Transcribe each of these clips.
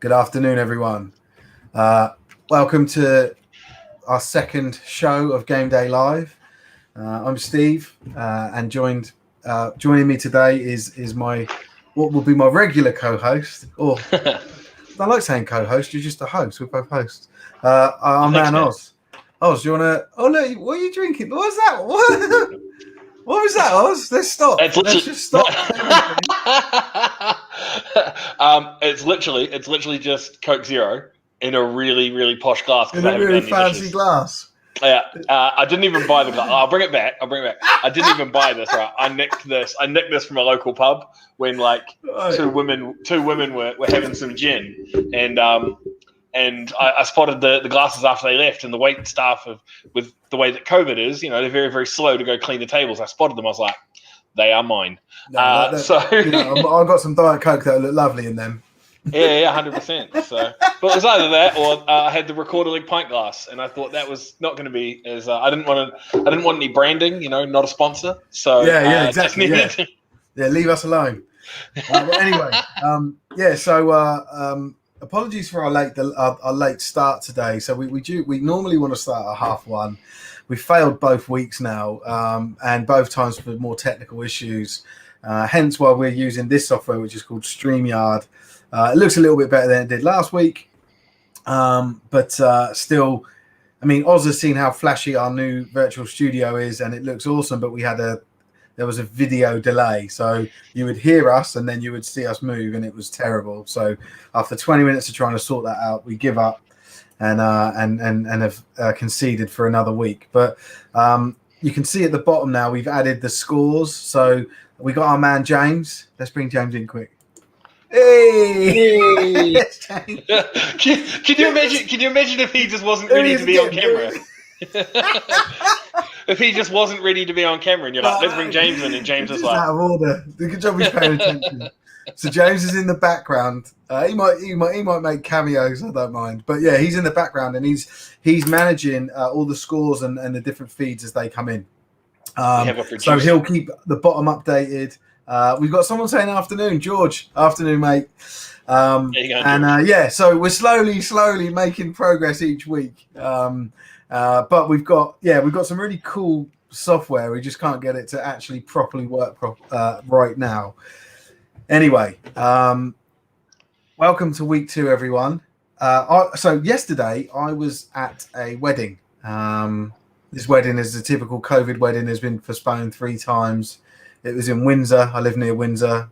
Good afternoon, everyone. Welcome to our second show of Gameday Live. I'm Steve, and joining me today is my what will be my regular co-host. Or I like saying co-host. You're just a host. We're both hosts. Our man Oz. Oz, do you want to? Oh look, what are you drinking? What was that? What was that, Oz? Let's stop. Let's just stop. It's literally just Coke Zero in a really, really posh glass. In a really fancy glass. Yeah, I didn't even buy the glass. I'll bring it back. I didn't even buy this. Right, I nicked this from a local pub when two women were having some gin, and I spotted the glasses after they left, and the wait staff with the way that COVID is, they're very, very slow to go clean the tables. I spotted them. I was like, they are mine. I got some Diet Coke that look lovely in them. Yeah, 100%. So, but it was either that or I had the Recorder League pint glass, and I thought that was not going to be as I didn't want any branding, not a sponsor. So exactly. Yeah, leave us alone. Anyway, So apologies for our late start today. So we normally want to start at 1:30. We failed both weeks now, and both times for more technical issues. Hence why we're using this software, which is called StreamYard. It looks a little bit better than it did last week, but still, I mean, Oz has seen how flashy our new virtual studio is, and it looks awesome. But there was a video delay, so you would hear us and then you would see us move, and it was terrible. So after 20 minutes of trying to sort that out, we give up and have conceded for another week. But you can see at the bottom now we've added the scores. So we got our man James. Let's bring James in quick. Hey! Can you imagine if he just wasn't ready to be on camera? If he just wasn't ready to be on camera, and you're like, let's bring James in, and James is like, out of order. Good job he's paying attention. So James is in the background. He might make cameos. I don't mind, but yeah, he's in the background and he's managing all the scores and the different feeds as they come in. So he'll keep the bottom updated. We've got someone saying afternoon, George. Afternoon, mate. There you go, so we're slowly making progress each week. But we've got some really cool software. We just can't get it to actually properly work right now. Anyway, welcome to week 2, everyone. So yesterday I was at a wedding. This wedding is a typical COVID wedding. Has been postponed 3 times. It was in Windsor. I live near Windsor.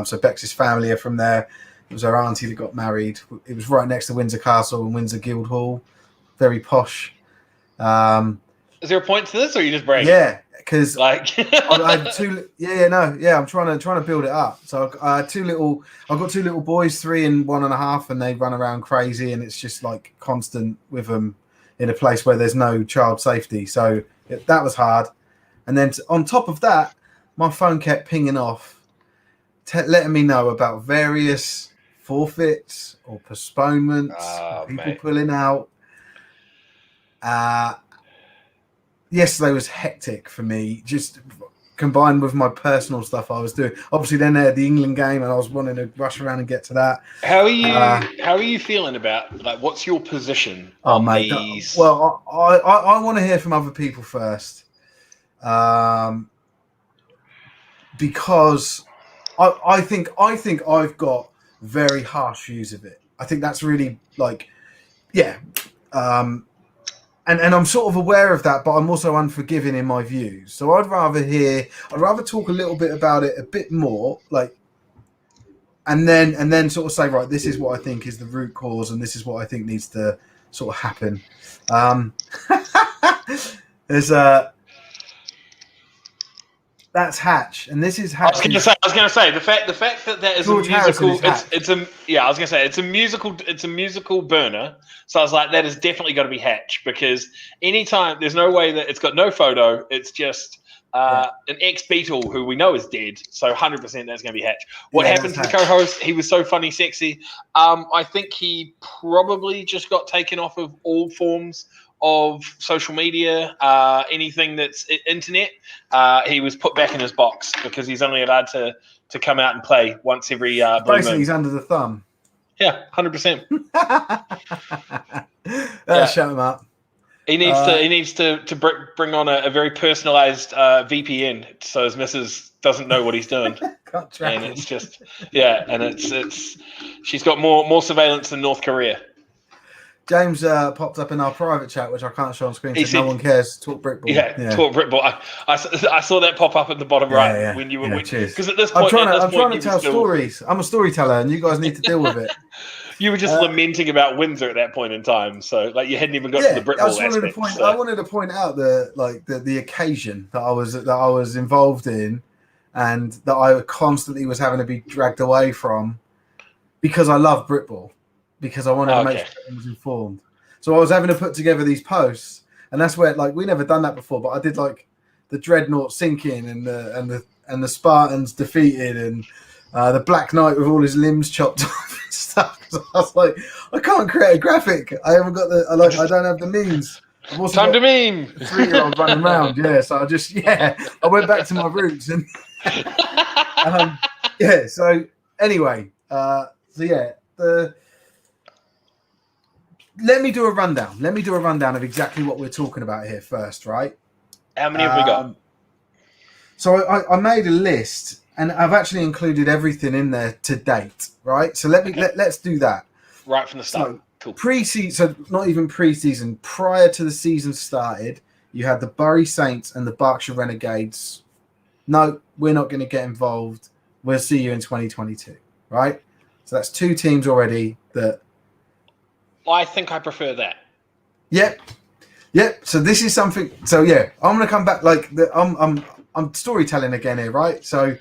So Bex's family are from there. It was our auntie that got married. It was right next to Windsor Castle and Windsor Guildhall. Very posh. Is there a point to this, or are you just bragging? Yeah, because I had 2. I'm trying to build it up. So I had 2 little. I've got 2 little boys, 3 and 1.5, and they run around crazy, and it's just like constant with them in a place where there's no child safety. So that was hard. And then on top of that, my phone kept pinging off, letting me know about various forfeits or postponements, people pulling out. Yesterday was hectic for me, just combined with my personal stuff I was doing. Obviously, then they had the England game, and I was wanting to rush around and get to that. How are you feeling about what's your position on these? Well, I want to hear from other people first. Because I think I've got very harsh views of it. I think that's really and I'm sort of aware of that, but I'm also unforgiving in my views. So I'd rather talk a little bit about it a bit more, and then sort of say, right, this is what I think is the root cause, and this is what I think needs to sort of happen. There's that's Hatch, and this is Hatch. I was going to say the fact that is George a musical. It's a musical burner. So I was like, that has definitely got to be Hatch, because anytime there's no way that it's got no photo. It's just an ex-Beatle who we know is dead. So 100% that's going to be Hatch. What happened to the co-host? He was so funny, sexy. I think he probably just got taken off of all forms of social media, anything that's internet. He was put back in his box because he's only allowed to come out and play once every basically he's under the thumb. Yeah, 100%. Shut him up. He needs to bring on a very personalized VPN so his missus doesn't know what he's doing. And it's just and it's she's got more surveillance than North Korea. James popped up in our private chat, which I can't show on screen. Said, no one cares. Talk Brickball. Yeah, talk Brickball. I saw that pop up at the bottom right when you were. Cheers. Because at this point, I'm trying to tell stories. I'm a storyteller, and you guys need to deal with it. You were just lamenting about Windsor at that point in time, so like you hadn't even got to the Brickball aspect. I wanted to point out the occasion that I was involved in, and that I constantly was having to be dragged away from, because I love Brickball, because I wanted to make sure I was informed. So I was having to put together these posts, and that's where we never done that before. But I did the Dreadnought sinking and the Spartans defeated and the Black Knight with all his limbs chopped off and stuff. So I was like, I can't create a graphic. I haven't got I don't have the means. Time to meme. 3-year-old running around. Yeah, so I went back to my roots and So anyway, Let me do a rundown of exactly what we're talking about here first, right? How many have we got? So I made a list, and I've actually included everything in there to date, right? So let's do that. Right from the start. So, cool. Pre-season, so not even pre-season, prior to the season started, you had the Bury Saints and the Berkshire Renegades. No, we're not going to get involved. We'll see you in 2022, right? So that's 2 teams already that... I think I prefer that. Yep. So this is something. So I'm going to come back. I'm storytelling again here, right? So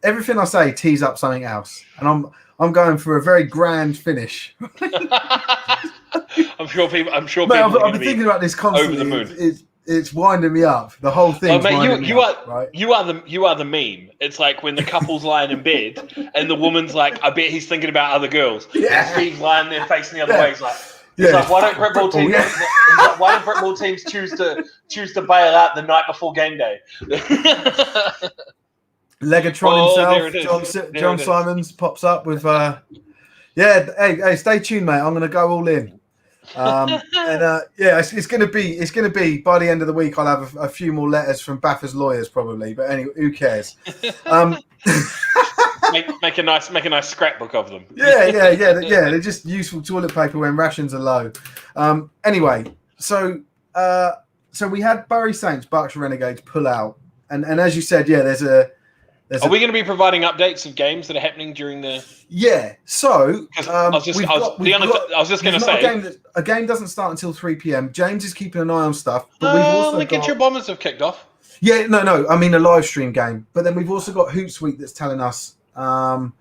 everything I say tees up something else, and I'm going for a very grand finish. I'm sure people. Mate, I've been thinking about this constantly. Over the moon. It's winding me up. The whole thing. You are the meme. It's like when the couple's lying in bed and the woman's like, I bet he's thinking about other girls. Yeah. And he's lying there facing the other way. He's like, why don't Brickball teams? Yeah. He's like, why don't Brickball teams choose to bail out the night before game day? Legatron himself, John Simons pops up with hey, stay tuned, mate. I'm gonna go all in. It's gonna be by the end of the week. I'll have a few more letters from Baffer's lawyers probably, but anyway, who cares? Make a nice scrapbook of them. Yeah. They're just useful toilet paper when rations are low. Anyway, so we had Bury Saints, Berkshire Renegades pull out, and as you said, are we going to be providing updates of games that are happening during the? Yeah. So I was just going to say a game doesn't start until 3 p.m. James is keeping an eye on stuff, but we've also Lincolnshire Bombers have kicked off. Yeah, no. I mean a live stream game, but then we've also got Hootsuite that's telling us. Oz,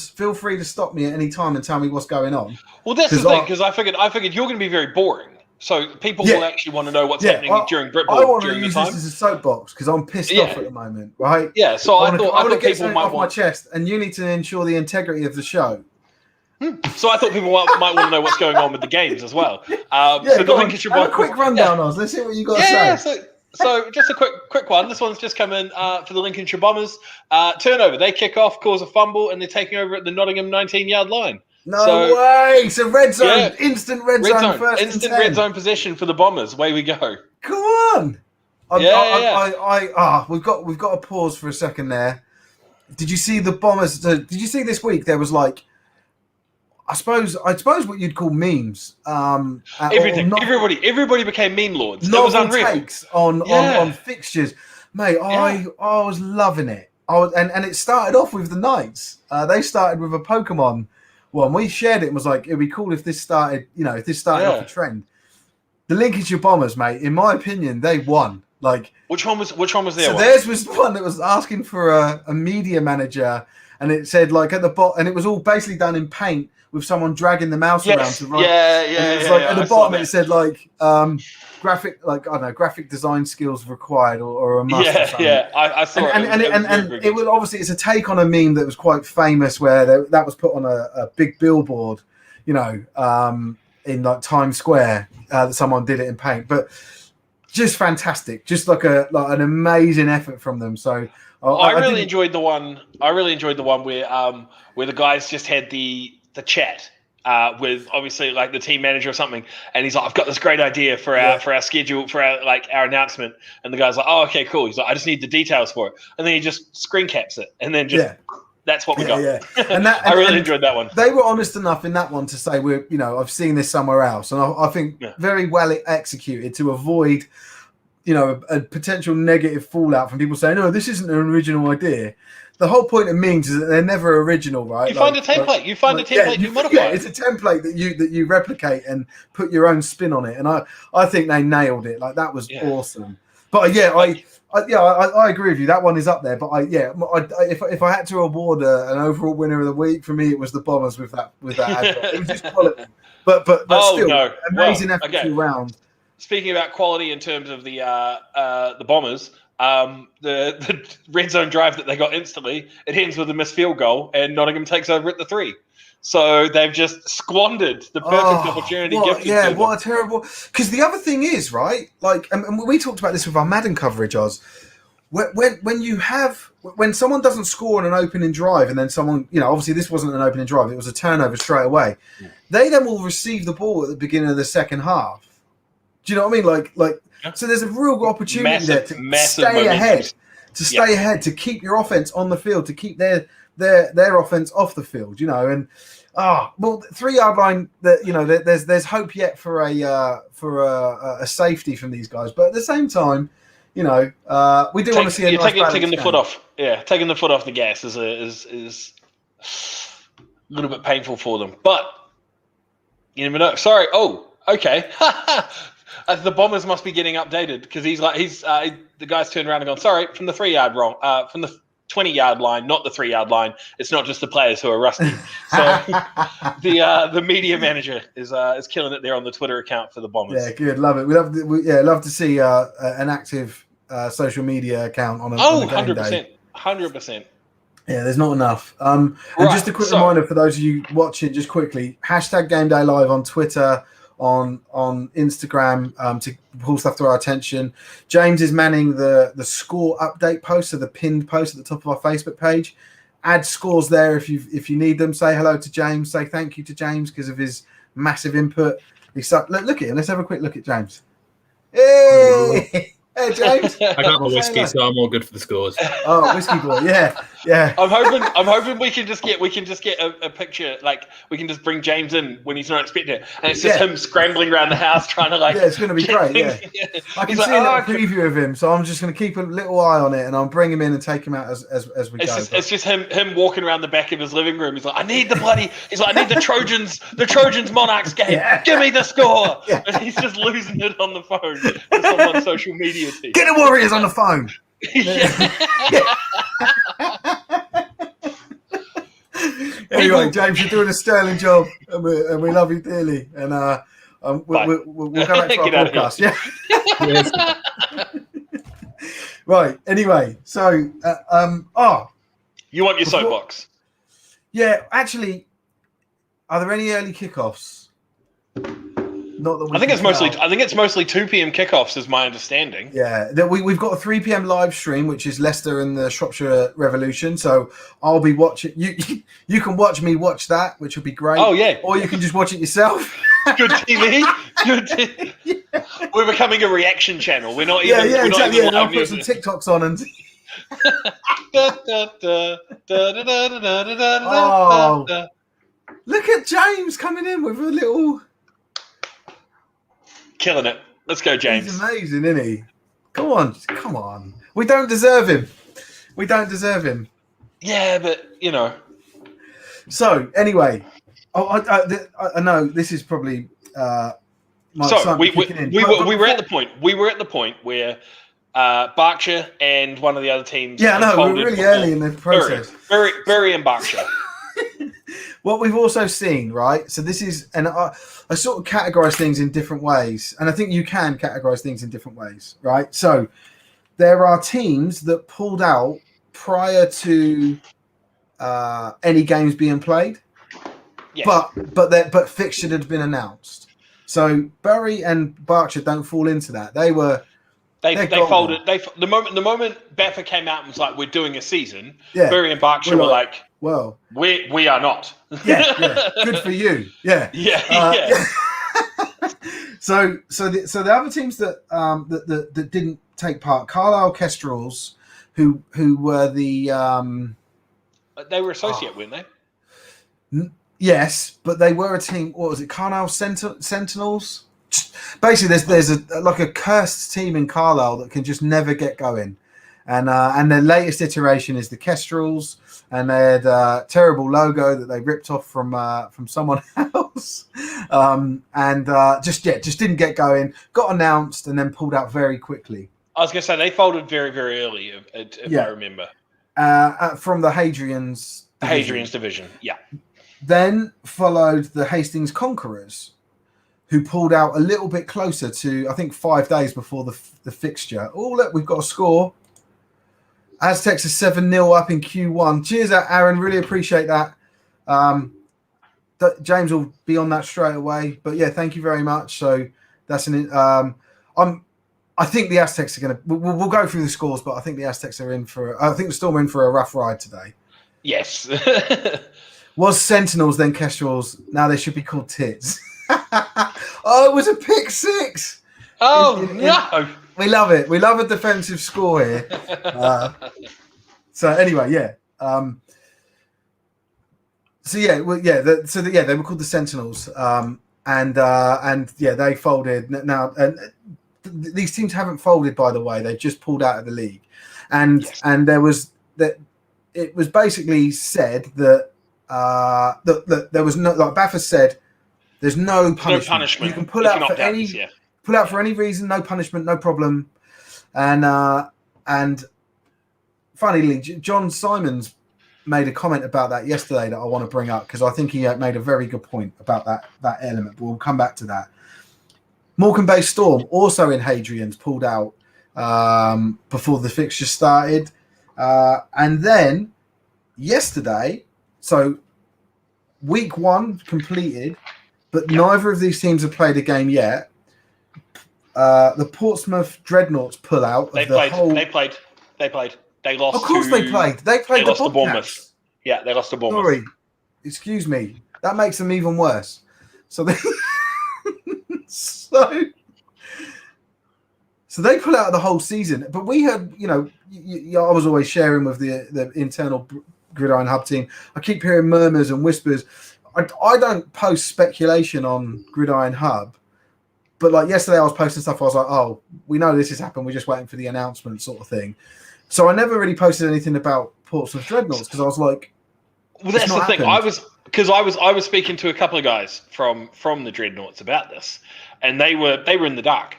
feel free to stop me at any time and tell me what's going on. Well, that's the thing, because I figured you're going to be very boring. So people will actually want to know what's happening during Britball. I want to use this as a soapbox because I'm pissed off at the moment, right? Yeah, so I thought people might want my chest, and you need to ensure the integrity of the show. So I thought people might want to know what's going on with the games as well. So the Lincolnshire Bombers. A quick rundown, Oz. Let's see what you got to say. So just a quick one. This one's just come in for the Lincolnshire Bombers. Turnover. They kick off, cause a fumble, and they're taking over at the Nottingham 19-yard line. No way! So red zone, instant red zone, first instant red zone possession for the Bombers. Away we go. Come on! We've got to pause for a second there. Did you see the Bombers? Did you see this week? There was I suppose what you'd call memes. Everything. Everybody became meme lords. That was unreal. Takes on fixtures, mate. I was loving it. And it started off with the Knights. They started with a Pokemon. Well, and we shared it and was like, it'd be cool if this started, off a trend. The Lincolnshire Bombers, mate, in my opinion, they won. Which one was there? So theirs was the one that was asking for a media manager, and it said at the bottom, and it was all basically done in paint with someone dragging the mouse around to write. At the bottom it said graphic design skills required or a must. I saw it. And it was obviously it's a take on a meme that was quite famous where that was put on a big billboard, in Times Square. That someone did it in paint, but just fantastic, just like an amazing effort from them. So I really enjoyed the one. I really enjoyed the one where the guys just had the chat with obviously like the team manager or something, and he's like, "I've got this great idea for our schedule for our announcement," and the guy's like, "Oh, okay, cool." He's like, "I just need the details for it," and then he just screen caps it, and then just that's what we got. Yeah, and I really enjoyed that one. They were honest enough in that one to say I've seen this somewhere else, and I think very well executed to avoid a potential negative fallout from people saying, "No, this isn't an original idea." The whole point of memes is that they're never original, right? You find a template. You find a template. You modify. Yeah, it's a template that you replicate and put your own spin on it. And I think they nailed it. Like that was awesome. But I agree with you. That one is up there. But if I had to award an overall winner of the week, for me it was the Bombers with that advert. It was just quality. But still, amazing effort all round. Speaking about quality in terms of the Bombers. The red zone drive that they got instantly, it ends with a missed field goal, and Nottingham takes over at the 3. So they've just squandered the perfect opportunity. What a terrible. Because the other thing is, right? Like, and we talked about this with our Madden coverage, Oz. When someone doesn't score on an opening drive, and then someone, obviously this wasn't an opening drive, it was a turnover straight away. Yeah. They then will receive the ball at the beginning of the second half. Do you know what I mean? Like. So there's a real opportunity there to stay ahead, to keep your offense on the field, to keep their offense off the field, and 3-yard line. That there's hope yet for a safety from these guys, but at the same time, we do want to see taking the foot off. Yeah, taking the foot off the gas is a little bit painful for them, but you never know. Sorry. Oh, okay. The Bombers must be getting updated because the guy's turned around and gone, sorry, from the 3-yard wrong, from the 20-yard line, not the 3-yard line. It's not just the players who are rusty. So the media manager is killing it there on the Twitter account for the Bombers. Yeah, good, love it. Love to see an active social media account on a game 100%, day. 100%. Yeah, there's not enough. And just a quick reminder for those of you watching, just quickly, #GameDay Live on Twitter, on Instagram, to pull stuff to our attention. James is manning the score update post, so the pinned post at the top of our Facebook page. Add scores there if you need them. Say hello to James. Say thank you to James because of his massive input. Look at him. Let's have a quick look at James. Hey! Hey, James. I got my whiskey, so I'm all good for the scores. Oh, whiskey boy, yeah. I'm hoping we can just get a picture, like we can just bring James in when he's not expecting it, and it's just him scrambling around the house trying to Yeah, it's going to be great. Yeah, I can see a little preview of him, so I'm just going to keep a little eye on it, and I'll bring him in and take him out as we go. It's just him walking around the back of his living room. He's like, I need the Trojans Monarchs game. Yeah. Give me the score. Yeah. And he's just losing it on the phone to someone's social media. Get the Warriors on the phone. Anyway, James, you're doing a sterling job, and we love you dearly. And we'll go back to our podcast. Yeah. Right. Anyway, so you want your soapbox? Yeah. Actually, are there any early kickoffs? Not that I think it's mostly 2 p.m. kickoffs, is my understanding. Yeah, we've got a 3 p.m. live stream, which is Leicester and the Shropshire Revolution. So I'll be watching. You can watch me watch that, which will be great. Oh yeah, or you can just watch it yourself. Good TV. Good TV. Yeah. We're becoming a reaction channel. We're not even. Yeah, exactly. Yeah, I'll put some TikToks on and. Oh, look at James coming in with a little. Killing it. Let's go, James. He's amazing, isn't he? Come on. We don't deserve him. Yeah, but So anyway, I know this is probably. We were at the point. We were at the point where Berkshire and one of the other teams. Yeah, no, we're really early in the process. Bury and Berkshire. What we've also seen, right? So this is, and I sort of categorize things in different ways, and I think you can categorize things in different ways, right? So there are teams that pulled out prior to any games being played, yes. but fixture had been announced. So Bury and Berkshire don't fall into that. They were They folded. The moment Baffa came out and was like, "We're doing a season," Bury and Berkshire were like, "Well, we are not." Yeah. Good for you. Yeah. So the other teams that didn't take part, Carlisle Kestrels, who were the they were associate, weren't they? Yes, but they were a team. What was it? Carlisle Sentinels. Basically, there's a cursed team in Carlisle that can just never get going, and their latest iteration is the Kestrels, and they had a terrible logo that they ripped off from someone else, and just didn't get going. Got announced and then pulled out very quickly. I was going to say they folded very, very early, if I remember. From the Hadrian's division, yeah. Then followed the Hastings Conquerors, who pulled out a little bit closer to, I think, 5 days before the fixture. Oh, look, we've got a score. Aztecs are 7-0 up in Q1. Cheers, Aaron. Really appreciate that. James will be on that straight away. But yeah, thank you very much. So that's I think the Aztecs are going to. We'll go through the scores, but I think the Aztecs are in for. I think the Storm are in for a rough ride today. Yes. Was Sentinels then Kestrels? Now they should be called Tits. Oh, it was a pick six. Oh, no. We love it. We love a defensive score here. So anyway, yeah. They were called the Sentinels. And they folded. Now, and these teams haven't folded, by the way. They just pulled out of the league. And there was that. It was basically said that there was no, like Baffa said, there's no punishment. You can pull out for any reason, no punishment, no problem. And funnily, John Simons made a comment about that yesterday that I want to bring up because I think he made a very good point about that element. But we'll come back to that. Morecambe Bay Storm, also in Hadrian's, pulled out before the fixture started. And then yesterday, so week 1 completed, but neither of these teams have played a game yet. The Portsmouth Dreadnoughts pull out. They played. They lost. Of course, they played. They played the Bournemouth. Yeah, they lost to Bournemouth. Sorry, excuse me. That makes them even worse. So they, so they pull out the whole season. But we had, I was always sharing with the internal Gridiron Hub team. I keep hearing murmurs and whispers. I don't post speculation on Gridiron Hub. But like yesterday, I was posting stuff. I was like, "Oh, we know this has happened. We're just waiting for the announcement," sort of thing. So I never really posted anything about Portsmouth Dreadnoughts because I was like, "Well, that's the thing." I was speaking to a couple of guys from the Dreadnoughts about this, and they were in the dark.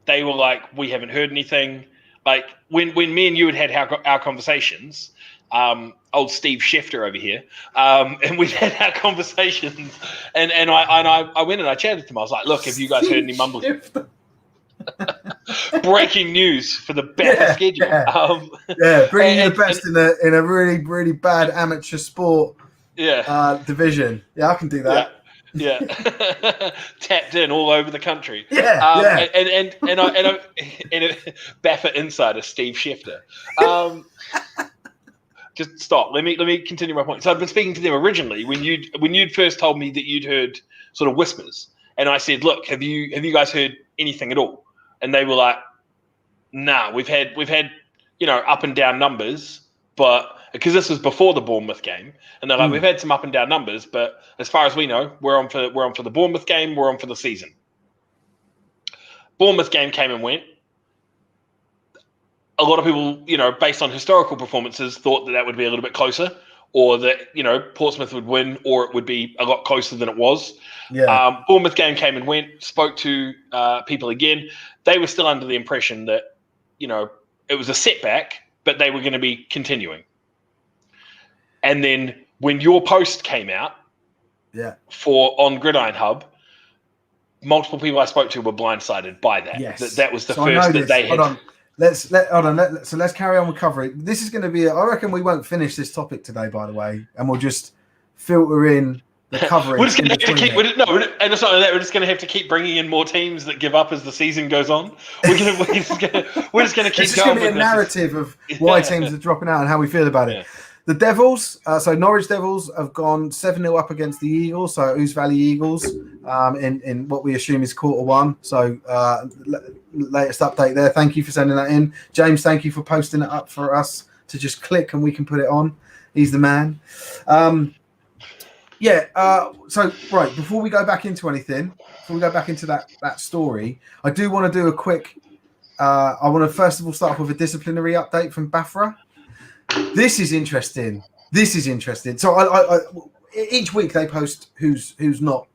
They were like, "We haven't heard anything." Like when me and you had our conversations, old Steve Schefter over here, and we had our conversations, and I went and I chatted to him. I was like, "Look, have you guys heard any mumbles?" Breaking news for the better schedule. Bringing the best in a really, really bad amateur sport division. Yeah, I can do that. Yeah. Tapped in all over the country. And Baffa insider Steve Schefter. Just stop. Let me continue my point. So I've been speaking to them originally when you'd first told me that you'd heard sort of whispers, and I said, "Look, have you guys heard anything at all?" And they were like, "Nah, we've had up and down numbers, but because this was before the Bournemouth game, and they're like, we've had some up and down numbers, but as far as we know, we're on for the Bournemouth game, we're on for the season." Bournemouth game came and went. A lot of people, based on historical performances, thought that would be a little bit closer, or that Portsmouth would win, or it would be a lot closer than it was. Yeah. Bournemouth game came and went. Spoke to people again. They were still under the impression that it was a setback, but they were going to be continuing. And then when your post came out, on Gridiron Hub, multiple people I spoke to were blindsided by that. Yes. That was the first that they had. Hold on. Let's carry on with coverage. This is going to be. I reckon we won't finish this topic today, by the way, and we'll just filter in the coverage. We're just going to have to keep. And it's not like that. We're just going to have to keep bringing in more teams that give up as the season goes on. We're just going to keep it's just going. It's going to be a narrative of why teams are dropping out and how we feel about it. Yeah. The Devils, so Norwich Devils have gone 7-0 up against the Eagles, so Ouse Valley Eagles, in what we assume is quarter one. So latest update there. Thank you for sending that in. James, thank you for posting it up for us to just click and we can put it on. He's the man. So, right, before we go back into anything, before we go back into that story, I do want to do a quick, I want to first of all start off with a disciplinary update from Bafra. This is interesting. So I each week they post who's not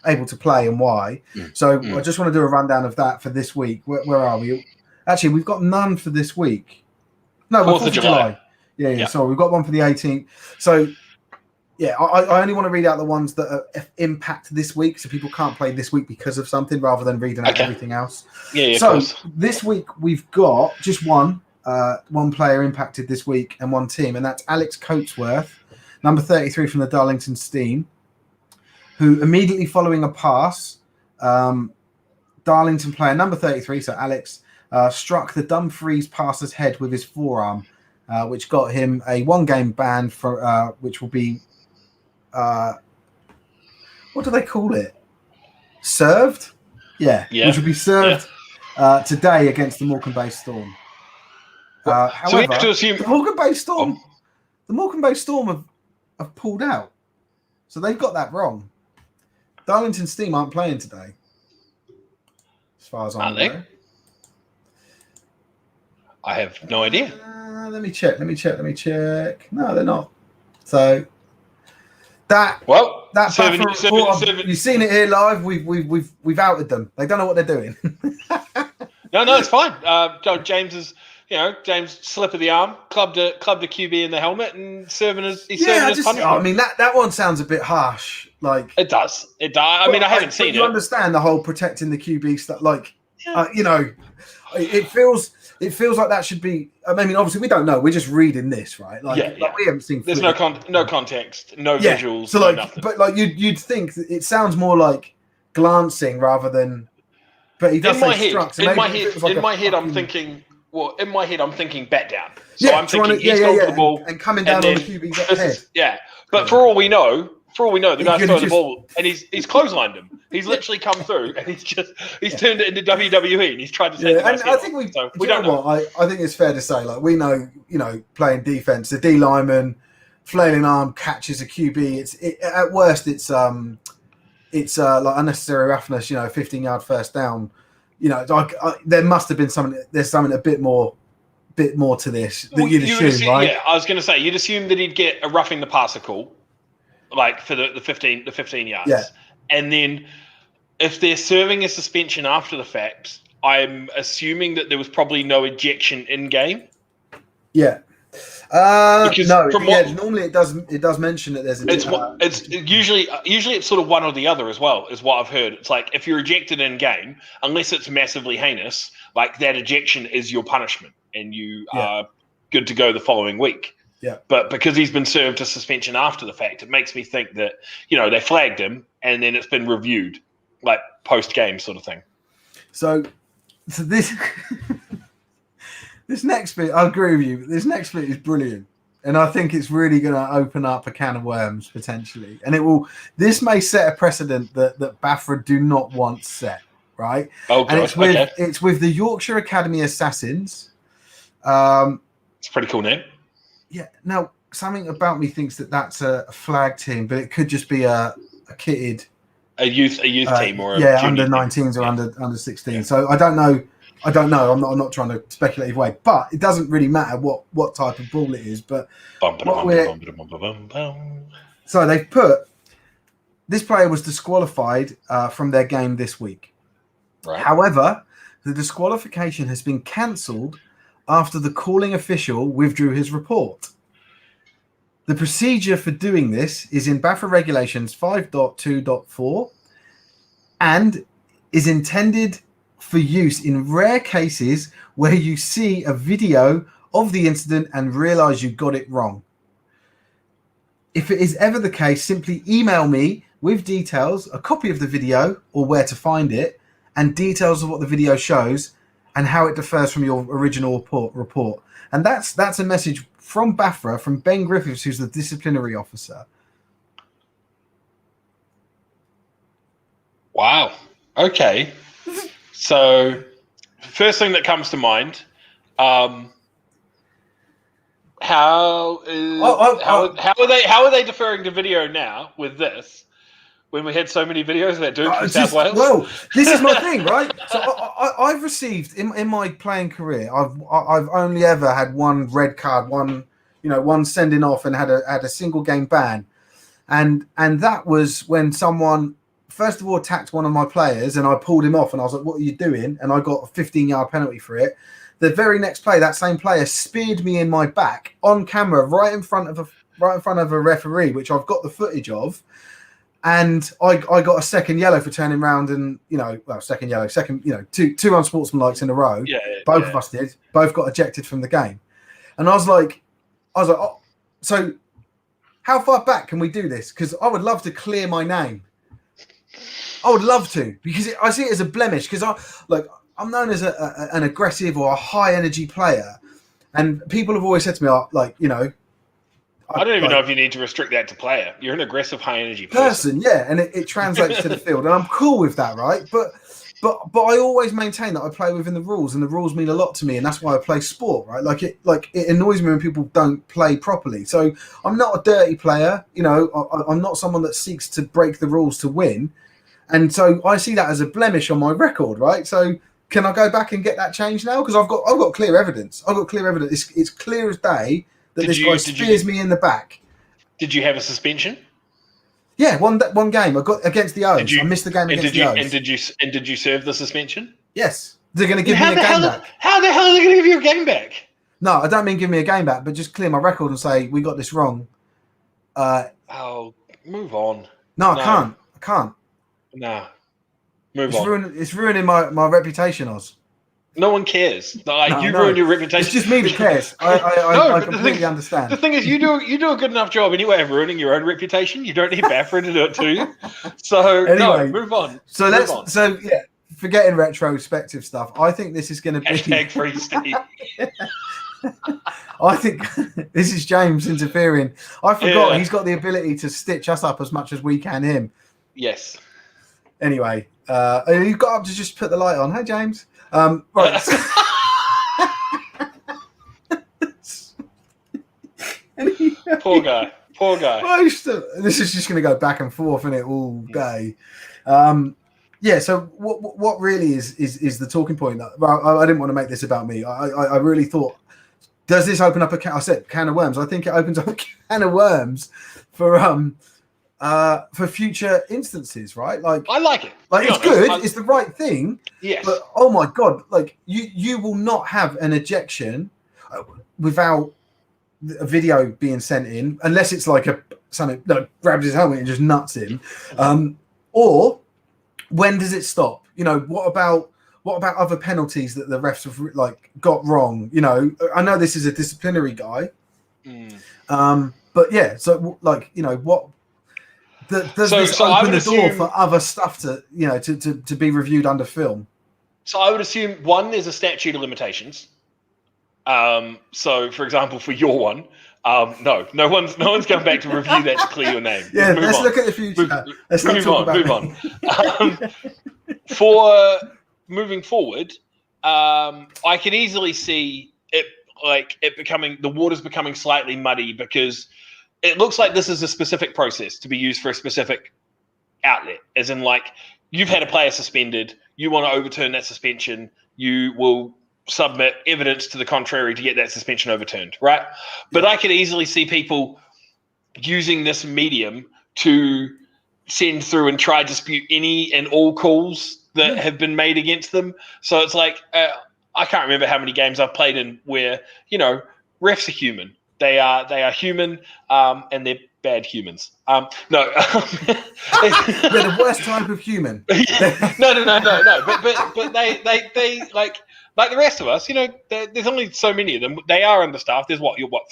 able to play and why. So I just want to do a rundown of that for this week. Where are we? Actually, we've got none for this week. No, 4th of July. Yeah. So we've got one for the 18th. So yeah, I only want to read out the ones that are impact this week, so people can't play this week because of something, rather than reading out everything else. Yeah. So this week we've got just one player impacted this week and one team, and that's Alex Coatsworth, number 33 from the Darlington Steam, who immediately following a pass, Darlington player number 33, so Alex, struck the Dumfries passer's head with his forearm, which got him a 1-game ban for which will be what do they call it? Served? Yeah. Which will be served today against the Morecambe Bay Storm. However, so we have to assume the Morecambe Bay Storm have pulled out, so they've got that wrong. Darlington Steam aren't playing today, as far as I'm aware. I have no idea. Let me check. No, they're not. So that you've seen it here live. We've outed them. They don't know what they're doing. No, it's fine. James slip of the arm, clubbed a QB in the helmet, and serving his punishment. I mean that one sounds a bit harsh. Like it does. I mean, I haven't seen it. You understand the whole protecting the QB stuff? Like, it feels like that should be. I mean, obviously we don't know. We're just reading this, right? Like we haven't seen. There's no context, no visuals, so no nothing. But like you'd think that it sounds more like glancing rather than. But he does say struck. So in my head, I'm thinking. Well, in my head, I'm thinking bat down. So I'm thinking he's going for the ball and coming down on the QB's head. Yeah, but for all we know, the guy's throwing the ball and he's clotheslined him. He's literally come through and he's turned it into WWE and he's tried to take. And I think we don't know. I think it's fair to say, like we know, playing defense, the D lineman flailing arm catches a QB. At worst, it's like unnecessary roughness. 15-yard first down. There must have been something. There's something a bit more to this that you'd assume, right? Yeah, I was going to say you'd assume that he'd get a roughing the passer call, like for the 15 yards. Yeah. And then if they're serving a suspension after the fact, I'm assuming that there was probably no ejection in game. Yeah. Normally it does mention that there's it's usually it's sort of one or the other as well, is what I've heard. It's like if you're ejected in game, unless it's massively heinous, like that ejection is your punishment and you are good to go the following week. Yeah. But because he's been served a suspension after the fact, it makes me think that, they flagged him and then it's been reviewed, like post-game sort of thing. So this this next bit, I agree with you. This next bit is brilliant. And I think it's really going to open up a can of worms, potentially. And this may set a precedent that Bafra do not want set, right? Oh, God. And it's with the Yorkshire Academy Assassins. It's a pretty cool name. Yeah. Now, something about me thinks that that's a flag team, but it could just be a kitted... A youth team or under 19s or under 16. Yeah. So I don't know. I'm not trying to speculate either way, but it doesn't really matter what type of ball it is. But so they've put this player was disqualified from their game this week. Right. However, the disqualification has been cancelled after the calling official withdrew his report. The procedure for doing this is in BAFRA Regulations 5.2.4 and is intended for use in rare cases where you see a video of the incident and realize you got it wrong. if it is ever the case, simply email me with details, a copy of the video or where to find it, and details of what the video shows and how it differs from your original report. And that's a message from BAFRA, from Ben Griffiths, who's the disciplinary officer. Wow. Okay. So, first thing that comes to mind, how are they deferring to video now with this when we had so many videos of that dude from South Wales? Well, this is my thing, right? So I've received in my playing career, I've only ever had one red card, one sending off, and had a single game ban, and that was when someone first of all attacked one of my players, and I pulled him off, and I was like, "What are you doing?" And I got a 15-yard penalty for it. The very next play, that same player speared me in my back on camera, right in front of a referee, which I've got the footage of. And I got a second yellow for turning around and, two unsportsmanlikes in a row. Both of us did. Both got ejected from the game. And I was like, oh, so how far back can we do this? Because I would love to clear my name. I would love to, because I see it as a blemish. Because I'm known as an aggressive or a high energy player. And people have always said to me, I don't even know if you need to restrict that to player. You're an aggressive, high-energy person. Yeah, and it translates to the field, and I'm cool with that, right? But I always maintain that I play within the rules, and the rules mean a lot to me, and that's why I play sport, right? It annoys me when people don't play properly. So I'm not a dirty player, I'm not someone that seeks to break the rules to win, and so I see that as a blemish on my record, right? So can I go back and get that changed now? Because I've got clear evidence. It's clear as day. That this guy spears me in the back. Did you have a suspension? Yeah, one game. I got against the O's. I missed the game against the O's. And did you serve the suspension? Yes. They're going to give me a game back. How the hell are they going to give you a game back? No, I don't mean give me a game back, but just clear my record and say we got this wrong. Move on. No, I can't. No, move on. It's ruining my reputation, Oz. No one cares. You ruin your reputation. It's just me that cares. I completely understand. The thing is, you do a good enough job anyway of ruining your own reputation. You don't need BAFRA to do it to you. So anyway, move on. So forgetting retrospective stuff. I think this is going to be #free Steve. I think this is James interfering. I forgot he's got the ability to stitch us up as much as we can him. Yes. Anyway, you've got up to just put the light on. Hey, James. Right. Poor guy. This is just going to go back and forth in it all day. So what really is the talking point? I didn't want to make this about me. I really thought, does this open up a can of worms? I think it opens up a can of worms for future instances, right? I like it. It's good. It's the right thing. Yes. But oh my god, you will not have an ejection without a video being sent in, unless it's like something that grabs his helmet and just nuts him. Or when does it stop? What about other penalties that the refs have got wrong? I know this is a disciplinary guy. But yeah, so what. Does this open the door for other stuff to be reviewed under film? So I would assume there's a statute of limitations. So for example, for your one, no one's come back to review that to clear your name. Yeah, let's look at the future. Move on. For moving forward, I can easily see it becoming, the water's becoming slightly muddy, because it looks like this is a specific process to be used for a specific outlet, as in you've had a player suspended, you want to overturn that suspension, you will submit evidence to the contrary to get that suspension overturned, right? But I could easily see people using this medium to send through and try to dispute any and all calls that have been made against them. So it's I can't remember how many games I've played in where, refs are human. They are human, and they're bad humans. No. They're the worst type of human. No. But they like the rest of us. There's only so many of them. They are understaffed. There's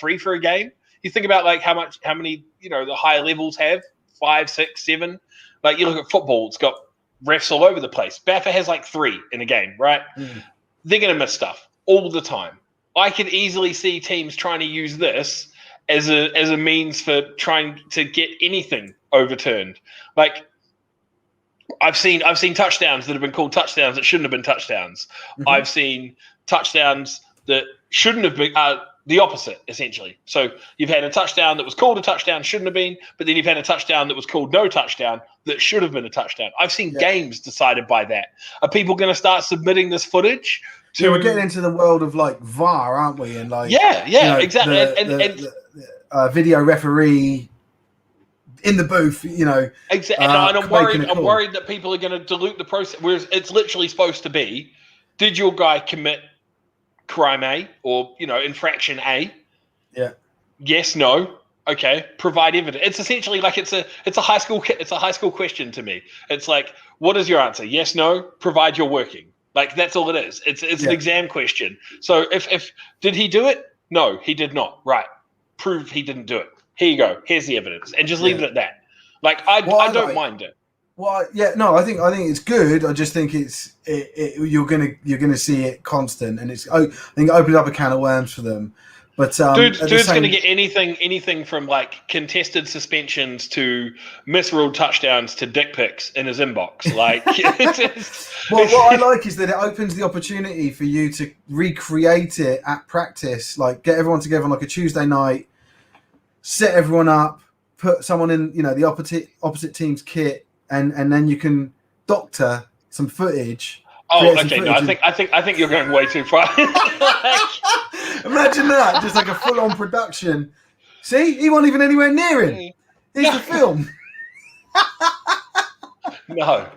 3 for a game. You think about like how many the higher levels have 5, 6, 7. Like you look at football, it's got refs all over the place. BAFA has like 3 in a game, right? They're going to miss stuff all the time. I could easily see teams trying to use this as a means for trying to get anything overturned. Like I've seen touchdowns that have been called touchdowns that shouldn't have been touchdowns. I've seen touchdowns that shouldn't have been the opposite, essentially. So you've had a touchdown that was called a touchdown, shouldn't have been, but then you've had a touchdown that was called no touchdown that should have been a touchdown. I've seen games decided by that. Are people going to start submitting this footage? We're getting into the world of like VAR, aren't we? And like exactly. The video referee in the booth, exactly. And I'm worried that people are going to dilute the process. Whereas it's literally supposed to be: did your guy commit crime A or infraction A? Yeah. Yes. No. Okay. Provide evidence. It's essentially like it's a high school question to me. It's like, what is your answer? Yes. No. Provide you're working. Like that's all it is. It's an exam question. So if did he do it? No, he did not. Right. Prove he didn't do it. Here you go. Here's the evidence, and just leave it at that. Like I don't mind it. Well, no, I think it's good. I just think you're gonna see it constant, and I think it opens up a can of worms for them. But dude's going to get anything from like contested suspensions to misruled touchdowns to dick pics in his inbox. Like, what I like is that it opens the opportunity for you to recreate it at practice. Like, get everyone together on like a Tuesday night, set everyone up, put someone in the opposite team's kit, and then you can doctor some footage. Oh, okay. No, I think you're going way too far. Imagine that, just like a full-on production. See, he wasn't even anywhere near him. Here's the film. No,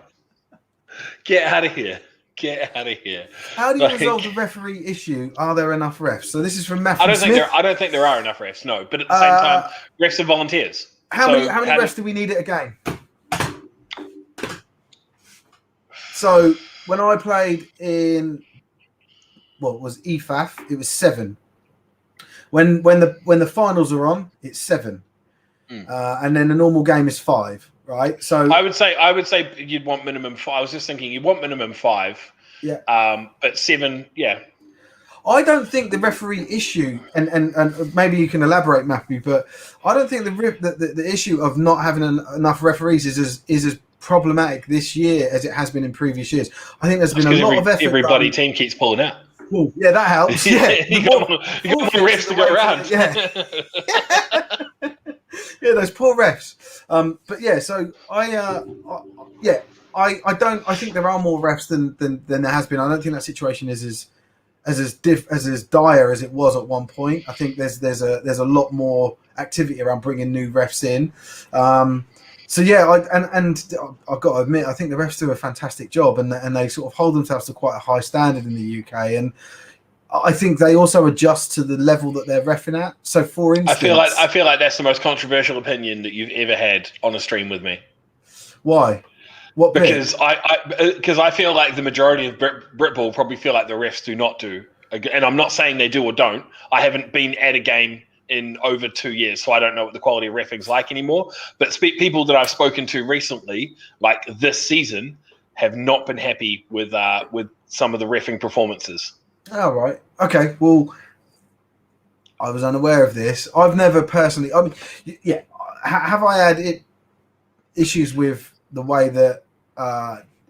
get out of here. Get out of here. How do you resolve the referee issue? Are there enough refs? So this is from Matthew Smith. I don't think there are enough refs. No, but at the same time, refs are volunteers. How many refs do we need at a game? So when I played in what was EFAF, it was 7. When the finals are on, it's 7, and then the normal game is 5. Right. So I would say you'd want minimum 5. I was just thinking you'd want minimum 5. Yeah. But 7. Yeah. I don't think the referee issue, and maybe you can elaborate, Matthew, but I don't think the issue of not having enough referees is as problematic this year as it has been in previous years. I think there's been a lot of effort. Every team keeps pulling out. Well, yeah, that helps. Yeah, you got more refs to go around. Yeah, those poor refs. But yeah, so I think there are more refs than there has been. I don't think that situation is as dire as it was at one point. I think there's a lot more activity around bringing new refs in. So yeah, I've got to admit, I think the refs do a fantastic job, and they sort of hold themselves to quite a high standard in the UK, and I think they also adjust to the level that they're reffing at. So, for instance, I feel like that's the most controversial opinion that you've ever had on a stream with me. Why? What? Because I feel like the majority of Britball probably feel like the refs do not do, and I'm not saying they do or don't. I haven't been at a game in over 2 years, so I don't know what the quality of reffing's like anymore. But people that I've spoken to recently, like this season, have not been happy with some of the reffing performances. Oh, right. Okay. Well, I was unaware of this. I've never personally. I mean, yeah. Have I had issues with the way that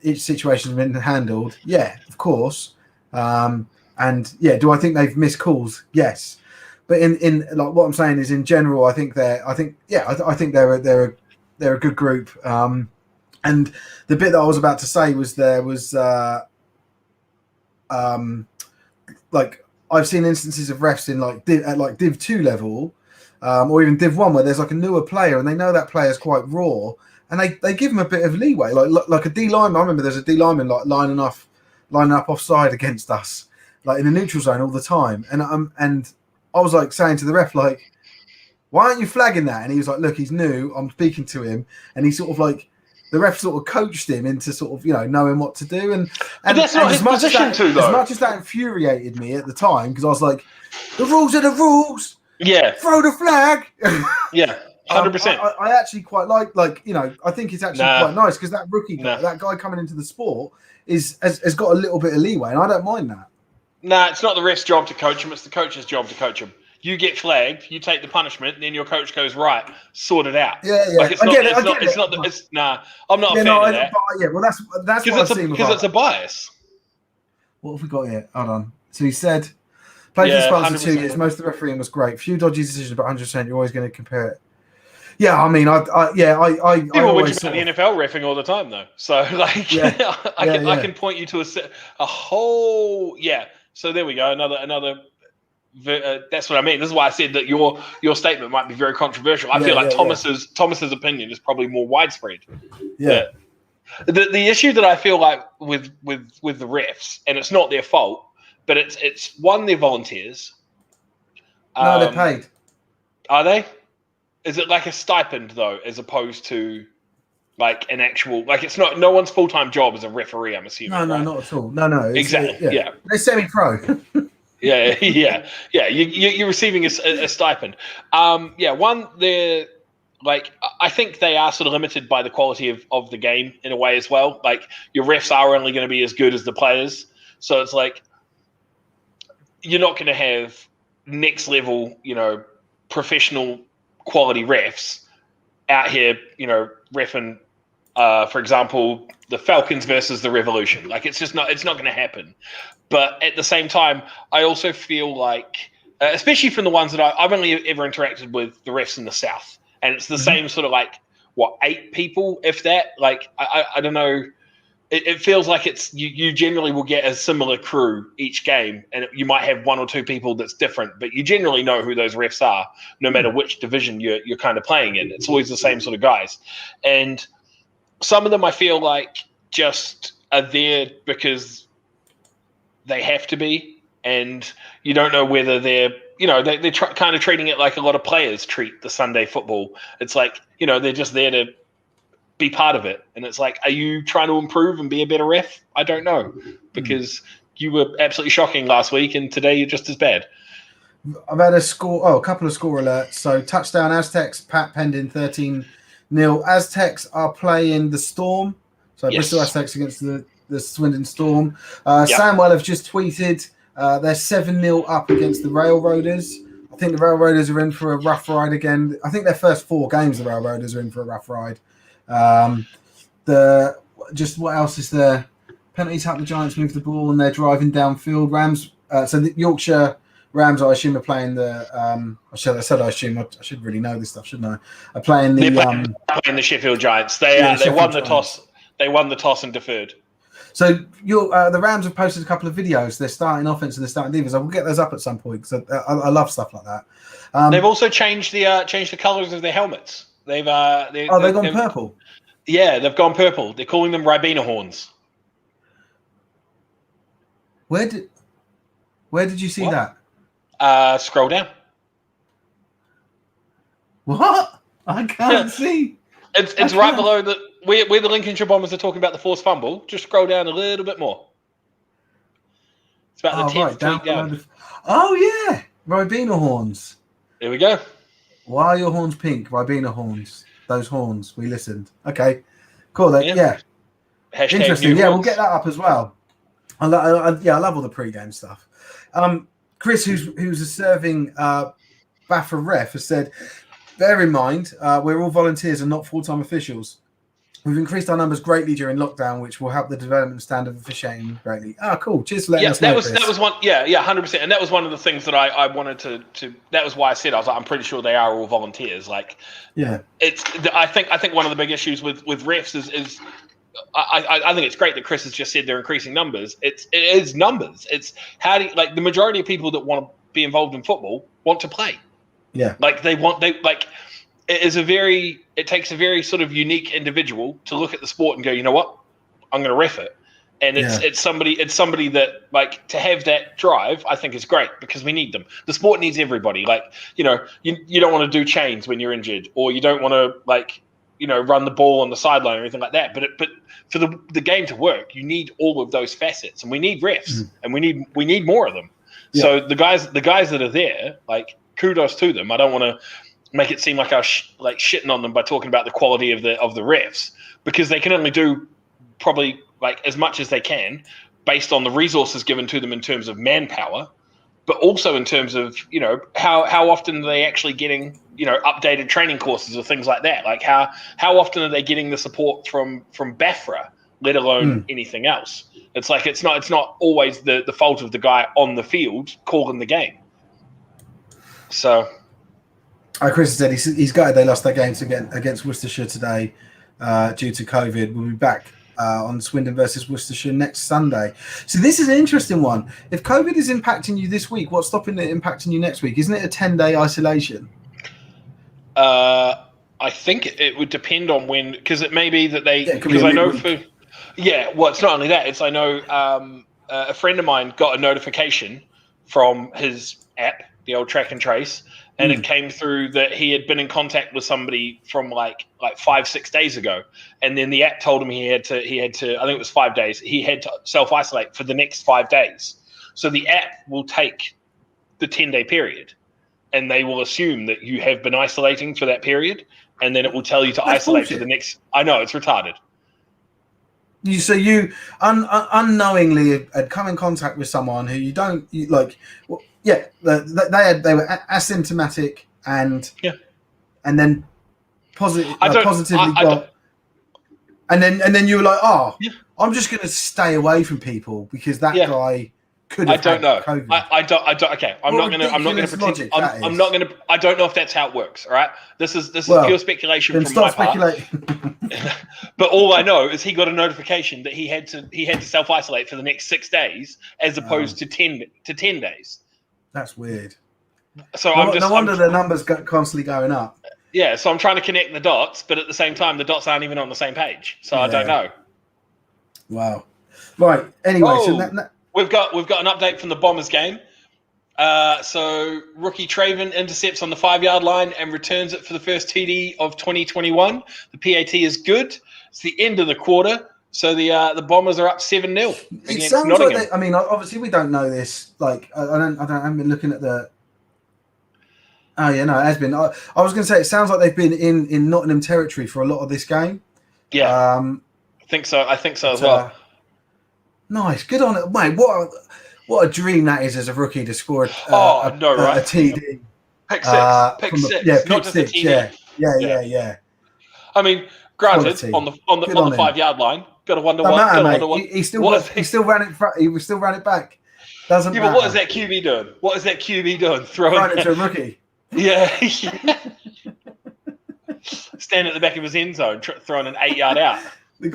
each situation has been handled? Yeah, of course. And yeah, do I think they've missed calls? Yes. But in like what I'm saying is, in general, I think they're a good group. And the bit that I was about to say was like I've seen instances of refs in at Div 2 level, or even Div 1, where there's like a newer player and they know that player's quite raw, and they give him a bit of leeway. Like a D lineman, I remember there's a D lineman like lining up offside against us, like in the neutral zone all the time, and I was like saying to the ref, like, why aren't you flagging that? And he was like, look, he's new. I'm speaking to him. And he sort of like, the ref sort of coached him into sort of, knowing what to do. And that's not his position too, though. As much as that infuriated me at the time, because I was like, the rules are the rules. Yeah, throw the flag. yeah, 100%. I actually quite like I think it's actually quite nice because that rookie guy, that guy coming into the sport has got a little bit of leeway, and I don't mind that. Nah, it's not the ref's job to coach him. It's the coach's job to coach him. You get flagged, you take the punishment, and then your coach goes, right, sort it out. Yeah. Like I'm not a fan of that. Well, that's what I've seen because it's a bias. What have we got here? Hold on. So he said, played for Spartans for 2 years. Most of the refereeing was great. Few dodgy decisions, but 100%. You're always going to compare it. Yeah, I mean, I always about the NFL reffing all the time, though. So, like, I can point you to a whole. Yeah. So there we go. Another. That's what I mean. This is why I said that your statement might be very controversial. I feel like Thomas's opinion is probably more widespread. Yeah. The issue that I feel like with the refs, and it's not their fault, but it's one, they're volunteers. No, they're paid. Are they? Is it like a stipend though, as opposed to like an actual, like it's not no one's full-time job as a referee, I'm assuming. No, right? not at all. No. Exactly. Yeah. They're semi-pro. Yeah. You're receiving a stipend. One, they're like, I think they are sort of limited by the quality of the game in a way as well. Like your refs are only going to be as good as the players. So it's like, you're not going to have next level, professional quality refs out here, reffing, for example, the Falcons versus the Revolution. Like it's not going to happen. But at the same time, I also feel like, especially from the ones that I've only ever interacted with the refs in the South, and it's the same sort of like, 8 people, if that. Like, I don't know. It feels like it's you generally will get a similar crew each game, and you might have 1 or 2 people that's different, but you generally know who those refs are, no matter which division you're kind of playing in. It's always the same sort of guys. And some of them I feel like just are there because they have to be, and you don't know whether they're kind of treating it like a lot of players treat the Sunday football. It's like, they're just there to be part of it. And it's like, are you trying to improve and be a better ref? I don't know, because you were absolutely shocking last week, and today you're just as bad. I've had a couple of score alerts. So touchdown Aztecs, Pat Pending 13-0. Aztecs are playing the Storm. So yes. Bristol Aztecs against the Swindon Storm. Samwell have just tweeted they're 7-0 up against the Railroaders. I think the Railroaders are in for a rough ride again. I think their first 4 games the Railroaders are in for a rough ride. What else is there? Penalties help the Giants move the ball and they're driving downfield. Rams. So the Yorkshire Rams, I assume, are playing the. I assume. I should really know this stuff, shouldn't I? Are playing the. They're playing the Sheffield Giants. They won the toss. They won the toss and deferred. So the Rams have posted a couple of videos. They're starting offense and they're starting defense. I will get those up at some point because I love stuff like that. They've also changed the colours of their helmets. They've gone purple. Yeah, they've gone purple. They're calling them Ribena horns. Where did you see that? Scroll down. What? I can't see. It's right below where the Lincolnshire Bombers are talking about the forced fumble. Just scroll down a little bit more. It's about the 10th tweet down. Oh yeah, Ribena horns. There we go. Why are your horns pink? Ribena horns. Those horns. We listened. Okay, cool. Yeah. Interesting. Yeah, we'll get that up as well. I love all the pre-game stuff. Chris, who's a serving BAFA ref, has said, bear in mind, we're all volunteers and not full-time officials. We've increased our numbers greatly during lockdown, which will help the development standard of officiating greatly. Cool. Cheers for letting us know. That was one. Yeah, 100%. And that was one of the things that I wanted to. That was why I said I was like, I'm pretty sure they are all volunteers. Like, yeah, I think one of the big issues with refs is. I think it's great that Chris has just said they're increasing numbers. It is numbers. It's how do you, like the majority of people that want to be involved in football want to play. Yeah, like it takes a very sort of unique individual to look at the sport and go, you know what, I'm going to ref it. And it's somebody that, like, to have that drive, I think is great because we need them. The sport needs everybody. Like, you don't want to do chains when you're injured, or you don't want to run the ball on the sideline or anything like that. But for the game to work, you need all of those facets, and we need refs, and we need more of them. Yeah. So the guys that are there, like, kudos to them. I don't want to make it seem like I like shitting on them by talking about the quality of the refs, because they can only do probably like as much as they can based on the resources given to them in terms of manpower, but also in terms of, you know, how often are they actually getting, you know, updated training courses or things like that. Like how often are they getting the support from BAFRA, let alone anything else. It's like it's not always the fault of the guy on the field calling the game. So Chris said he's gutted they lost their games against Worcestershire today due to COVID. We'll be back on Swindon versus Worcestershire next Sunday. So this is an interesting one. If COVID is impacting you this week, what's stopping it impacting you next week? Isn't it a 10-day isolation? I think it would depend on when, because it may be that they, because I know well, it's not only that, it's I know a friend of mine got a notification from his app, the old Track and Trace, and it came through that he had been in contact with somebody from like 5-6 days ago, and then the app told him he had to I think it was 5 days, he had to self-isolate for the next 5 days. So the app will take the 10-day period, and they will assume that you have been isolating for that period, and then it will tell you to isolate for the next. I know, it's retarded. You unknowingly had come in contact with someone who they were asymptomatic and then positively got, and then you were like, I'm just going to stay away from people because that guy could have had COVID. I don't. Okay, I'm not going to pretend. I'm not going to. I don't know if that's how it works. All right, this is pure speculation from my part. But all I know is he got a notification that he had to self isolate for the next 6 days as opposed to 10 days. That's weird. So no wonder the numbers constantly going up. Yeah, so I'm trying to connect the dots, but at the same time, the dots aren't even on the same page. So I don't know. Wow. Right. Anyway, we've got an update from the Bombers game. So rookie Traven intercepts on the 5-yard line and returns it for the first TD of 2021. The PAT is good. It's the end of the quarter, so the Bombers are up 7-0 against Nottingham. Like obviously we don't know this. Like I haven't been looking at the. Oh yeah, no, it has been. I was going to say it sounds like they've been in Nottingham territory for a lot of this game. Yeah, I think so. I think so as well. Nice, good on it, mate. What a dream that is as a rookie to score a TD. Pick six. Pick six. Yeah, not just a TD. Yeah. I mean, granted, on the 5-yard line, got to wonder what. He still ran it. He still ran it back. Doesn't matter. But what is that QB doing? What is that QB doing? Throwing it to a rookie. Yeah. Standing at the back of his end zone, throwing an 8-yard out. The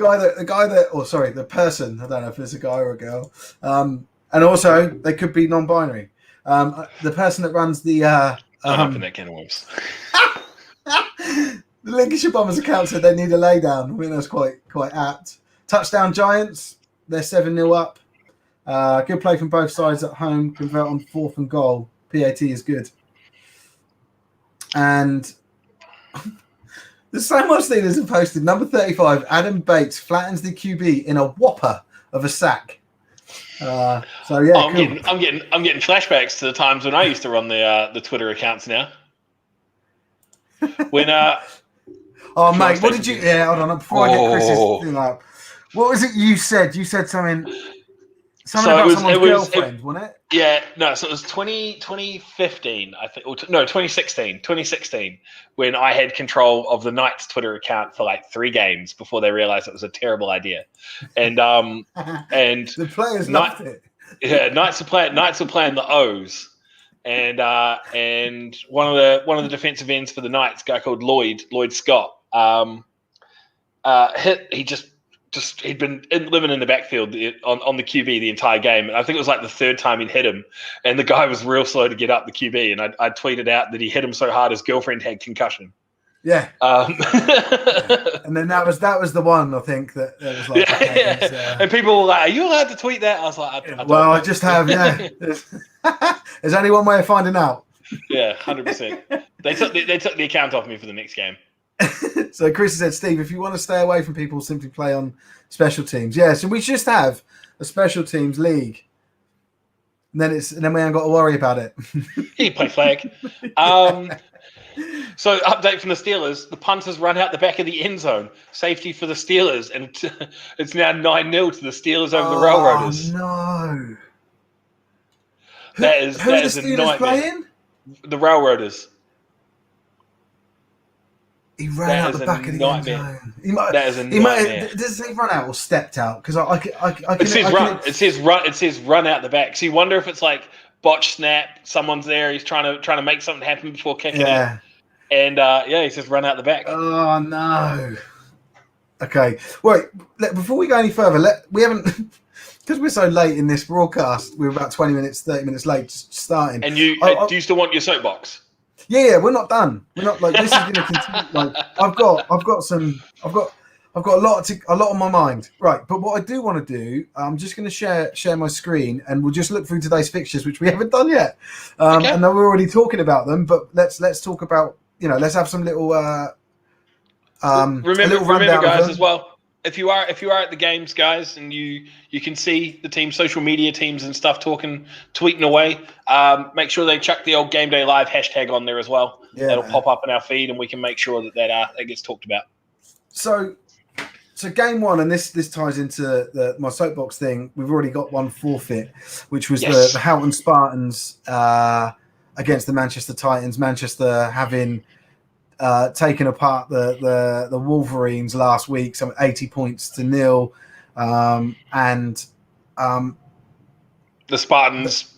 person. I don't know if it's a guy or a girl. And also, they could be non-binary. The person that runs the... Don't open that can of worms. The Lincolnshire Bombers account said they need a laydown. I think that's quite apt. Touchdown Giants. They're 7-0 up. Good play from both sides at home. Convert on 4th and goal. PAT is good. And... There's so much things have posted. Number 35, Adam Bates flattens the QB in a whopper of a sack. I'm getting flashbacks to the times when I used to run the Twitter accounts now. When mate, what did you? Yeah, hold on. Before I get Chris's thing up, what was it you said? You said something about someone's girlfriend, wasn't it? Yeah, no. So it was 2015, I think. 2016, when I had control of the Knights Twitter account for like 3 games before they realized it was a terrible idea, and and the players loved it. Yeah, Knights were playing the O's, and one of the defensive ends for the Knights, a guy called Lloyd Scott, he'd been living in the backfield on the QB the entire game. And I think it was like the 3rd time he'd hit him. And the guy was real slow to get up the QB. And I tweeted out that he hit him so hard his girlfriend had concussion. Yeah. And then that was the one, I think, that was like... And people were like, are you allowed to tweet that? I was like, I just have, yeah. There's only one way of finding out. Yeah, 100%. They took the account off me for the next game. So Chris said, Steve, if you want to stay away from people, simply play on special teams. Yeah, so we just have a special teams league. and then we ain't got to worry about it. You play flag. So update from the Steelers: the punters run out the back of the end zone, safety for the Steelers, and it's now 9-0 to the Steelers over the Railroaders. No. That is who are the a Steelers nightmare. playing? The Railroaders. He ran out the back of the end zone. That is a nightmare. Does it say run out or stepped out? Because I It says run. It says run. It says run out the back. So you wonder if it's like botch snap. Someone's there. He's trying to make something happen before kicking it. And he says run out the back. Oh no. Okay. Wait. Before we go any further, we haven't because we're so late in this broadcast. We're about 30 minutes late starting. And do you still want your soapbox? Yeah, we're not done. We're not like this is going to continue. Like I've got a lot on my mind. Right, but what I do want to do, I'm just going to share my screen, and we'll just look through today's fixtures, which we haven't done yet. Okay. I know we're already talking about them, but let's talk about let's have some little. Remember, guys, as well. If you are at the games, guys, and you can see the team, social media teams and stuff tweeting away, make sure they chuck the old Gameday Live hashtag on there as well. Yeah, that'll pop up in our feed, and we can make sure that gets talked about. So game one, and this ties into my soapbox thing. We've already got one forfeit, which was the Houghton Spartans against the Manchester Titans. Manchester having taken apart the Wolverines last week, some 80 points to 0, and the Spartans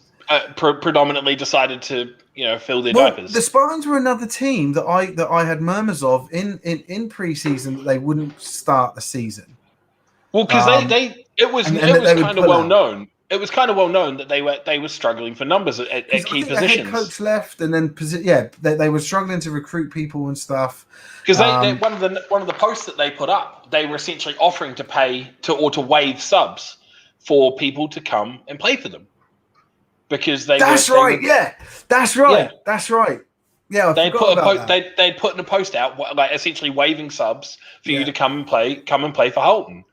predominantly decided to fill their diapers. The Spartans were another team that I had murmurs of in pre-season that they wouldn't start the season. Well, because it was kind of well known. It was kind of well known that they were struggling for numbers at key positions. The head coach left, and then they were struggling to recruit people and stuff. Because one of the posts that they put up, they were essentially offering to pay or to waive subs for people to come and play for them. Because that's right. Yeah, they put in a post out like essentially waiving subs for you to come and play for Holton.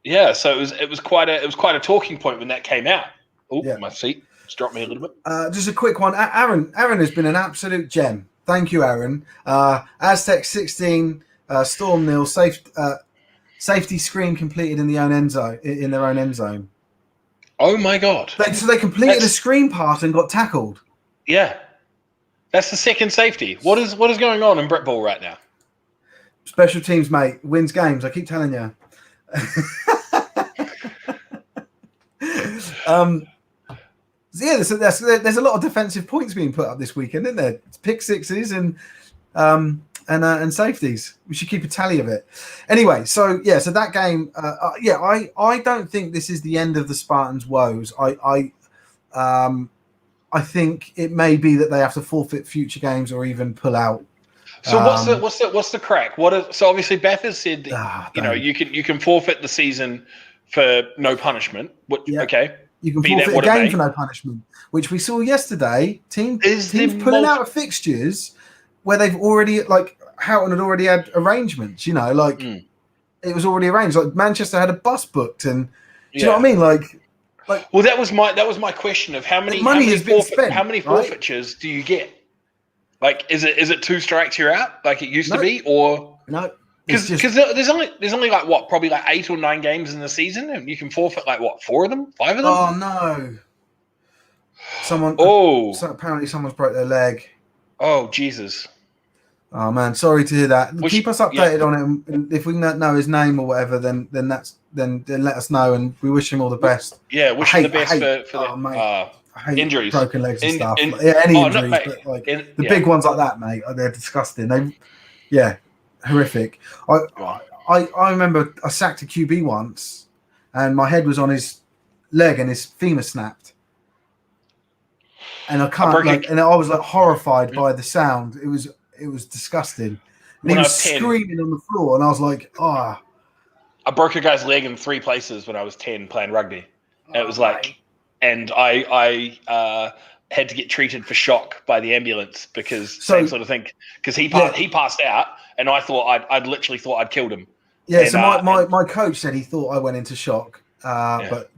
Yeah. So it was quite a talking point when that came out. Oh, my seat just dropped me a little bit. Just a quick one. Aaron has been an absolute gem. Thank you, Aaron. Aztec 16, Storm 0, safety screen completed in their own end zone. Oh my God! So they completed a screen pass and got tackled. Yeah, that's the second safety. What is going on in Britball right now? Special teams, mate, wins games. I keep telling you. There's a lot of defensive points being put up this weekend, isn't there? It's pick sixes and safeties. We should keep a tally of it. Anyway, so that game, I don't think this is the end of the Spartans' woes. I think it may be that they have to forfeit future games or even pull out. So what's the crack? So obviously Beth has said that, you can forfeit the season for no punishment. Okay. You can forfeit a game for no punishment, which we saw yesterday. Teams pulling out of fixtures where they've already, like, Houghton had already had arrangements, it was already arranged. Like Manchester had a bus booked, and do you know what I mean? Like, well, that was my question of how many forfeitures do you get? Like, is it 2 strikes you're out like it used to be, or no? Because there's only probably 8 or 9 games in the season, and you can forfeit 4 of them, 5 of them. Oh no! Apparently someone's broke their leg. Oh Jesus! Oh man, sorry to hear that. Keep us updated on it, and if we know his name or whatever, then let us know, and we wish him all the best. Yeah, wish him the best for the injuries, broken legs and stuff. Any injuries, but the big ones like that, mate, they're disgusting. Horrific. I remember I sacked a QB once, and my head was on his leg, and his femur snapped. And I was horrified by the sound. It was disgusting. And he was screaming on the floor, and I was like, "Ah!" I broke a guy's leg in 3 places when I was 10 playing rugby. It was and I had to get treated for shock by the ambulance because same sort of thing. Because he passed out, and I thought I'd literally thought I'd killed him. Yeah. And, so my coach said he thought I went into shock, but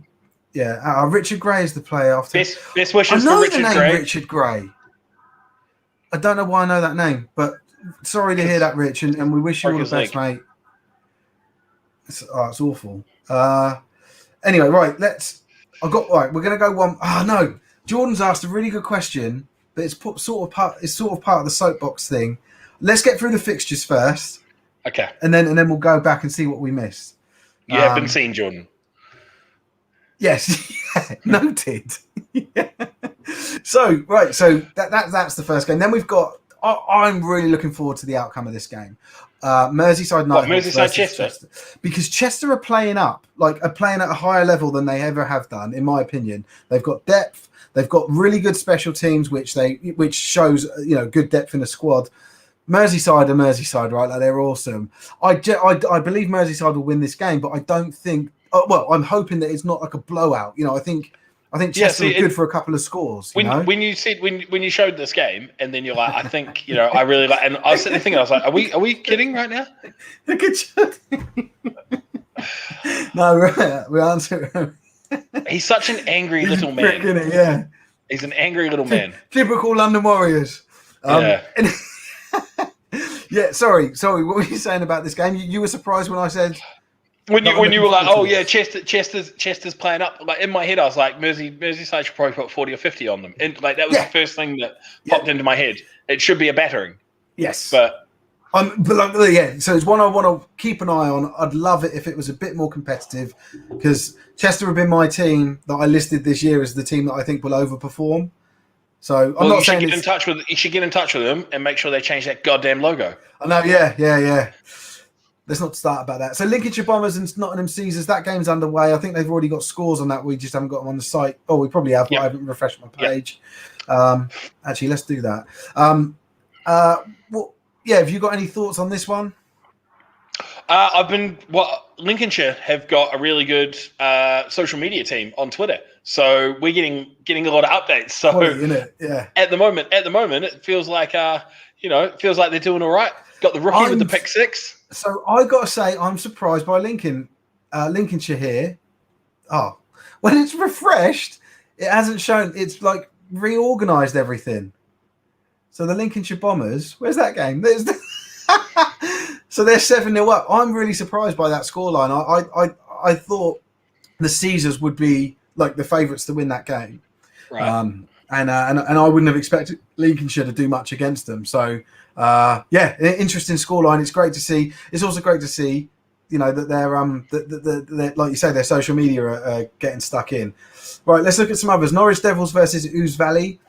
Yeah, Richard Gray is the player after. Best wishes I know for the Richard name Gray. Richard Gray. I don't know why I know that name, but sorry to hear that, Rich, and we wish you all the best, mate. It's awful. Anyway, right, we're going to go one. Oh no, Jordan's asked a really good question, but it's sort of part of the soapbox thing. Let's get through the fixtures first. Okay. And then we'll go back and see what we missed. You have been seen, Jordan. Yes, noted. So that's the first game. Then we've got. I'm really looking forward to the outcome of this game. Merseyside Nighthawks Merseyside Chester, because Chester are playing at a higher level than they ever have done, in my opinion. They've got depth. They've got really good special teams, which shows good depth in the squad. Merseyside are Merseyside, right? Like, they're awesome. I believe Merseyside will win this game, but I don't think. I'm hoping that it's not like a blowout. I think Chester are good for a couple of scores. When you showed this game, and then you're like, I think I really like, and I was sitting there thinking, I was like, are we kidding right now? No, we answer. He's such an angry little man. Yeah, he's an angry little man. Typical London Warriors. Yeah. Yeah. Sorry. What were you saying about this game? You were surprised when I said. When you were like, oh yeah, Chester's playing up. Like, in my head, I was like, Merseyside should probably put 40 or 50 on them. And like, that was the first thing that popped into my head. It should be a battering. Yes, but so it's one I want to keep an eye on. I'd love it if it was a bit more competitive, because Chester have been my team that I listed this year as the team that I think will overperform. So I'm not saying you should get in touch with them and make sure they change that goddamn logo. I know, yeah. Let's not start about that. So Lincolnshire Bombers and Nottingham Caesars, that game's underway. I think they've already got scores on that. We just haven't got them on the site. Oh, we probably have, but I haven't refreshed my page. Actually, let's do that. Have you got any thoughts on this one? Lincolnshire have got a really good social media team on Twitter, so we're getting a lot of updates. So at the moment, it feels like they're doing all right. Got the rookie with the pick six. So I got to say, I'm surprised by Lincolnshire here. Oh, when it's refreshed, it hasn't shown. It's like reorganised everything. So the Lincolnshire Bombers, where's that game? So they're 7-0 up. I'm really surprised by that scoreline. I thought the Caesars would be like the favourites to win that game, right? And I wouldn't have expected Lincolnshire to do much against them. So interesting scoreline. It's great to see. It's also great to see, that they're like you say, their social media are getting stuck in. Right, let's look at some others. Norwich Devils versus Ouse Valley.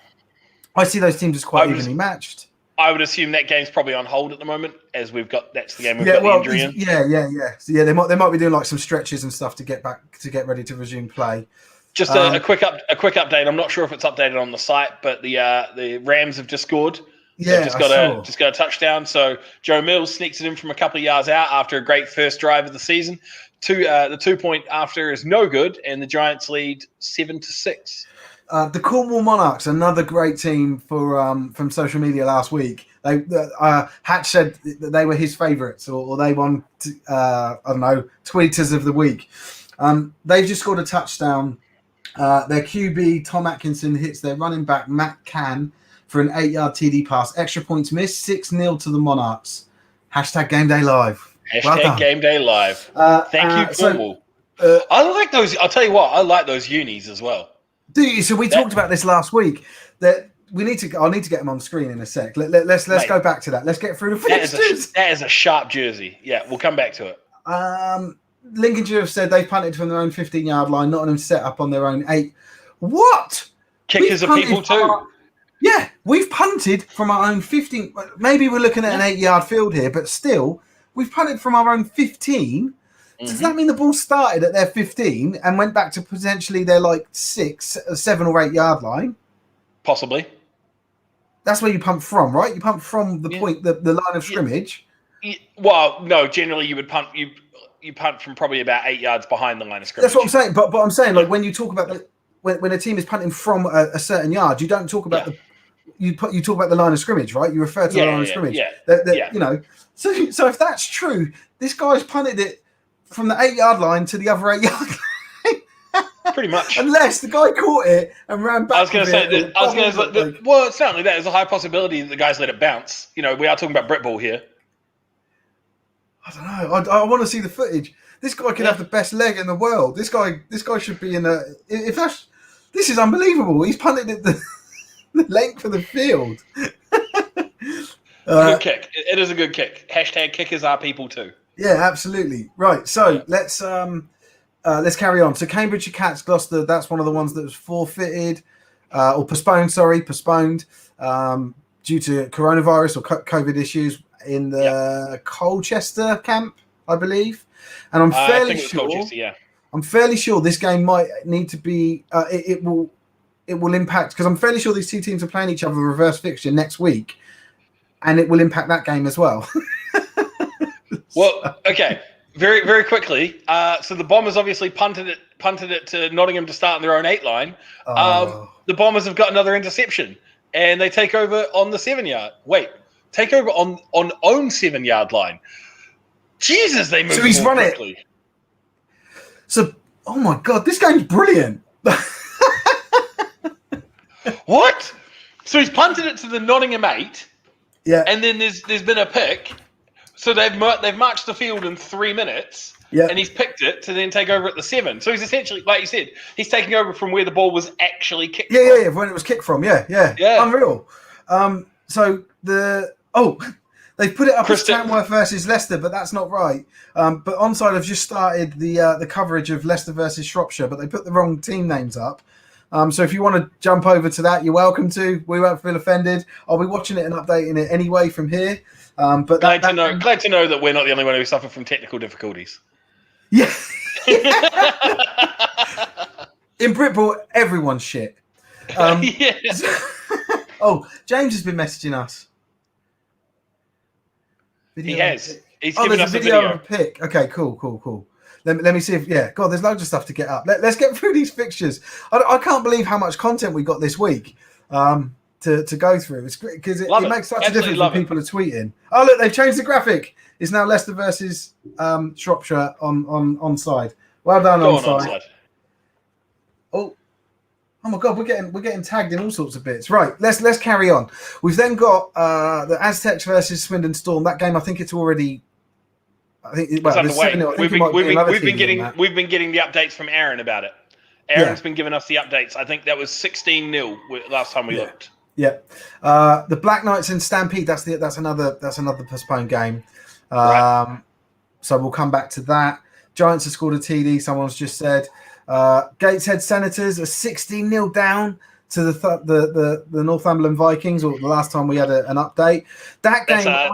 I see those teams as quite evenly matched. I would assume that game's probably on hold at the moment, as that's the game we've got the injury in. Yeah. So they might be doing like some stretches and stuff to get ready to resume play. Just a quick update. I'm not sure if it's updated on the site, but the Rams have just scored. Yeah, just got a touchdown. So Joe Mills sneaks it in from a couple of yards out after a great first drive of the season. The 2-point after is no good, and the Giants lead 7-6. The Cornwall Monarchs, another great team from social media last week. Hatch said that they were his favourites, or they won. Tweeters of the week. They've just scored a touchdown. Their QB Tom Atkinson hits their running back Matt Cann for an 8-yard TD pass. Extra points missed. 6-0 to the Monarchs. #GameDay Live. Well GameDay Live. Thank you, Cornwall. I like those. I'll tell you what. I like those unis as well. So we talked about this last week. That I need to get them on screen in a sec. Let's go back to that. Let's get through the fixtures. That is a sharp jersey. Yeah, we'll come back to it. Lincolnshire have said they've punted from their own 15-yard line. Nottingham set up on their own 8. What? Kickers are people too. Yeah, we've punted from our own 15. Maybe we're looking at an 8-yard field here, but still, we've punted from our own 15. Does that mean the ball started at their 15 and went back to potentially their 7 or 8 yard line? Possibly. That's where you pump from, right? You pump from the point, the line of scrimmage. Well, no. Generally, you would punt. You punt from probably about 8 yards behind the line of scrimmage. That's what I'm saying. But I'm saying, when you talk about when a team is punting from a certain yard, you don't talk about you talk about the line of scrimmage, right? You refer to the line of scrimmage. So if that's true, this guy's punted it from the 8 yard line to the other 8 yard line. Pretty much. Unless the guy caught it and ran back. I was going to say, well, it's certainly there's a high possibility that the guys let it bounce. You know, we are talking about Brit ball here. I don't know. I want to see the footage. This guy could have the best leg in the world. This guy should be in a. If that's, this is unbelievable. He's punted it the length of the field. Good kick. It is a good kick. Hashtag kickers are people too. Yeah, absolutely. Right. So let's carry on. So Cambridgeshire Cats, Gloucester. That's one of the ones that was forfeited or postponed. Postponed due to coronavirus or COVID issues in the Colchester camp, I believe. And I'm fairly sure. Colchester, I'm fairly sure this game might need to be. It will impact, because I'm fairly sure these two teams are playing each other reverse fixture next week, and it will impact that game as well. Well, okay. Very, very quickly. So the Bombers obviously punted it to Nottingham to start on their own 8 line. The Bombers have got another interception, and they take over on the 7-yard. Take over on own 7-yard line. Jesus, they move. So he's run quickly. It. So, oh my God, this game's brilliant. What? So he's punted it to the Nottingham 8. Yeah. And then there's been a pick. So they've marched the field in 3 minutes. Yeah. And he's picked it to then take over at the 7. So he's essentially, like you said, he's taking over from where the ball was actually kicked from. Yeah, when it was kicked from. Yeah. Unreal. So they've put it up as Tamworth versus Leicester, but that's not right. But Onside have just started the coverage of Leicester versus Shropshire, but they put the wrong team names up. So if you want to jump over to that, you're welcome to. We won't feel offended. I'll be watching it and updating it anyway from here. But glad to know that we're not the only one who suffered from technical difficulties. Yeah. In Britball, everyone's shit. Yes. James has been messaging us. He has. He's given us a video of a pick. Okay, cool. Let me see if God, there's loads of stuff to get up. Let's get through these fixtures. I can't believe how much content we got this week to go through. It's great because it makes such a difference when people are tweeting. Oh look, they've changed the graphic. It's now Leicester versus Shropshire on side. Well done, onside. Oh my God, we're getting tagged in all sorts of bits. Right, let's carry on. We've then got the Aztecs versus Swindon Storm. That game, I think it's already. It's underway. We've been getting the updates from Aaron about it. Aaron's been giving us the updates. I think that was 16-0 last time we looked. Yeah, the Black Knights and Stampede. That's another postponed game. Right. So we'll come back to that. Giants have scored a TD. Someone's just said. Gateshead Senators are 16-0 down to the Northumberland Vikings. Or the last time we had an update. That game.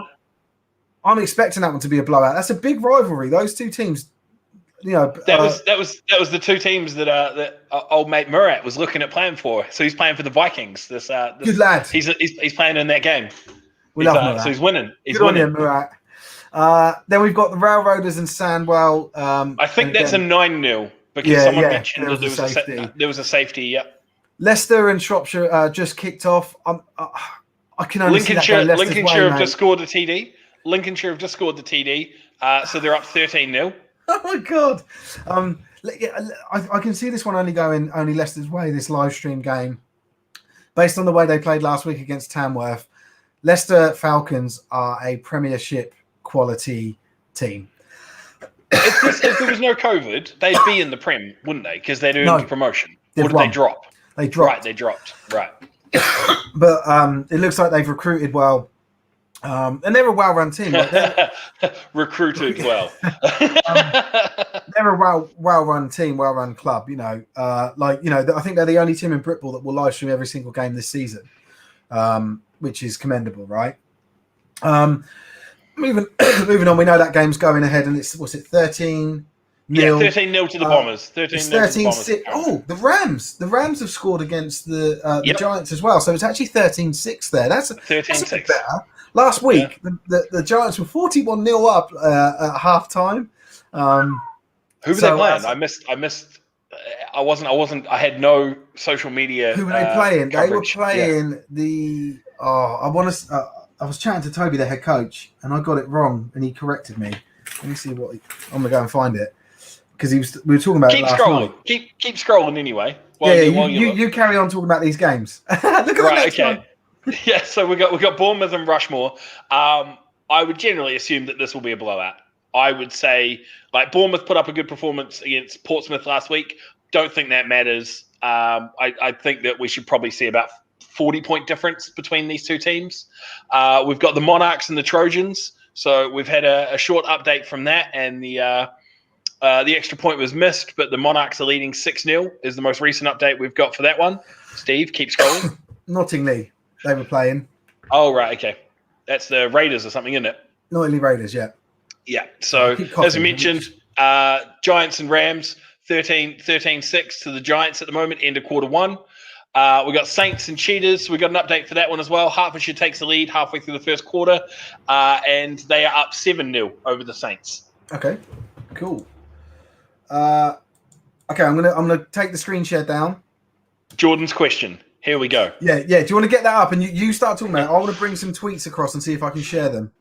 I'm expecting that one to be a blowout. That's a big rivalry. Those two teams, That was the two teams that old mate Murat was looking at playing for. So he's playing for the Vikings. This good lad. He's playing in that game. We love Murat. So he's winning. Good on you, Murat. Then we've got the Railroaders and Sandwell. I think that's a 9-0 because someone mentioned there was a safety. Yep. Leicester and Shropshire just kicked off. I can only Lincolnshire have just scored a TD. Lincolnshire have just scored the TD, so they're up 13-0. Oh my God. I can see this one only Leicester's way, this live stream game. Based on the way they played last week against Tamworth, Leicester Falcons are a Premiership quality team. If there was no COVID, they'd be in the Prem, wouldn't they? Because they're doing promotion. Or did they drop? They dropped. Right, they dropped. Right. But it looks like they've recruited well. And they're a well-run team. Like recruited well. They're a well-run team, well-run club. I think they're the only team in Britball that will live stream every single game this season, which is commendable, right? Moving on, we know that game's going ahead, and it's 13-0. Yeah, 13-0 to the Bombers. 13-6. Oh, the Rams. The Rams have scored against the Giants as well, so it's actually 13-6 there. That's a bit better. Last week, the Giants were 41-0 up at half time. Who were they playing? I missed. I wasn't. I had no social media. Who were they playing? Coverage. They were playing the. I was chatting to Toby, the head coach, and I got it wrong, and he corrected me. Let me see I'm gonna go and find it. because we were talking about it last night. Keep scrolling anyway. You carry on talking about these games. Look at the next one. Yeah, so we got Bournemouth and Rushmore. I would generally assume that this will be a blowout. I would say like Bournemouth put up a good performance against Portsmouth last week. Don't think that matters. I think that we should probably see about 40-point difference between these two teams. We've got the Monarchs and the Trojans. So we've had a short update from that, and the extra point was missed, but the Monarchs are leading 6-0 is the most recent update we've got for that one. Steve, keep scrolling. Nottingham, they were playing. Oh, right, okay. That's the Raiders or something, isn't it? Nottingham Raiders, yeah. Yeah, so as I mentioned, Giants and Rams, 13-6 to the Giants at the moment, end of quarter one. We've got Saints and Cheetahs. We've got an update for that one as well. Hertfordshire takes the lead halfway through the first quarter, and they are up 7-0 over the Saints. Okay, cool. Okay, I'm gonna take the screen share down. Jordan's question. Here we go. Yeah. Do you want to get that up and you start talking about it? I want to bring some tweets across and see if I can share them.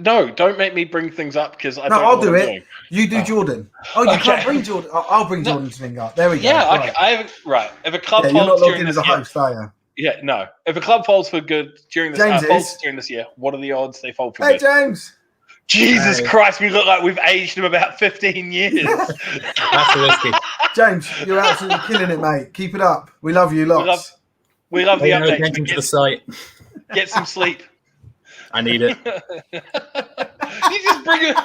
No, don't make me bring things up because I don't. I'll do it. You do Jordan. Oh, you can't bring Jordan. I'll bring Jordan's thing up. There we go. Yeah, right. If a club you're not logged in as a host, are you? Yeah, no. If a club falls for good during this year, what are the odds they fall for good? Hey, James. Jesus Christ, we look like we've aged him about 15 years. That's the whiskey. James, you're absolutely killing it, mate. Keep it up. We love you lots. We love the updates. Attention to the site. Get some sleep. I need it. You just bring it.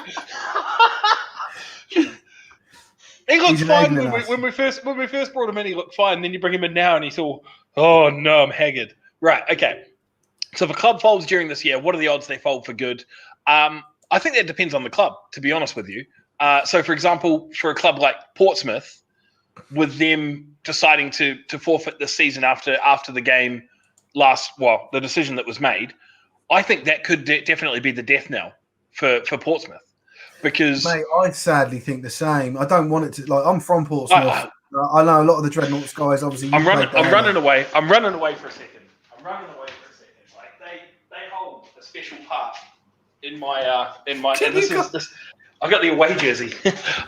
He looked fine when we first brought him in. He looked fine. Then you bring him in now, and he's all, oh no, I'm haggard. Right, okay. So if a club folds during this year, what are the odds they fold for good? I think that depends on the club, to be honest with you. So, for example, for a club like Portsmouth, with them deciding to forfeit this season after the game the decision that was made, I think that could definitely be the death knell for Portsmouth. Because, mate, I sadly think the same. I don't want it to. Like, I'm from Portsmouth. I know a lot of the Dreadnoughts guys. Obviously, I'm running away for a second. Like they hold a special part in my. And this. I've got the away jersey.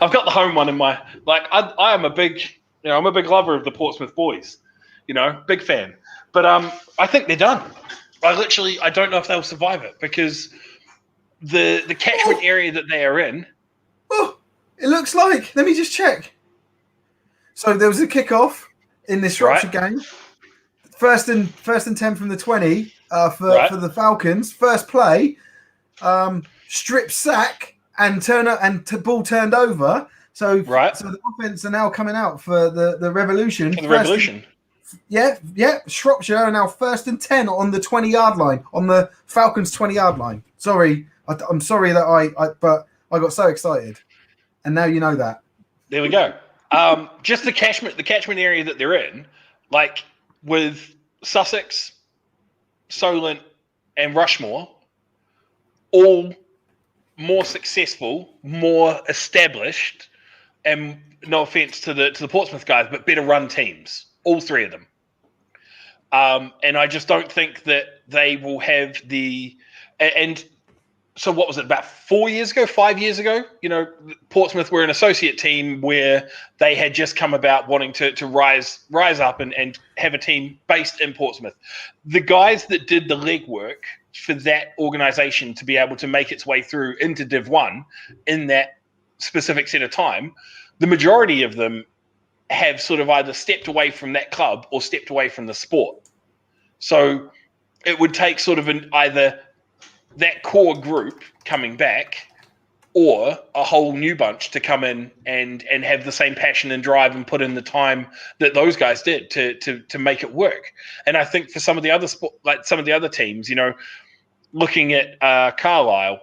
I've got the home one in my. Like I am a big. I'm a big lover of the Portsmouth boys. Big fan. But I think they're done. I don't know if they'll survive it because the catchment area that they are in. Oh, it looks like. Let me just check. So there was a kickoff in this Shropshire game. First and 10 from the 20 for the Falcons. First play, strip sack and ball turned over. So the offense are now coming out for the Revolution. For the Revolution. Yeah. Shropshire are now 1st and 10 on the 20-yard line, on the Falcons' 20-yard line. Sorry, I'm sorry that but I got so excited, and now you know that. There we go. Just the catchment area that they're in, like with Sussex, Solent, and Rushmore, all more successful, more established, and no offense to the Portsmouth guys, but better run teams. All three of them. And I just don't think that they will have and so what was it, about 5 years ago, Portsmouth were an associate team where they had just come about wanting to rise up and have a team based in Portsmouth. The guys that did the legwork for that organization to be able to make its way through into Div 1 in that specific set of time, the majority of them have sort of either stepped away from that club or stepped away from the sport. So it would take sort of either that core group coming back or a whole new bunch to come in and have the same passion and drive and put in the time that those guys did to make it work. And I think for some of the other some of the other teams, looking at Carlisle,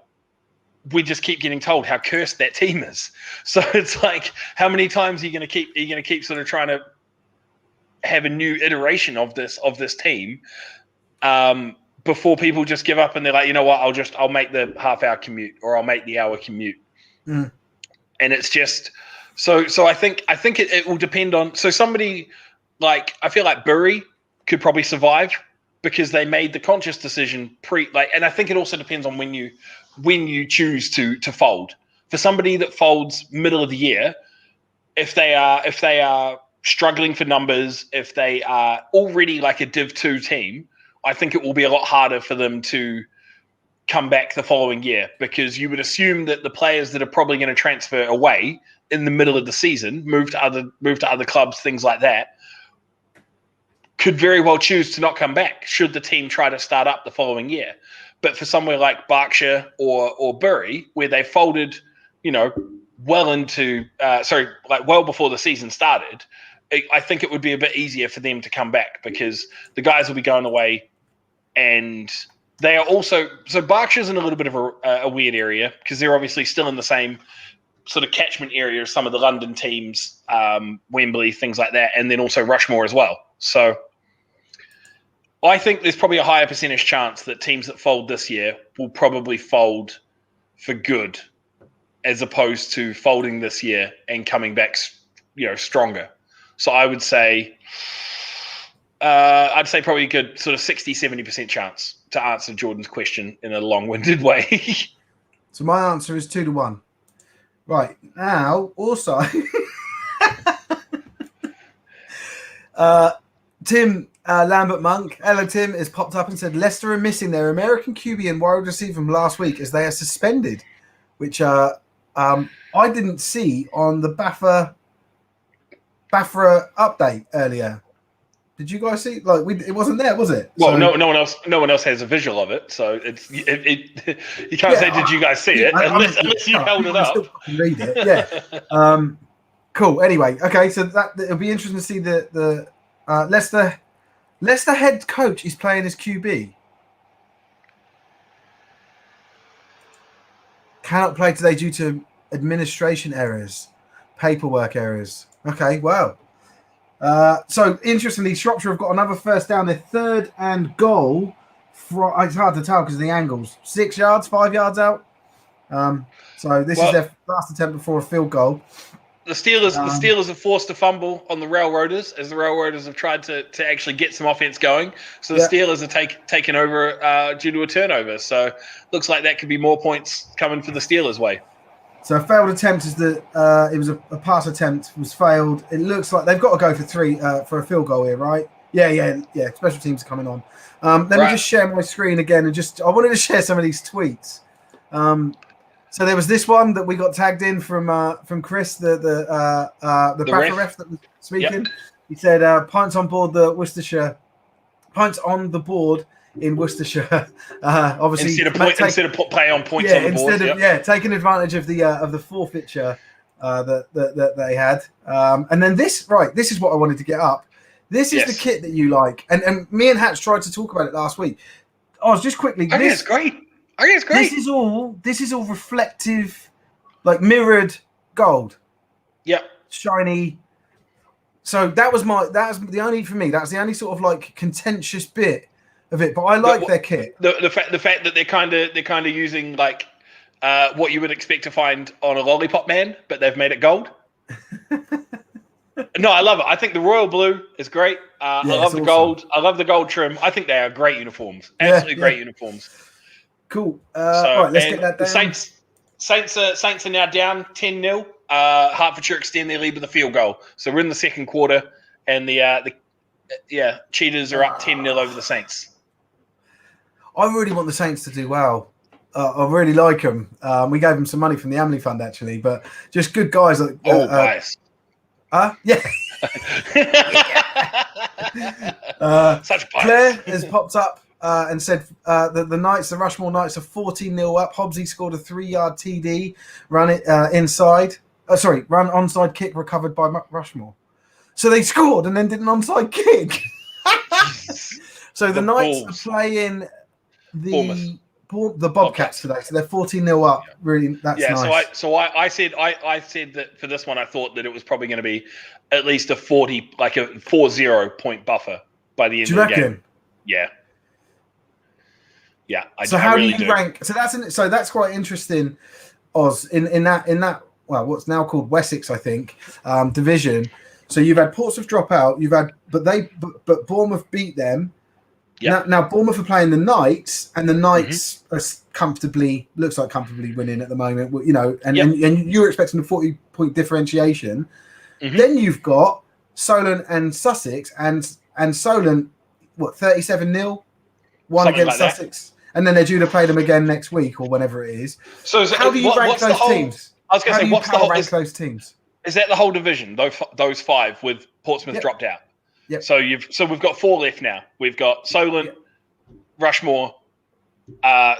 we just keep getting told how cursed that team is. So it's like, how many times are you going to keep sort of trying to have a new iteration of this team before people just give up and they're like, you know what, I'll make the half-hour commute or I'll make the hour commute. And it's just so I think it will depend on. So somebody like, I feel like Bury could probably survive because they made the conscious decision and I think it also depends on when you choose to fold. for somebody that folds middle of the year, if they are struggling for numbers, if they are already like a Div 2 team, I think it will be a lot harder for them to come back the following year, because you would assume that the players that are probably going to transfer away in the middle of the season, move to other clubs, things like that, could very well choose to not come back should the team try to start up the following year. But for somewhere like Berkshire or Bury, where they folded, well before the season started, I think it would be a bit easier for them to come back, because the guys will be going away, and they are also, so Berkshire's in a little bit of a weird area, because they're obviously still in the same sort of catchment area as some of the London teams, Wembley, things like that, and then also Rushmore as well. So I think there's probably a higher percentage chance that teams that fold this year will probably fold for good, as opposed to folding this year and coming back, stronger. So I would say, probably a good sort of 60-70% chance to answer Jordan's question in a long-winded way. So my answer is 2-1. Right, now, also, Tim Lambert Monk, hello Tim, has popped up and said Leicester are missing their American QB and wide receiver from last week as they are suspended, which I didn't see on the Bafra update earlier. Did you guys see? It wasn't there, was it? Well, no one else has a visual of it, so you can't say did you guys see it unless you held it up. Read it, yeah. Cool. Anyway, okay, so it'll be interesting to see the Leicester head coach is playing as QB. Cannot play today due to administration errors, paperwork errors. Okay, wow. So interestingly, Shropshire have got another first down. Their 3rd and goal. It's hard to tell because of the angles. 6 yards, 5 yards out. So this is their last attempt before a field goal. The Steelers have forced a fumble on the Railroaders, as the Railroaders have tried to actually get some offense going. So the Steelers are taken over due to a turnover. So looks like that could be more points coming for the Steelers' way. So a failed attempt is it was a pass attempt, was failed. It looks like they've got to go for 3 for a field goal here, right? Yeah. Special teams are coming on. Let me just share my screen again and I wanted to share some of these tweets. So there was this one that we got tagged in from Chris, the Bafra ref that was speaking. Yep. He said pints on board the Worcestershire, pints on the board in Worcestershire. Obviously, instead of play on points on the board. Taking advantage of the forfeiture that they had. And then this is what I wanted to get up. This is the kit that you like, and me and Hatch tried to talk about it last week. I was just quickly. I think it's great. This is all reflective, like mirrored gold. Yep. Shiny. So that was the only, for me, that's the only sort of like contentious bit of it. But I like their kit. The fact that they're kind of using like what you would expect to find on a lollipop man, but they've made it gold. No, I love it. I think the royal blue is great. I love the gold. I love the gold trim. I think they are great uniforms. Absolutely great uniforms. Cool. All right, let's get that down. Saints are now down 10-0. Hertfordshire extend their lead with a field goal. So we're in the second quarter, and the Cheetahs are up 10-0 over the Saints. I really want the Saints to do well. I really like them. We gave them some money from the Amley Fund, actually, but just good guys. Nice. Yeah. Such bias. Claire has popped up and said that the Rushmore Knights are 14-0 up. Hobbsy scored a 3-yard TD, run it inside. Run onside kick recovered by Rushmore. So they scored and then did an onside kick. So the Knights are playing the Bobcats today. So they're 14-0 up. Really, that's nice. So I said that for this one, I thought that it was probably going to be at least a 40 point buffer by the end of the game. Yeah. Yeah. How do you rank? So that's quite interesting, Oz, in that what's now called Wessex, I think, division. So you've had Portsmouth drop out. But Bournemouth beat them. Yep. Now Bournemouth are playing the Knights, and the Knights are comfortably winning at the moment. You know, and you're expecting a 40-point differentiation. Then you've got Solent and Sussex, and Solent, 37-0, one Something against like that. Sussex, and then they're due to play them again next week or whenever it is. So how do you rank those teams? I was going to say, what's the whole rank those teams? Is that the whole division? Those 5 with Portsmouth dropped out. Yep. So we've got 4 left now. We've got Solent, Rushmore,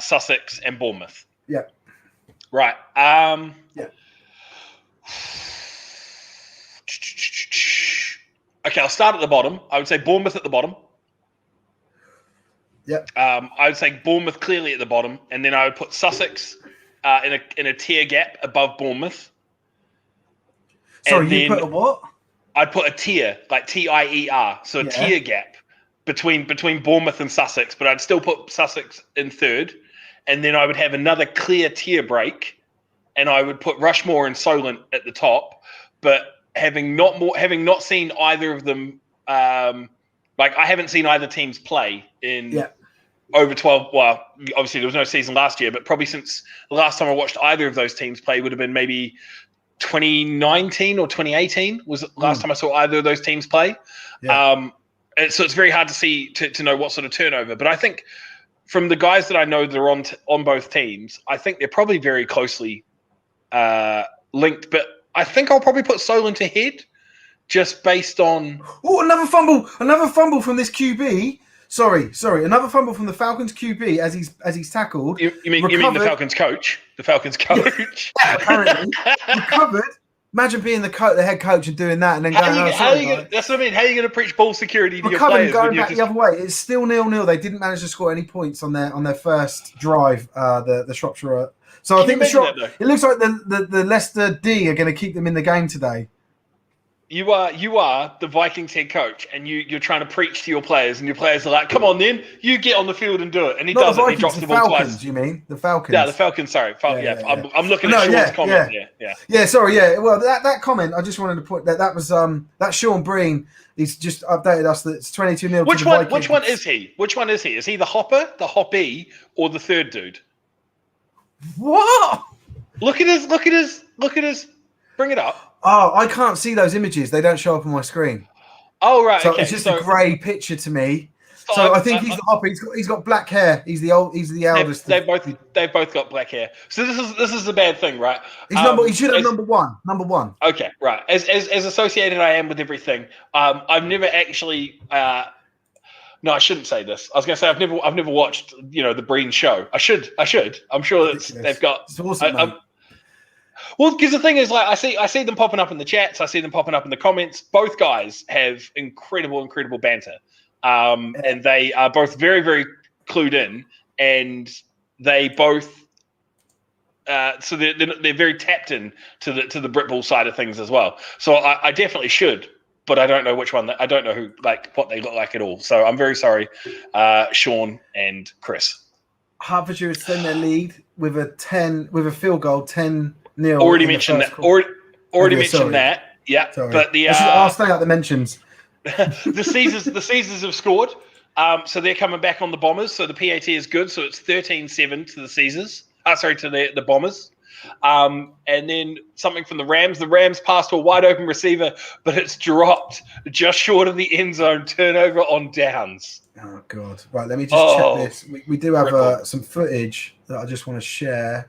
Sussex, and Bournemouth. Yeah. Right. Okay, I'll start at the bottom. I would say Bournemouth at the bottom. Yep. I would say Bournemouth clearly at the bottom, and then I would put Sussex in a tier gap above Bournemouth. Sorry, and you put a what? I'd put a tier, like TIER, so a tier gap between Bournemouth and Sussex, but I'd still put Sussex in third, and then I would have another clear tier break, and I would put Rushmore and Solent at the top, but having not seen either of them, I haven't seen either teams play in over 12. Well, obviously there was no season last year, but probably since the last time I watched either of those teams play would have been maybe 2019 or 2018 was the last time I saw either of those teams play. And so it's very hard to see to know what sort of turnover. But I think from the guys that I know that are on both teams, I think they're probably very closely linked. But I think I'll probably put Solent ahead just based on... Oh, another fumble from this QB. Sorry, another fumble from the Falcons QB as he's tackled. You mean the Falcons coach? The Falcons coach. Yeah, apparently. Recovered. Imagine being the head coach and doing that and then going, that's what I mean. How are you going to preach ball security to your recovered players? And going back the other way. It's still 0-0. They didn't manage to score any points on their first drive, the Shropshire. So I think it looks like the Leicester D are going to keep them in the game today. You are the Vikings head coach, and you're trying to preach to your players, and your players are like, "Come on, then you get on the field and do it." And he does it. He drops the ball twice. You mean the Falcons? Yeah, the Falcons. Sorry, I'm looking at Sean's comment there. Yeah. Sorry. Yeah. Well, that comment I just wanted to put that was that Sean Breen. He's just updated us that it's 22-0. Which one is he? Which one is he? Is he the hopper, the hoppy, or the third dude? What? Look at his. Bring it up. Oh, I can't see those images. They don't show up on my screen. Oh, right. So it's just a grey picture to me. So I think he's the hopper. He's got black hair. He's the eldest. They've both got black hair. So this is the bad thing, right? He should have number one. Number one. Okay, right. As associated I am with everything, I've never actually. No, I shouldn't say this. I was going to say I've never watched the Breen show. I should. I'm sure they've got. It's awesome. Well, because the thing is, like, I see them popping up in the chats. I see them popping up in the comments. Both guys have incredible banter, and they are both very, very clued in, and they both, so they're very tapped in to the Britball side of things as well. So I definitely should, but I don't know which one. I don't know who, like, what they look like at all. So I'm very sorry, Sean and Chris. Hertfordshire is in their lead with a field goal, 10-0. Already mentioned that. Already mentioned that. Yeah, sorry. But I'll stay out the mentions. the Caesars have scored, so they're coming back on the Bombers. So the PAT is good. So it's 13-7 to the Caesars. To the Bombers. And then something from the Rams. The Rams passed to a wide open receiver, but it's dropped just short of the end zone. Turnover on downs. Oh God! Right, let me just check this. We do have some footage that I just want to share.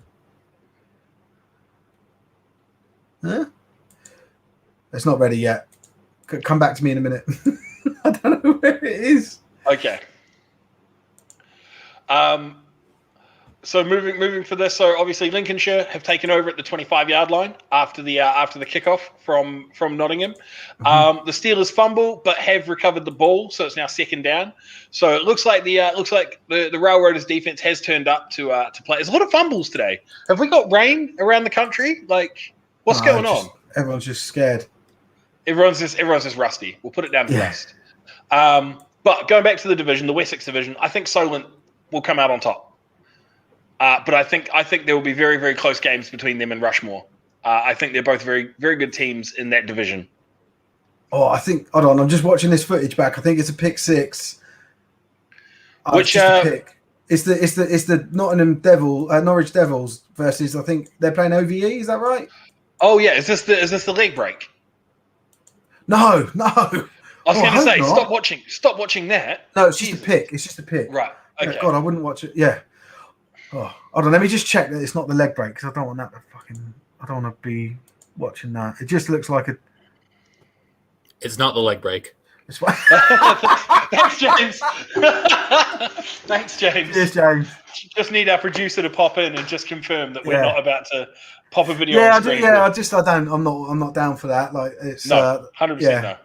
Huh? It's not ready yet. Come back to me in a minute. I don't know where it is. Okay. So moving for this. So obviously Lincolnshire have taken over at the 25-yard line after the kickoff from Nottingham. The Steelers fumble, but have recovered the ball, so it's now second down. So it looks like the Railroaders defense has turned up to play. There's a lot of fumbles today. Have we got rain around the country? Like, what's going on? Everyone's just scared. Everyone's just rusty. We'll put it down to rust. But going back to the division, the Wessex division, I think Solent will come out on top. But I think there will be very, very close games between them and Rushmore. I think they're both very, very good teams in that division. Oh, hold on. I'm just watching this footage back. I think it's a pick six. It's just a pick. It's the Norwich Devils versus, I think they're playing OVE. Is that right? Oh yeah, is this the leg break? No. I was going to say, not. stop watching that. No, it's Jesus. just a pick. It's just a pick. Right. Okay. Yeah, God, I wouldn't watch it. Yeah. Oh, hold on. Let me just check that it's not the leg break, because I don't want that to I don't want to be watching that. It just looks like a. It's not the leg break. It's fine. Thanks, James. Thanks, James. Yes, James. Just need our producer to pop in and just confirm that we're not about to pop a video Yeah, on screen. I'm not down for that. Like, it's 100%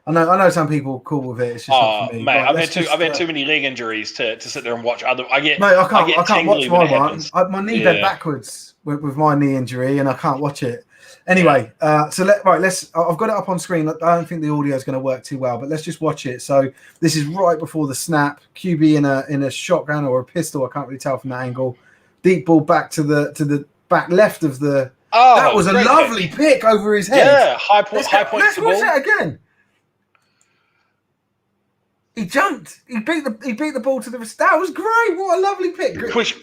no. I know some people cool with it. It's just not for me. Mate, Like, I've had too many leg injuries to sit there and watch other. I can't watch my one. My knee bent backwards with my knee injury, and I can't watch it. Anyway, let's. I've got it up on screen. I don't think the audio is going to work too well, but let's just watch it. So this is right before the snap. QB in a shotgun or a pistol. I can't really tell from that angle. Deep ball back to the back left of the. That was a lovely pick over his head. Yeah, high point. Let's watch that again. He jumped. He beat the ball to the. That was great. What a lovely pick.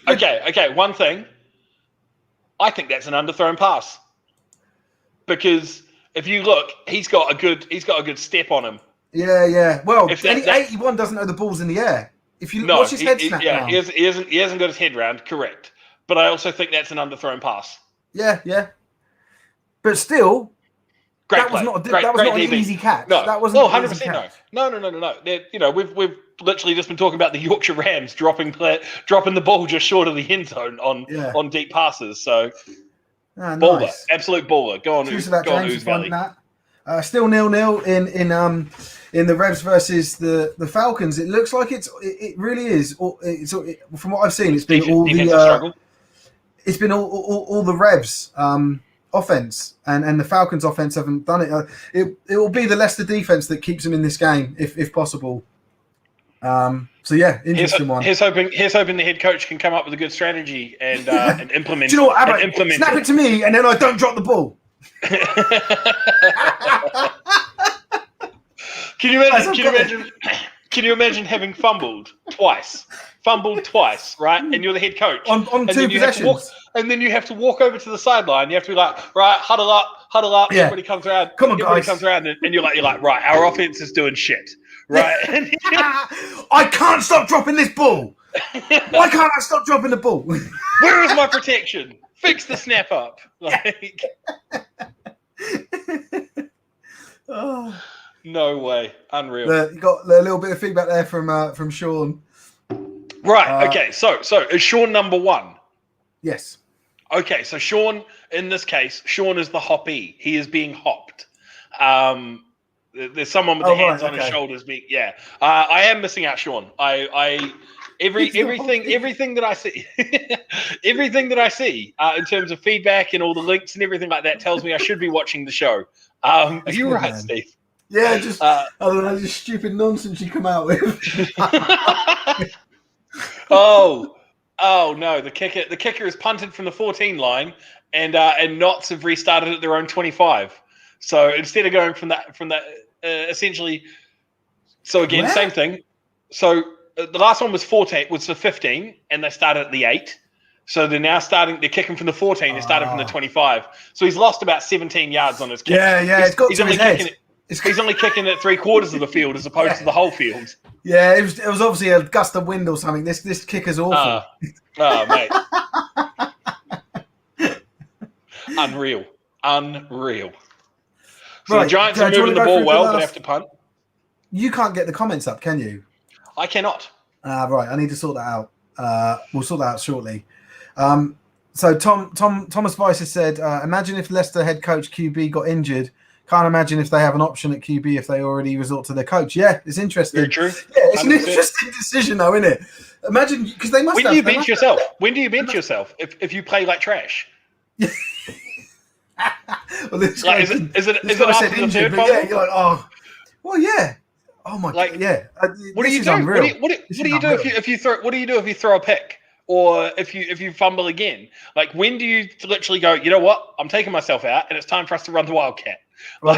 Okay. One thing. I think that's an underthrown pass. Because if you look, he's got a good step on him. Yeah. Well, 81 doesn't know the ball's in the air. If you watch his head snap down. He hasn't got his head round. Correct. But I also think that's an underthrown pass. Yeah. But still. That was not an easy catch. No, that wasn't. 100% no. We've literally just been talking about the Yorkshire Rams dropping the ball just short of the end zone on deep passes. So, baller, nice. Absolute baller. Go on, Cheers to that, James, for finding that. Still 0-0 in the Revs versus the Falcons. It looks like it really is. From what I've seen, it's been it's been all the Revs. Offense and the Falcons offense haven't done it. It will be the Leicester defense that keeps them in this game if possible. Interesting one. Here's hoping the head coach can come up with a good strategy and implement. Do you know what? Snap it to me and then I don't drop the ball. Can you imagine having fumbled twice, right? And you're the head coach on two possessions. And then you have to walk over to the sideline. You have to be like, right, huddle up. Yeah. Everybody comes around. Come on, guys. Everybody comes around, and you're like, right, our offense is doing shit, right? I can't stop dropping this ball. Why can't I stop dropping the ball? Where is my protection? Fix the snap up. Like, no way, unreal. You got a little bit of feedback there from Sean. Right. Okay. So is Sean number one? Yes. Okay, so Sean, in this case, Sean is the hoppy. He is being hopped. There's someone with the hands on his shoulders. I am missing out, Sean. Everything that I see, in terms of feedback and all the links and everything like that tells me I should be watching the show. You're right, man. Steve. Yeah, just I don't know, just stupid nonsense you come out with. Oh no! The kicker is punted from the 14 line, and Knots have restarted at their own 25. So instead of going from that, essentially. So again, same thing. So the last one was 14, was the 15, and they started at the 8. So they're now starting. They're kicking from the 14. They're starting from the 25. So he's lost about 17 yards on his kick. Yeah. It's got to his head. He's only kicking at 3/4 of the field as opposed to the whole field. Yeah, it was obviously a gust of wind or something. This kicker's awful. Mate. Unreal. So the Giants are moving the ball well, but have to punt. You can't get the comments up, can you? I cannot. Right, I need to sort that out. We'll sort that out shortly. So Thomas Weiss has said, imagine if Leicester head coach QB got injured. Can't imagine if they have an option at QB if they already resort to their coach. Yeah, it's interesting. Very true. Yeah, it's 100%. An interesting decision, though, isn't it? Imagine, because they must. When do you bench yourself? When do you bench yourself if you play like trash? Well, this like, is it after the third fumble? Yeah, you're like, oh, well, yeah. Oh my god, yeah. What do you do? What do you do if you throw? What do you do if you throw a pick? Or if you fumble again? Like, when do you literally go, you know what? I'm taking myself out, and it's time for us to run the Wildcat. Well,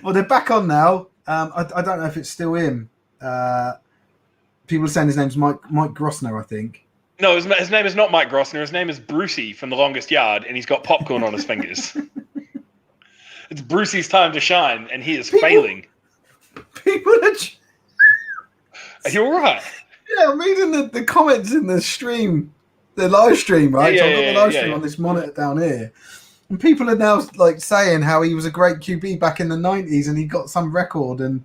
well, they're back on now. I don't know if it's still him. People are saying his name's Mike Grossner, I think. No, his name is not Mike Grossner. His name is Brucey from The Longest Yard, and he's got popcorn on his fingers. It's Brucey's time to shine, and he is failing. People are... Are you all right? Yeah, I'm reading the comments in the stream, the live stream, right? So I've got the live stream on this monitor down here. And people are now like saying how he was a great QB back in the 90s and he got some record and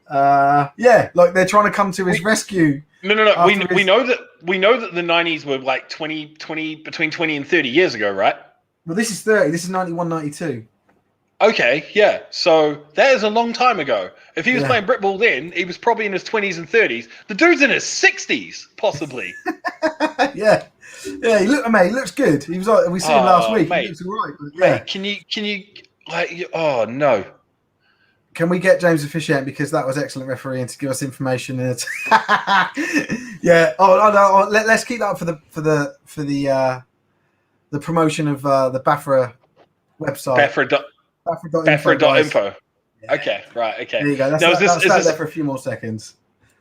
like they're trying to come to his rescue. No. We know that the 90s were like 20 between 20 and 30 years ago, right? Well, this is 30. This is 91, 92. Okay, yeah. So that is a long time ago. If he was playing Britball then, he was probably in his 20s and 30s. The dude's in his 60s, possibly. Yeah, he looks good. He was like, we seen him last week. Mate, he looks all right. Mate, can you like? Oh no. Can we get James officiating because that was excellent refereeing to give us information? Yeah. Oh no. Let's keep that up for the promotion of the Bafra website. Bafra.info. Yeah. Okay. Right. Okay. There you go. Let's stay there for a few more seconds.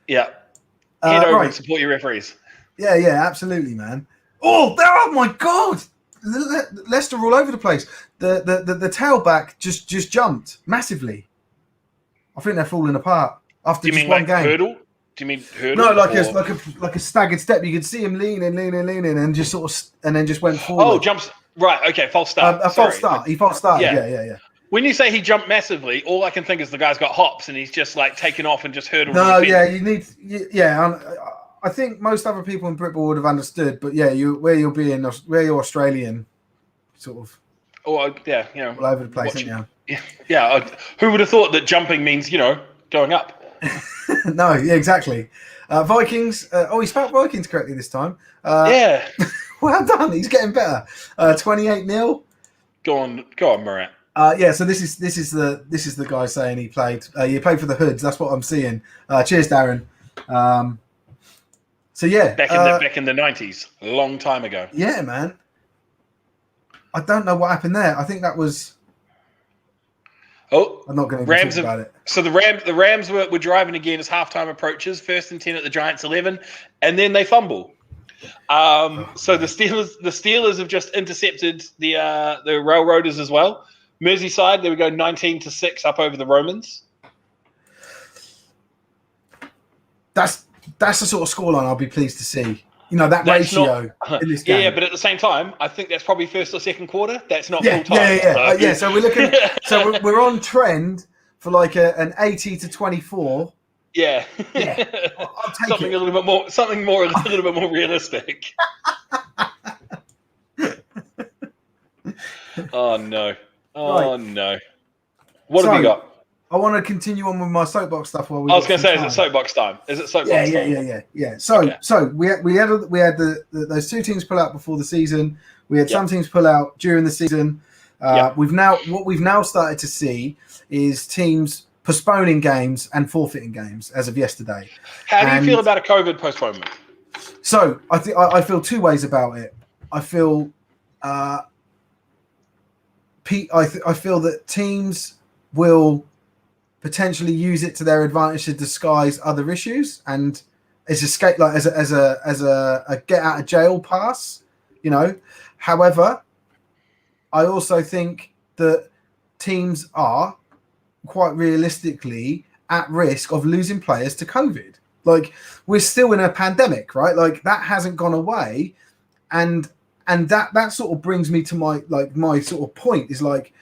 Yeah. Head over and support your referees. Yeah. Absolutely, man. Oh my God. Leicester all over the place. The tailback just jumped massively. I think they're falling apart after just one game. Hurdle? Do you mean hurdle? No, like a staggered step. You could see him leaning, and just and then just went forward. Oh, jumps. Right. Okay. False start. False start. He false started. Yeah. When you say he jumped massively, all I can think is the guy's got hops and he's just like taken off and just hurdled. No, you need. I think most other people in Britball would have understood, but yeah, where you're Australian, sort of. Oh yeah, all over the place, aren't you? Yeah. Who would have thought that jumping means going up? No, yeah, exactly. Vikings. He spelled Vikings correctly this time. Yeah. Well done. He's getting better. 28-0. Go on, Murat. So this is the guy saying he played for the Hoods. That's what I'm seeing. Cheers, Darren. Back in the 90s, a long time ago. Yeah, man. I don't know what happened there. I think that was. Oh, I'm not going to talk about it. So the Rams were driving again as halftime approaches. 1st and 10 at the Giants 11, and then they fumble. So the Steelers have just intercepted the Railroaders as well. Merseyside, there we go, 19-6 up over the Romans. That's the sort of scoreline I'll be pleased to see. That ratio in this game. Yeah, but at the same time, I think that's probably first or second quarter. That's not full time. Yeah. So we're looking. So we're on trend for like an 80-24. Yeah. I'll take something a little bit more realistic. Oh no. No. What have you got? I want to continue on with my soapbox stuff while we. I was going to say, is it soapbox time? Is it soapbox time? Yeah. So we had those two teams pull out before the season. We had some teams pull out during the season. We've now started to see is teams postponing games and forfeiting games as of yesterday. How do you feel about a COVID postponement? So I feel two ways about it. I feel I feel that teams will potentially use it to their advantage to disguise other issues and as a get out of jail pass, However, I also think that teams are quite realistically at risk of losing players to COVID. Like, we're still in a pandemic, right? Like, that hasn't gone away, and that sort of brings me to my sort of point is like,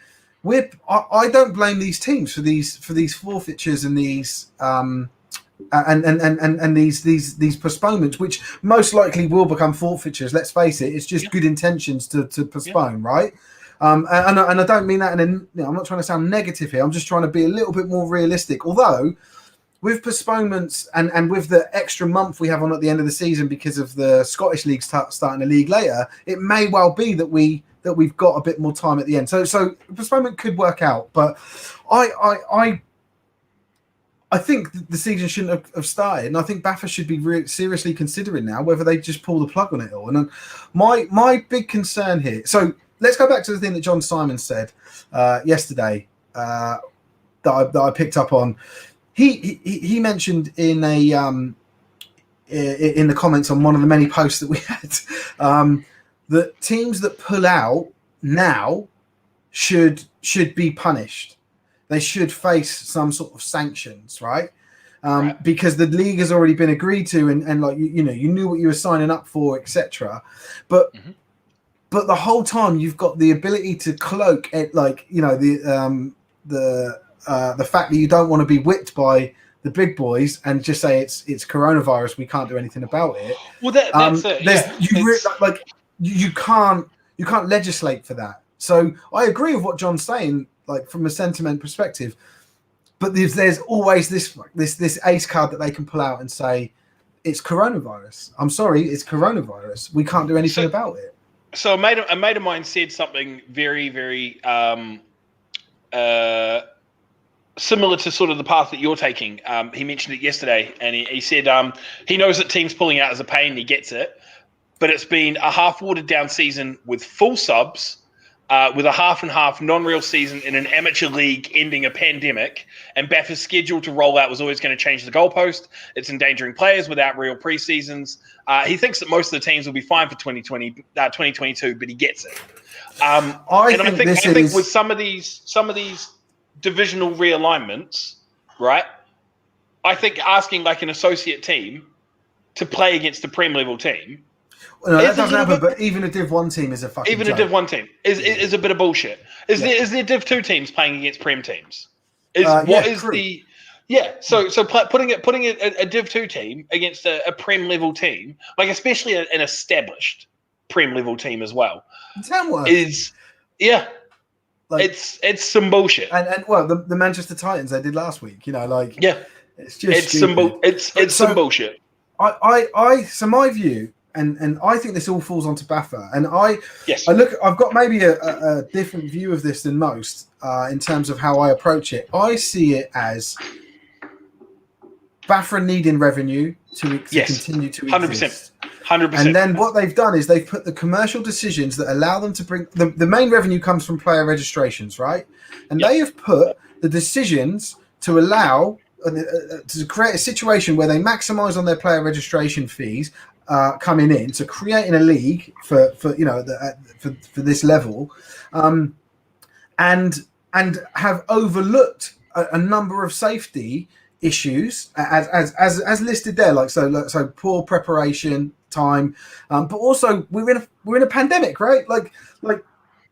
I don't blame these teams for these forfeitures and these and these postponements, which most likely will become forfeitures. Let's face it; it's just good intentions to postpone, right? And I don't mean that I'm not trying to sound negative here. I'm just trying to be a little bit more realistic. Although, with postponements and with the extra month we have on at the end of the season because of the Scottish League starting the league later, it may well be that we've got a bit more time at the end. So postponement could work out, but I think the season shouldn't have started, and I think Baffa should be seriously considering now whether they just pull the plug on it all. And my big concern here. So let's go back to the thing that John Simon said yesterday that I picked up on. he mentioned in the comments on one of the many posts that we had that teams that pull out now should be punished. They should face some sort of sanctions, right? Right. Because the league has already been agreed to, and like you knew what you were signing up for, etc. But but the whole time you've got the ability to cloak it, like the fact that you don't want to be whipped by the big boys and just say it's coronavirus, we can't do anything about it. Well, that's it. You can't legislate for that. So I agree with what John's saying, like from a sentiment perspective. But there's always this ace card that they can pull out and say it's coronavirus. I'm sorry, it's coronavirus. We can't do anything about it. So a mate of mine said something very, very similar to sort of the path that you're taking. He mentioned it yesterday, and he said he knows that teams pulling out is a pain. He gets it, but it's been a half watered down season with full subs. With a half and half non-real season in an amateur league ending a pandemic, and BAFA's schedule to roll out was always going to change the goalpost. It's endangering players without real preseasons. He thinks that most of the teams will be fine for 2022, but he gets it. I think with some of these divisional realignments, right? I think asking like an associate team to play against a Prem level team. No, that doesn't happen, but even a Div 1 team is a fucking Even joke. a Div 1 team is a bit of bullshit. Is there Div 2 teams playing against Prem teams? Putting a Div 2 team against a Prem level team, like especially an established Prem level team as well, it's some bullshit. And well, the Manchester Titans they did last week, it's just some bullshit. So my view. And I think this all falls onto BAFA. And I've got maybe a different view of this than most in terms of how I approach it. I see it as BAFA needing revenue to continue to 100%. 100%. And then what they've done is they've put the commercial decisions that allow them to bring the main revenue comes from player registrations, right? And they have put the decisions to allow to create a situation where they maximize on their player registration fees coming in, to creating a league for this level, and have overlooked a number of safety issues as listed there, like so poor preparation time, but also we're in a pandemic, right? Like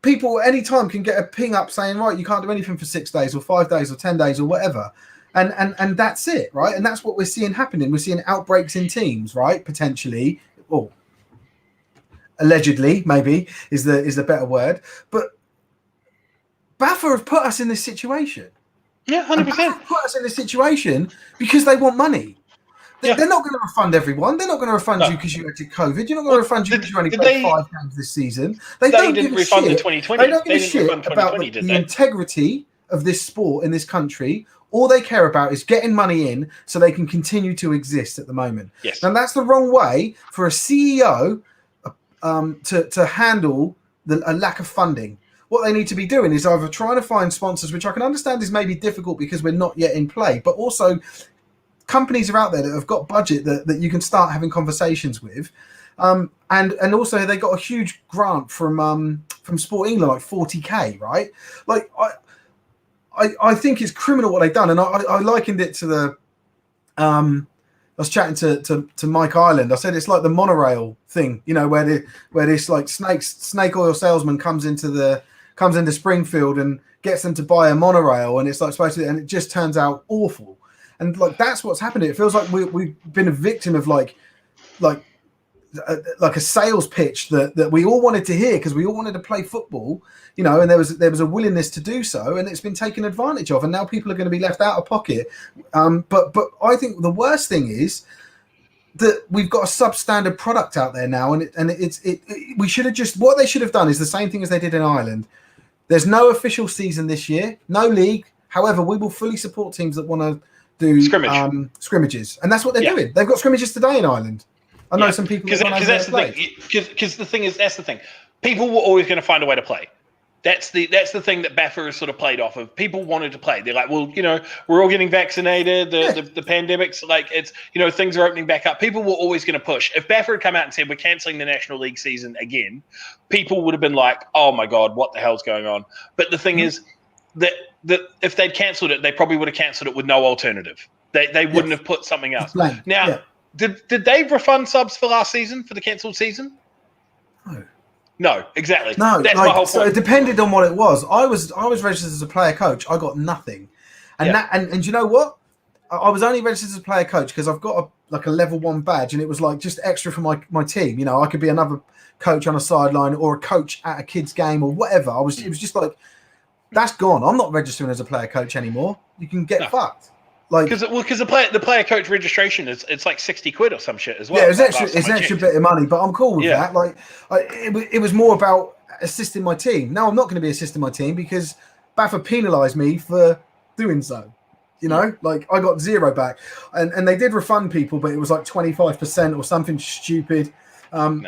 people at any time can get a ping up saying, right, you can't do anything for 6 days or 5 days or 10 days or whatever. And that's it, right? And that's what we're seeing happening. We're seeing outbreaks in teams, right? Potentially, or allegedly, maybe is the better word. But BAFA have put us in this situation. Yeah, 100%. Put us in this situation because they want money. They're not going to refund everyone. They're not going to refund you because you had COVID. You're not going to refund you because you only played 5 games this season. They don't didn't give a refund shit. in 2020. They don't give a shit about the integrity of this sport in this country. All they care about is getting money in so they can continue to exist at the moment. Yes. And that's the wrong way for a CEO to handle a lack of funding. What they need to be doing is either trying to find sponsors, which I can understand is maybe difficult because we're not yet in play, but also companies are out there that have got budget that you can start having conversations with. And also they got a huge grant from Sport England, like 40k, right? Like I think it's criminal what they've done, and I likened it to the. I was chatting to Mike Ireland. I said it's like the monorail thing, where this like snake oil salesman comes into Springfield and gets them to buy a monorail, and it's like supposed to, and it just turns out awful. And like that's what's happened. It feels like we've been a victim of like a sales pitch that we all wanted to hear because we all wanted to play football, and there was a willingness to do so, and it's been taken advantage of, and now people are going to be left out of pocket. But I think the worst thing is that we've got a substandard product out there now, and we should have just, what they should have done is the same thing as they did in Ireland. There's no official season this year, no league. However, we will fully support teams that want to do scrimmages, and that's what they're doing. They've got scrimmages today in Ireland. I know some people because that's the thing. Because the thing is, that's the thing. People were always going to find a way to play. That's the thing that Baffer has sort of played off of. People wanted to play. They're like, well, we're all getting vaccinated. The pandemic's like, it's, things are opening back up. People were always going to push. If Baffer had come out and said, we're cancelling the National League season again, people would have been like, oh my God, what the hell's going on? But the thing is that if they'd cancelled it, they probably would have cancelled it with no alternative. They wouldn't have put something else. Now, did they refund subs for last season, for the cancelled season? No, exactly. No, that's my whole point. So it depended on what it was. I was registered as a player coach. I got nothing, and you know what? I was only registered as a player coach because I've got a level 1 badge, and it was like just extra for my team. I could be another coach on a sideline or a coach at a kids game or whatever. It was just like, that's gone. I'm not registering as a player coach anymore. You can get fucked. Like, because the player coach registration is like 60 quid or some shit as well. Yeah, it's an extra bit of money, but I'm cool with that. Like, it was more about assisting my team. Now I'm not going to be assisting my team because Baffer penalised me for doing so. Like, I got 0 back, and they did refund people, but it was like 25% or something stupid.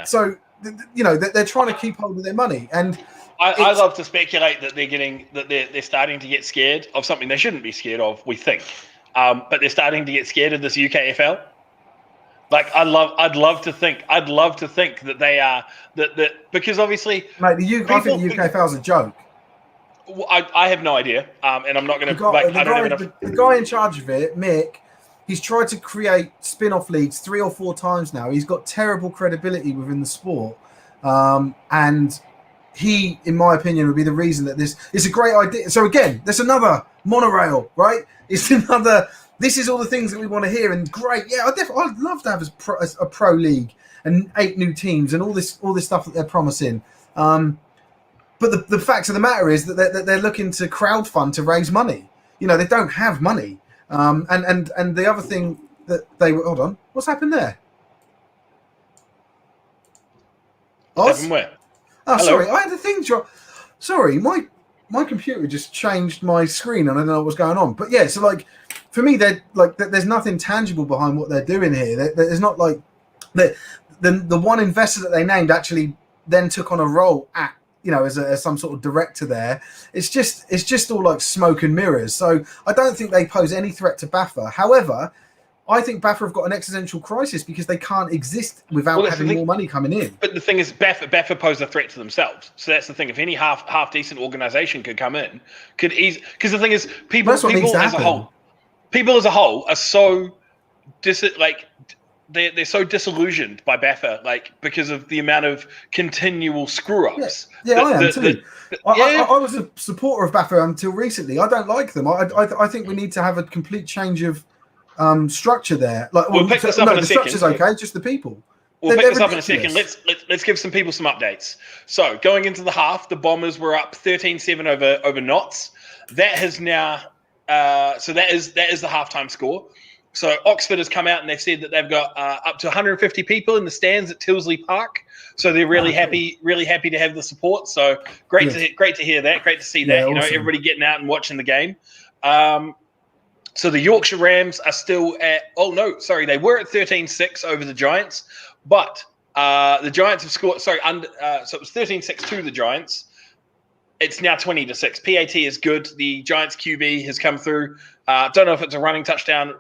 So they're trying to keep hold of their money, and I love to speculate that they're starting to get scared of something they shouldn't be scared of. We think. But they're starting to get scared of this UKFL. Like, I'd love to think that they are that because obviously, mate, I think the UKFL is a joke. I have no idea, and I'm not going to. The guy in charge of it, Mick, he's tried to create spin-off leagues 3 or 4 times now. He's got terrible credibility within the sport, and he, in my opinion, would be the reason that this is a great idea. So again, there's another monorail, right? It's another. This is all the things that we want to hear, and great. Yeah, I'd love to have a pro league and 8 new teams and all this stuff that they're promising. But the fact of the matter is that they're looking to crowdfund to raise money. They don't have money. And the other thing that hold on, what's happened there? Happened where? Oh, hello. Sorry, I had a thing drop. Sorry, my computer just changed my screen and I don't know what's going on. But yeah, so like for me, there's nothing tangible behind what they're doing here. There's not like the one investor that they named actually then took on a role at as some sort of director there. It's just all like smoke and mirrors. So I don't think they pose any threat to Baffer. However, I think Baffer have got an existential crisis because they can't exist without having more money coming in. But the thing is, Baffer pose a threat to themselves. So that's the thing. If any half decent organisation could come in, because the thing is, people as a whole are so they're so disillusioned by Baffer, like because of the amount of continual screw ups. Yeah, I am too. I was a supporter of Baffer until recently. I don't like them. I think we need to have a complete change of structure there. Like, we'll pick this up in a second. The structure's okay, just the people. We'll pick this up in a second. Let's give some people some updates. So going into the half, the Bombers were up 13-7 over Notts. That has now so that is the halftime score. So Oxford has come out and they've said that they've got up to 150 people in the stands at Tilsley Park. So they're really happy to have the support. So great to hear that. Great to see that. Awesome. Everybody getting out and watching the game. So the Yorkshire Rams are still at – they were at 13-6 over the Giants. But the Giants have scored – so it was 13-6 to the Giants. It's now 20-6. PAT is good. The Giants QB has come through. Don't know if it's a rushing touchdown,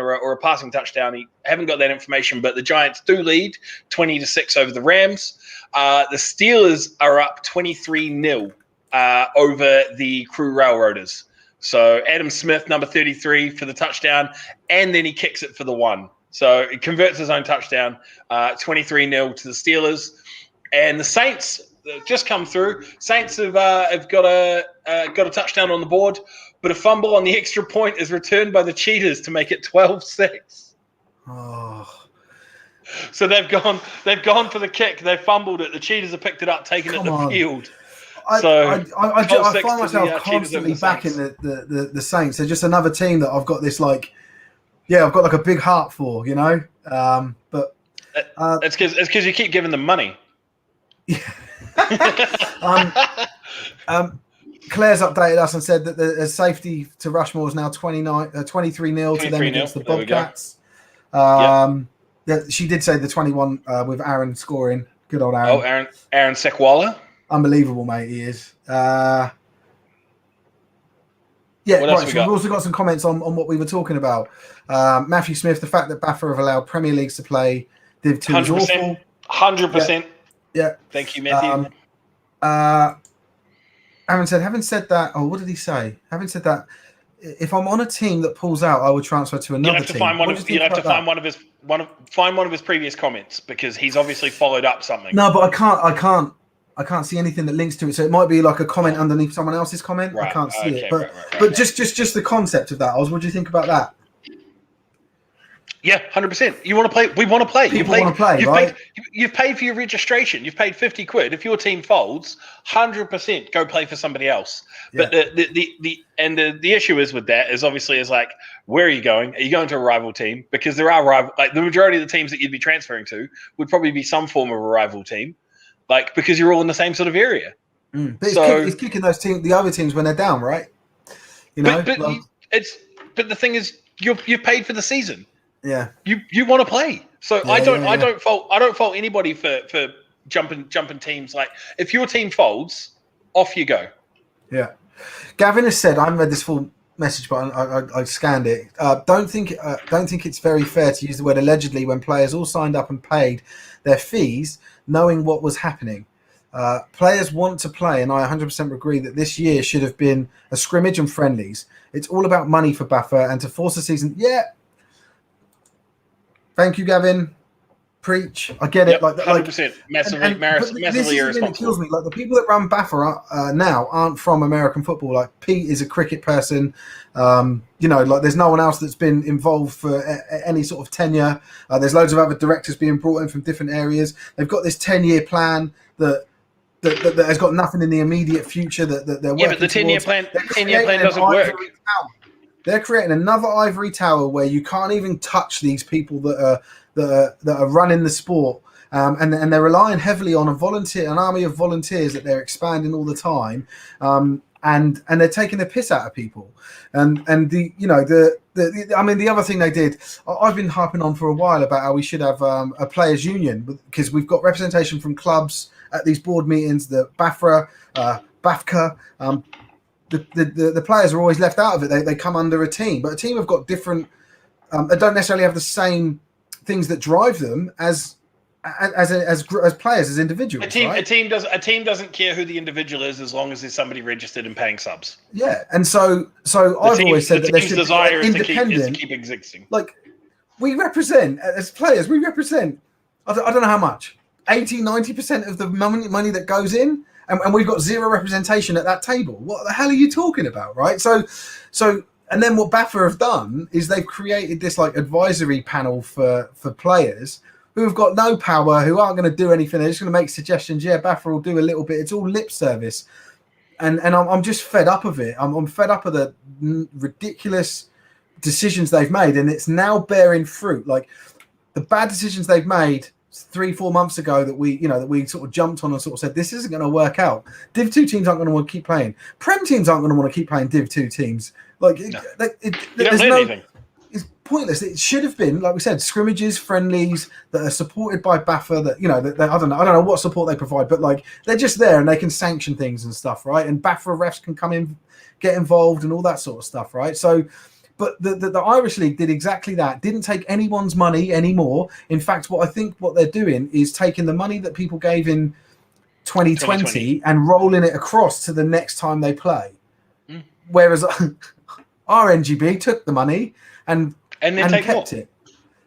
or a passing touchdown. I haven't got that information, but the Giants do lead 20-6 over the Rams. The Steelers are up 23-0 over the Crew Railroaders. So Adam Smith, number 33, for the touchdown, and then he kicks it for the 1. So he converts his own touchdown, 23-0 to the Steelers. And the Saints just come through. Saints have got a touchdown on the board, but a fumble on the extra point is returned by the Cheetahs to make it 12-6. Oh. So they've gone for the kick. They fumbled it. The Cheetahs have picked it up, taken it to the field. I find myself constantly backing the Saints. They're just another team that I've got this I've got like a big heart for, But it's because you keep giving them money. Yeah. Claire's updated us and said that the safety to Rushmore is now 23-0 to them against the Bobcats. She did say the 21 with Aaron scoring. Good old Aaron. Oh, Aaron Sekwala. Unbelievable, mate. He is. Yeah, What else right. we So got? we've also got some comments on what we were talking about. Matthew Smith, the fact that BAFA have allowed Premier Leagues to play Div 2 is 100%. awful. 100%. Yeah. Thank you, Matthew. Having said that, what did he say? Having said that, if I'm on a team that pulls out, I would transfer to another You'll have to team. find one What do of you think about that? find one of his previous comments, because he's obviously followed up something. No, but I can't see anything that links to it. So it might be like a comment underneath someone else's comment. Right. I can't see it. But Right. just the concept of that, Oz, what do you think about that? Yeah, 100%. You want to play? We want to play. People want to play, right? You've paid for your registration. You've paid 50 quid. If your team folds, 100% go play for somebody else. Yeah. But the issue is with that is obviously is like, where are you going? Are you going to a rival team? Because there are rival, like the majority of the teams that you'd be transferring to would probably be some form of a rival team, like because you're all in the same sort of area. But it's kicking those the other teams when they're down, right? You know, but the thing is, you've paid for the season. Yeah, you want to play, so yeah, I don't fault anybody for jumping teams. Like if your team folds, off you go. Yeah, Gavin has said, I haven't read this full message, but I scanned it. Don't think it's very fair to use the word allegedly when players all signed up and paid their fees, knowing what was happening. Players want to play, and I 100% agree that this year should have been a scrimmage and friendlies. It's all about money for BAFA, and to force a season. Yeah. Thank you, Gavin. Preach. I get it. Like 100%. Massively irresponsible. It kills me. Like the people that run BAFA now aren't from American football. Like Pete is a cricket person. Like there's no one else that's been involved for any sort of tenure. There's loads of other directors being brought in from different areas. They've got this 10-year plan that has got nothing in the immediate future that they're working. Yeah, but the 10-year plan doesn't work. They're creating another ivory tower where you can't even touch these people that are running the sport, and they're relying heavily on an army of volunteers that they're expanding all the time, and they're taking the piss out of people. And the other thing they did, I've been harping on for a while about how we should have a players' union, because we've got representation from clubs at these board meetings, the BAFRA, BAFCA. The players are always left out of it. They come under a team, but a team have got different. They don't necessarily have the same things that drive them as players, as individuals. A team doesn't care who the individual is as long as there's somebody registered and paying subs. Yeah, and so I've always said that there should desire be independent. is to keep existing. Like we represent as players, we represent. I don't know how much. 80-90% of the money that goes in. And we've got zero representation at that table. What the hell are you talking about, right? So, and then what BAFA have done is they've created this like advisory panel for players who have got no power, who aren't going to do anything. They're just going to make suggestions. Yeah, BAFA will do a little bit. It's all lip service, and I'm just fed up of it. I'm fed up of the ridiculous decisions they've made, and it's now bearing fruit. Like the bad decisions they've made 3-4 months ago that we sort of jumped on and sort of said this isn't going to work out. Div 2 teams aren't going to want to keep playing. Prem teams aren't going to want to keep playing Div 2 teams. Like it's pointless. It should have been, like we said, scrimmages, friendlies that are supported by BAFA. That I don't know what support they provide, but like they're just there and they can sanction things and stuff, right? And BAFA refs can come in, get involved, and all that sort of stuff, right? So. But the Irish League did exactly that. Didn't take anyone's money anymore. In fact, what they're doing is taking the money that people gave in 2020 and rolling it across to the next time they play. Mm. Whereas our NGB took the money and kept it.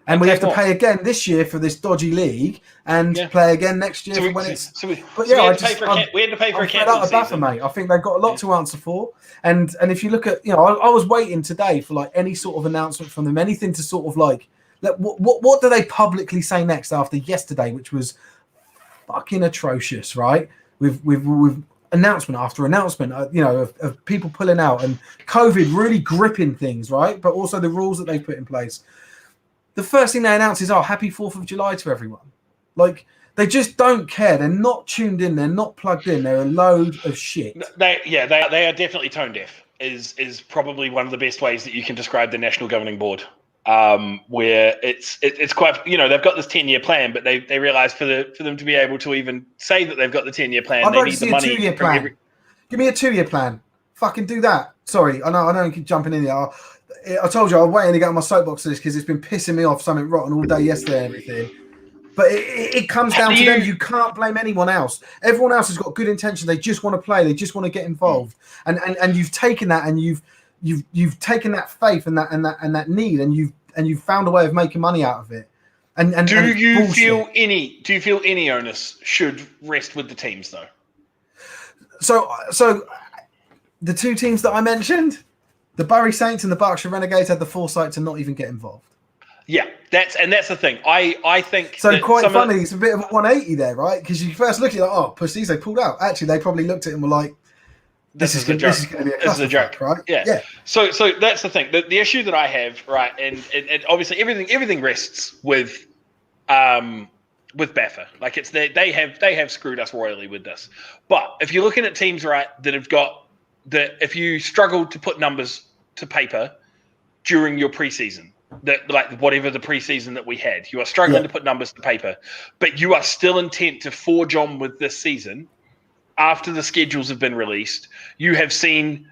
And we have to pay again this year for this dodgy league, and play again next year we had to pay for a cancelled season, mate. I think they've got a lot to answer for. And if you look at, I was waiting today for like any sort of announcement from them, anything to sort of like what do they publicly say next after yesterday, which was fucking atrocious, right? With announcement after announcement, of people pulling out and COVID really gripping things, right? But also the rules that they put in place. The first thing they announce is, happy 4th of July to everyone. Like, they just don't care. They're not tuned in. They're not plugged in. They're a load of shit. They are definitely tone deaf, is probably one of the best ways that you can describe the National Governing Board. where it's quite, they've got this 10-year plan, but they realize for them to be able to even say that they've got the 10-year plan, I'd they like need to see the a money. 2-year plan. Give me a 2-year plan. Fucking do that. Sorry, I know I keep jumping in here. I told you I was waiting to get on my soapbox to this because it's been pissing me off something rotten all day yesterday and everything. But it comes down to them. You can't blame anyone else. Everyone else has got good intention. They just want to play. They just want to get involved. And you've taken that and you've taken that faith and that need and you've found a way of making money out of it. And do you feel any onus should rest with the teams though? So the two teams that I mentioned, the Bury Saints and the Berkshire Renegades, had the foresight to not even get involved. Yeah, that's the thing. I think so. Quite funny. It's a bit of a 180 there, right? Because you first look at it like, oh, pussies, they pulled out. Actually, they probably looked at it and were like, "This is going to be a clusterfuck, right?" Yeah. So that's the thing. The issue that I have, right, and obviously everything rests with Baffa. Like they have screwed us royally with this. But if you're looking at teams, right, that have got if you struggle to put numbers to paper during your preseason, that like whatever the preseason that we had, you are struggling to put numbers to paper, but you are still intent to forge on with this season after the schedules have been released. You have seen,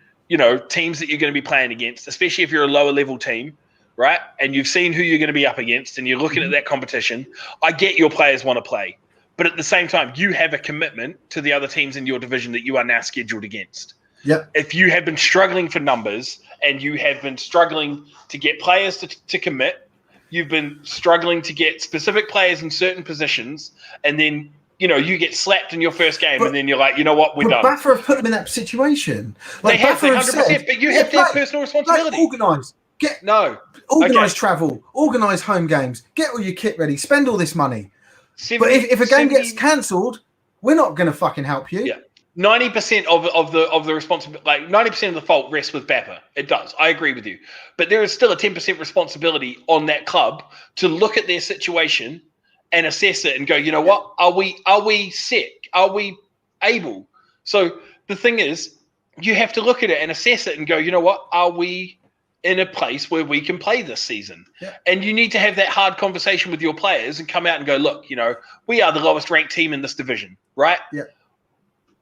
teams that you're going to be playing against, especially if you're a lower level team, right? And you've seen who you're going to be up against and you're looking at that competition. I get your players want to play, but at the same time, you have a commitment to the other teams in your division that you are now scheduled against. Yep. If you have been struggling for numbers and you have been struggling to get players to commit, you've been struggling to get specific players in certain positions, and then you get slapped in your first game, and then you're like, you know what, we're done. Baffa have put them in that situation. Like they have 100%, but you have to have personal responsibility. Organise. Organise travel. Organise home games. Get all your kit ready. Spend all this money. But if a game gets cancelled, we're not going to fucking help you. Yeah. 90% of the responsibility, like 90% of the fault rests with Bapper. It does. I agree with you. But there is still a 10% responsibility on that club to look at their situation and assess it and go, you know what? Are we sick? Are we able? So the thing is, you have to look at it and assess it and go, you know what? Are we in a place where we can play this season? Yeah. And you need to have that hard conversation with your players and come out and go, look, we are the lowest ranked team in this division, right? Yeah.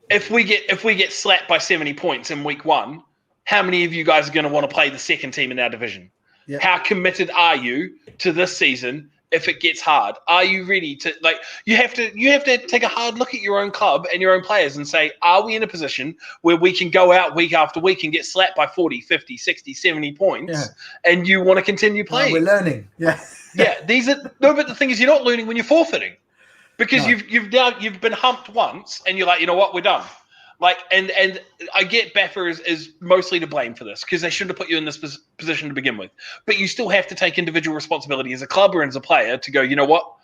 If we get slapped by 70 points in week 1, how many of you guys are going to want to play the second team in our division? Yeah. How committed are you to this season if it gets hard? Are you ready to you have to take a hard look at your own club and your own players and say, are we in a position where we can go out week after week and get slapped by 40, 50, 60, 70 points and you want to continue playing? We're learning. Yeah. Yeah. But the thing is, you're not learning when you're forfeiting. Because you've been humped once and you're like, you know what, we're done. Like, and I get Baffer is mostly to blame for this because they shouldn't have put you in this position to begin with. But you still have to take individual responsibility as a club or as a player to go, you know what,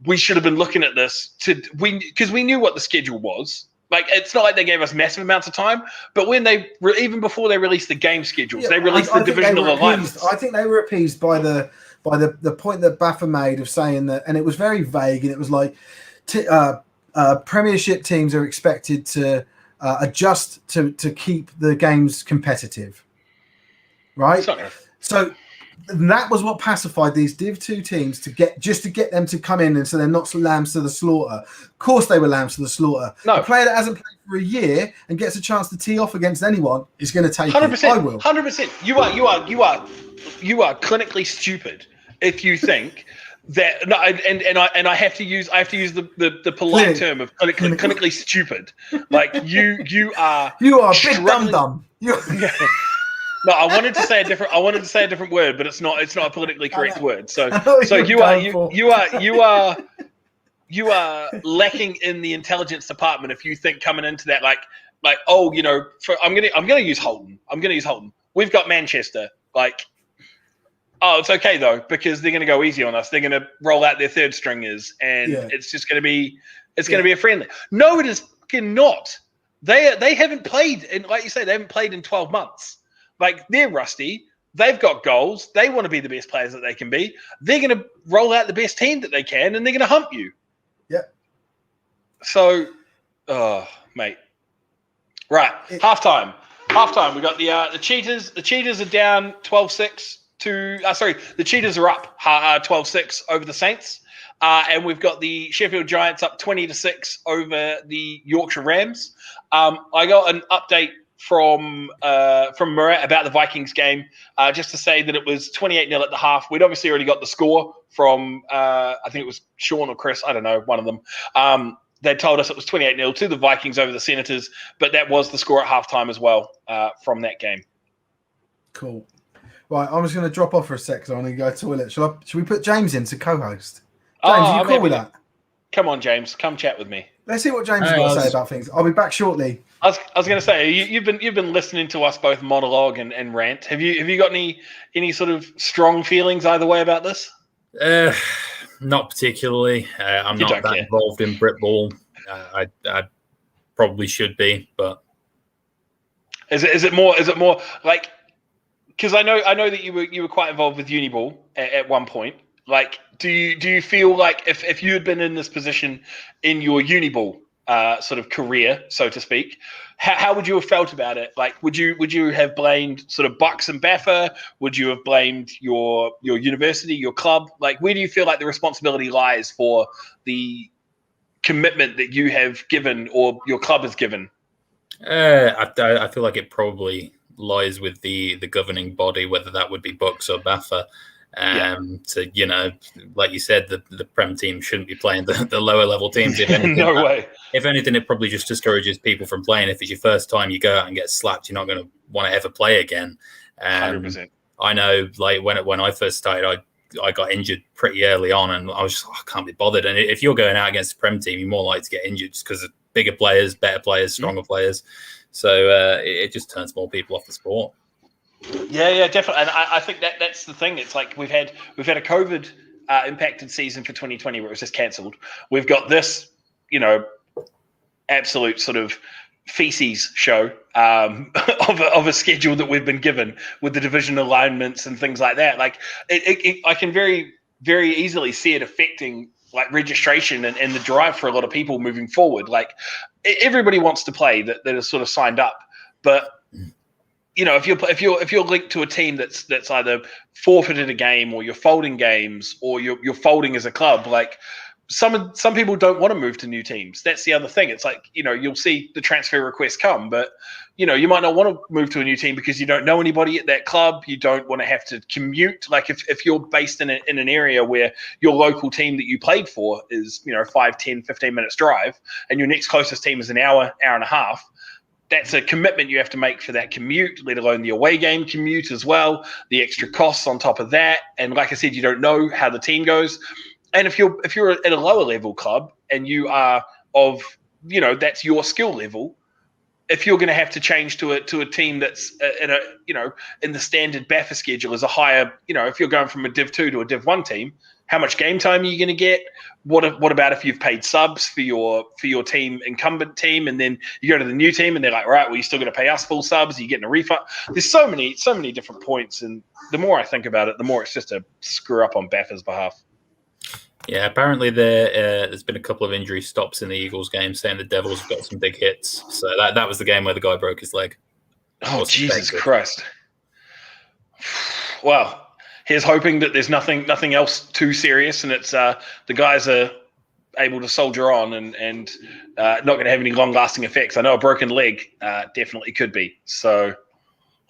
we should have been looking at this because we knew what the schedule was. Like, it's not like they gave us massive amounts of time, but when even before they released the game schedules, they released the divisional alignments. I think they were appeased by the point that Baffa made of saying that, and it was very vague, and it was like Premiership teams are expected to adjust to keep the games competitive, right? So that was what pacified these Div 2 teams to get them to come in, and so they're not lambs to the slaughter. Of course, they were lambs to the slaughter. No. A player that hasn't played for a year and gets a chance to tee off against anyone is going to take 100%. it. I will. 100%. You are clinically stupid if you think that. No, and I have to use the polite term of clinically stupid. Like you are big dumb. No, I wanted to say a different word, but it's not a politically correct word. So you are lacking in the intelligence department if you think coming into that like I'm gonna use Holton. We've got Manchester. Like, oh, it's okay though because they're gonna go easy on us. They're gonna roll out their third stringers, and it's just gonna be gonna be a friendly. No, it is not. They haven't played, and like you say, they haven't played in 12 months. Like, they're rusty. They've got goals. They want to be the best players that they can be. They're going to roll out the best team that they can, and they're going to hump you. Yeah. So, mate. Right. Halftime. We got the Cheetahs. The Cheetahs are down 12-6 The Cheetahs are up 12-6 over the Saints. And we've got the Sheffield Giants up 20-6 over the Yorkshire Rams. I got an update from Murat about the Vikings game, just to say that it was 28-0 at the half. We'd obviously already got the score from, I think it was Sean or Chris, I don't know, one of them. They told us it was 28-0 to the Vikings over the Senators, but that was the score at halftime as well from that game. Cool. Right, I'm just going to drop off for a sec because I want to go to the toilet. Should we put James in to co-host? James, are you cool with that? Come on, James. Come chat with me. Let's see what James has got to say about things. I'll be back shortly. I was going to say, you've been listening to us both monologue and rant. Have you got any sort of strong feelings either way about this? Not particularly. I'm not that involved in Britball. I probably should be, but is it more like, because I know that you were quite involved with Uniball at one point. Like, do you feel like if you had been in this position in your Uniball sort of career, so to speak, how would you have felt about it? Like, would you have blamed sort of Bucks and Baffa? Would you have blamed your university, your club? Like, where do you feel like the responsibility lies for the commitment that you have given or your club has given? I feel like it probably lies with the governing body, whether that would be Bucks or Baffa. So, like you said, the Prem team shouldn't be playing the lower level teams. If anything, no way. If anything, it probably just discourages people from playing. If it's your first time you go out and get slapped, you're not going to want to ever play again. 100%. I know, like when I first started, I got injured pretty early on, and I was just, I can't be bothered. And if you're going out against a Prem team, you're more likely to get injured just because of bigger players, better players, stronger players. So it just turns more people off the sport. Yeah, definitely. And I think that's the thing. It's like we've had a COVID impacted season for 2020 where it was just cancelled. We've got this, absolute sort of feces show of a schedule that we've been given with the division alignments and things like that. Like I can very, very easily see it affecting like registration and the drive for a lot of people moving forward. Like everybody wants to play that is sort of signed up, but if you're linked to a team that's either forfeited a game or you're folding games or you're folding as a club, like some people don't want to move to new teams. That's the other thing. It's like, you'll see the transfer requests come, but you might not want to move to a new team because you don't know anybody at that club. You don't want to have to commute. Like if you're based in an area where your local team that you played for is, 5, 10, 15 minutes drive and your next closest team is an hour and a half, that's a commitment you have to make for that commute, let alone the away game commute as well, the extra costs on top of that. And like I said, you don't know how the team goes. And if you're at a lower level club and you are of, that's your skill level, if you're going to have to change to a team that's in the standard Baffa schedule is a higher, if you're going from a Div 2 to a Div 1 team, how much game time are you going to get? What about if you've paid subs for your team, incumbent team, and then you go to the new team and they're like, right, well, you're still going to pay us full subs. Are you getting a refund? There's so many different points, and the more I think about it, the more it's just a screw up on Baffa's behalf. Yeah, apparently there's been a couple of injury stops in the Eagles game, saying the Devils have got some big hits. So that was the game where the guy broke his leg. Oh, Jesus Christ. Well, here's hoping that there's nothing else too serious, and it's the guys are able to soldier on and not going to have any long-lasting effects. I know a broken leg definitely could be. So,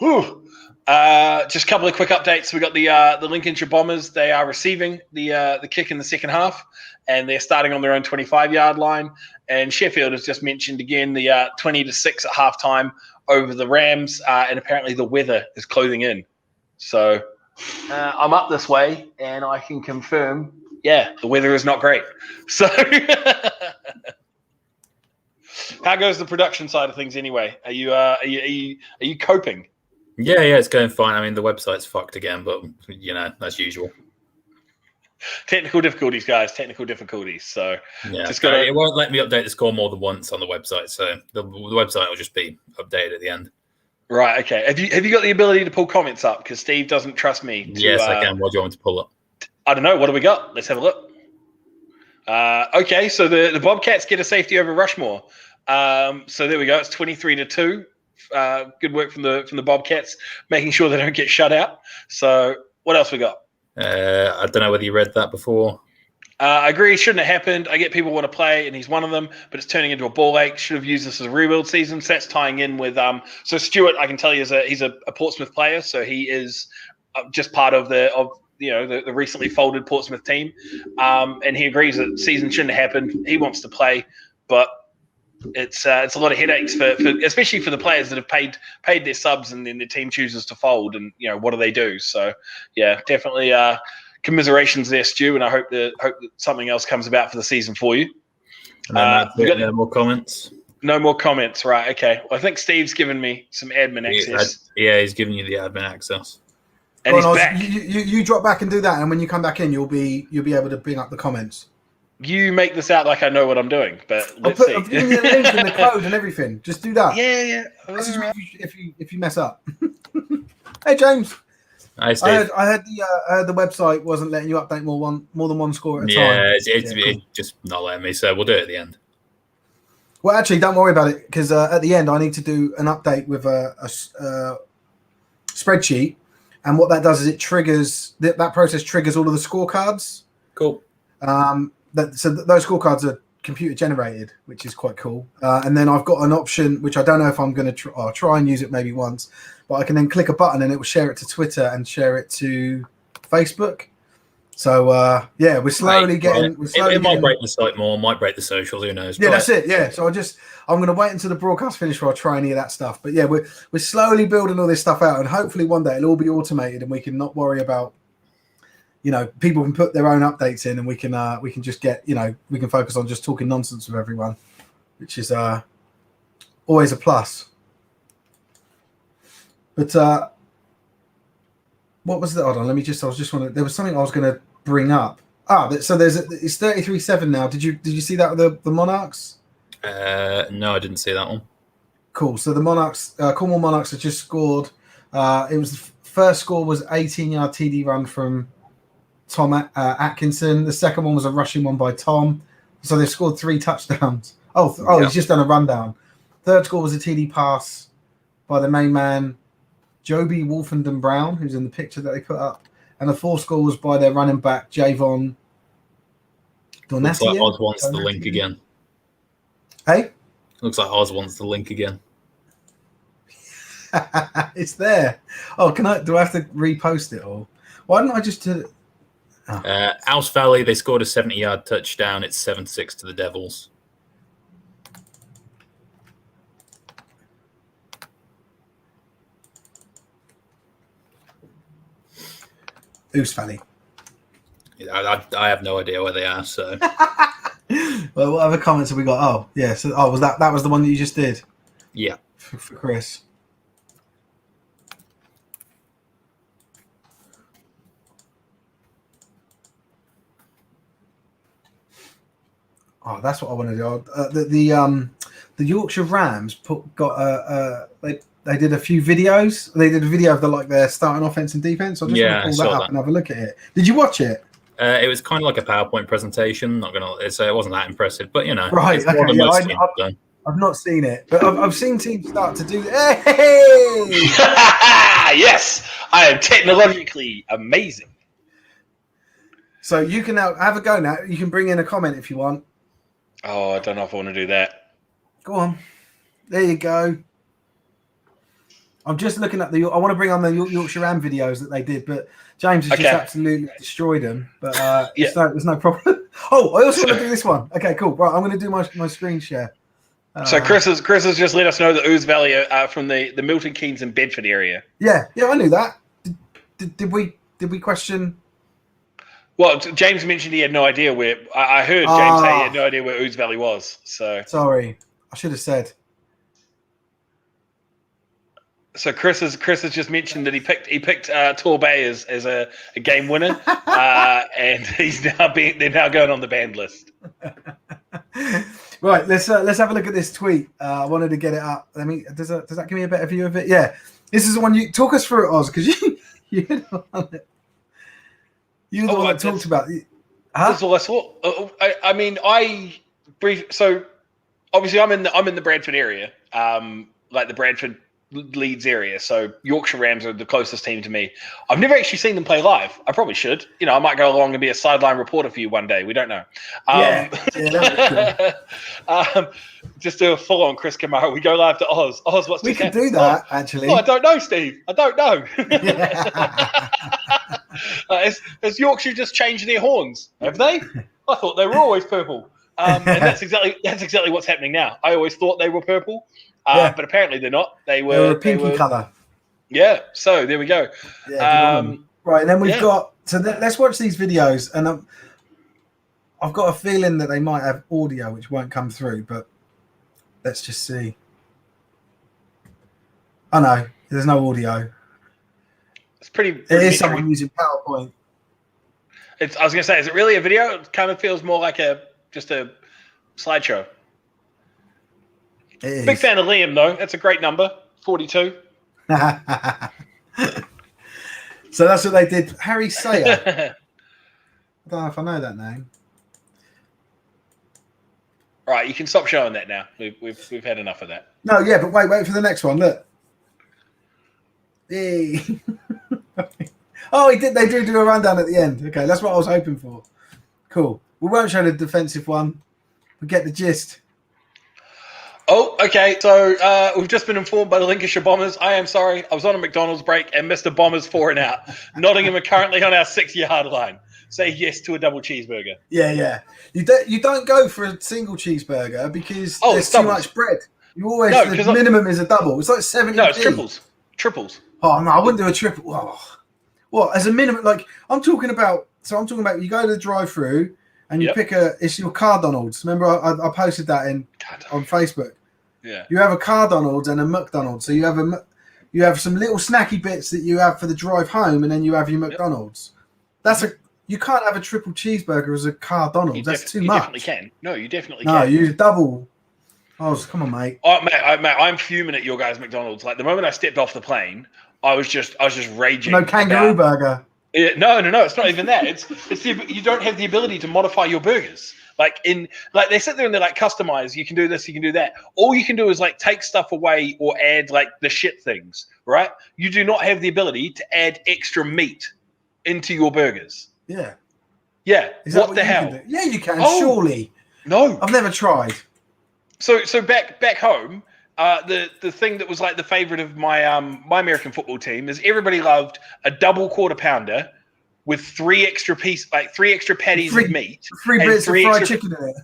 just a couple of quick updates. We got the Lincolnshire Bombers. They are receiving the kick in the second half, and they're starting on their own 25-yard line. And Sheffield has just mentioned again the 20-6 at halftime over the Rams, and apparently the weather is closing in. So I'm up this way, and I can confirm, the weather is not great. So how goes the production side of things anyway? Are you coping? Yeah, it's going fine. I mean, the website's fucked again, but that's usual. Technical difficulties, guys. Technical difficulties. So it won't let me update the score more than once on the website. So the website will just be updated at the end. Right. Okay. Have you got the ability to pull comments up? Because Steve doesn't trust me. Yes, I can. What do you want me to pull up? I don't know. What do we got? Let's have a look. Okay. So the Bobcats get a safety over Rushmore. So there we go. It's 23-2. Good work from the Bobcats, making sure they don't get shut out. So What else we got? I don't know whether you read that before. I agree, it shouldn't have happened. I get people want to play, and he's one of them, but it's turning into a ball ache. Should have used this as a rebuild season. So that's tying in with So Stuart, I can tell you, he's a Portsmouth player, so he is just part of the recently folded Portsmouth team, and he agrees that season shouldn't have happened. He wants to play, but it's a lot of headaches for especially for the players that have paid their subs, and then the team chooses to fold, and what do they do? So yeah, definitely. Commiserations there, Stu, and I hope that something else comes about for the season for you. And then no more comments. No more comments, right? Okay. Well, I think Steve's given me some admin access. Yeah, he's giving you the admin access. And he's back. You drop back and do that, and when you come back in, you'll be able to bring up the comments. You make this out like I know what I'm doing, but let's see. I've given you the link and the code and everything. Just do that. Yeah. If you mess up. Hey James. Hi, Steve. I heard the website wasn't letting you update more than one score at a time. Yeah, it's just not letting me. So we'll do it at the end. Well, actually, don't worry about it, because at the end I need to do an update with a spreadsheet, and what that does is it triggers that process triggers all of the scorecards. Cool. So those scorecards are computer generated, which is quite cool. And then I've got an option which I don't know if I'm going to try and use it maybe once, but I can then click a button and it will share it to Twitter and share it to Facebook. So we're slowly getting. It might break the site more, might break the socials. Who knows? Yeah, that's it. Yeah, so I'm going to wait until the broadcast finish before I try any of that stuff. But yeah, we're slowly building all this stuff out, and hopefully one day it'll all be automated, and we can not worry about. People can put their own updates in, and we can just get we can focus on just talking nonsense with everyone, which is always a plus. But what was that? Hold on, let me just. There was something I was going to bring up. So it's 33-7 now. Did you see that with the Monarchs? No, I didn't see that one. Cool. So the Monarchs, Cornwall Monarchs, have just scored. It was the first score was 18-yard TD run from Tom Atkinson. The second one was a rushing one by Tom. So they've scored 3 touchdowns. He's just done a rundown. Third score was a TD pass by the main man, Joby Wolfenden Brown, who's in the picture that they put up. And the fourth score was by their running back, Javon Donatier. Looks like Oz wants the link again. Hey? Looks like Oz wants the link again. It's there. Oh, do I have to repost it, or why don't I just do it? Ouse Valley, they scored a 70-yard touchdown. It's 7-6 to the Devils. Ouse Valley. I have no idea where they are. So, well, what other comments have we got? Oh, yeah. So, was that was the one that you just did? Yeah, for Chris. Oh, that's what I want to do. The Yorkshire Rams they did a few videos. They did a video of their starting offense and defense. So I just want to pull that up and have a look at it. Did you watch it? It was kind of like a PowerPoint presentation. Not gonna say it wasn't that impressive, but right. Okay, I've not seen it, but I've seen teams start to do. Hey! Yes, I am technologically amazing. So you can now have a go. Now you can bring in a comment if you want. Oh, I don't know if I want to do that. Go on. There you go. I'm just looking at I want to bring on the Yorkshire Ram videos that they did, but James has just absolutely destroyed them. But there's no problem. Oh, I also want to do this one. Okay, cool. Right, I'm going to do my screen share. So Chris has just let us know that Ouse Valley are from the Milton Keynes and Bedford area. Yeah, I knew that. Did we question? Well, James mentioned he had no idea where. I heard James say he had no idea where Ouse Valley was. So sorry, I should have said. So Chris has just mentioned that he picked Torbay as a game winner, and they're now going on the banned list. Right, let's have a look at this tweet. I wanted to get it up. Does that give me a better view of it? Yeah, this is the one you talk us through it, Oz, because you're the one that talked about. That's all I saw. So obviously I'm in the Bradford area, like the Bradford Leeds area. So Yorkshire Rams are the closest team to me. I've never actually seen them play live. I probably should. I might go along and be a sideline reporter for you one day. We don't know. Just do a full-on Chris Kamara. We go live to Oz. Oz, what's We just could happened? do that, actually. Oh, I don't know, Steve. I don't know. Has Yorkshire just changed their horns? Have they? I thought they were always purple. And that's exactly what's happening now. I always thought they were purple, but apparently they're not. They were a pinky colour. Yeah. So there we go. Yeah, right, and then we've got. So let's watch these videos, and I've got a feeling that they might have audio which won't come through, but let's just see. Oh no, there's no audio. It's pretty It is someone using PowerPoint. I was going to say, is it really a video? It kind of feels more like just a slideshow. It is. Big fan of Liam, though. That's a great number, 42. So that's what they did. Harry Sayer. I don't know if I know that name. All right, you can stop showing that now. We've had enough of that. No, yeah, but wait for the next one. Look. Hey. Oh, they do a rundown at the end. Okay, that's what I was hoping for. Cool. We won't show the defensive one. We get the gist. Oh, okay. So we've just been informed by the Lincolnshire Bombers. I am sorry. I was on a McDonald's break and missed the Bombers 4 and out. Nottingham are currently on our 6-yard line. Say yes to a double cheeseburger. Yeah. You don't go for a single cheeseburger because there's too much bread. You always the minimum is a double. It's like 70. No, it's triples. Oh no, I wouldn't do a triple. Oh. What as a minimum? Like I'm talking about. You go to the drive-through and you pick it's your car Donald's. Remember I posted that on Facebook. Yeah. You have a car Donald's and a McDonald's. So you have some little snacky bits that you have for the drive home, and then you have your McDonald's. You can't have a triple cheeseburger as a car Donald's. That's too much. You definitely can. No, you definitely can. No, you double. Oh, come on, mate. Oh, mate, I'm fuming at your guys' McDonald's. Like the moment I stepped off the plane, I was just raging. No kangaroo burger. No, it's not even that. It's you don't have the ability to modify your burgers. They sit there and they're like, customize. You can do this, you can do that. All you can do is like take stuff away or add like the shit things, right? You do not have the ability to add extra meat into your burgers. Yeah. Yeah. What the hell? Yeah, you can. Surely. No, I've never tried. So back home, the thing that was like the favorite of my my American football team is everybody loved a double quarter pounder with 3 extra patties of meat, 3 bits of fried chicken in it.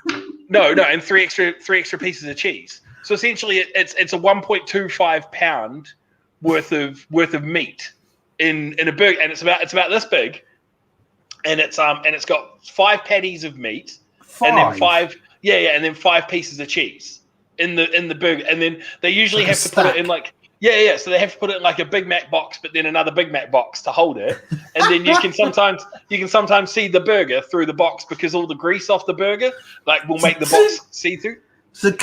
No, and 3 extra pieces of cheese. So essentially, it's a 1.25 pound worth of meat in a burger, and it's about this big, and it's got 5 patties of meat, and then 5 and then 5 pieces of cheese in the burger, and then they usually have to put it in like. Yeah. So they have to put it in like a Big Mac box, but then another Big Mac box to hold it, and then you can sometimes see the burger through the box because all the grease off the burger will make the box see through. So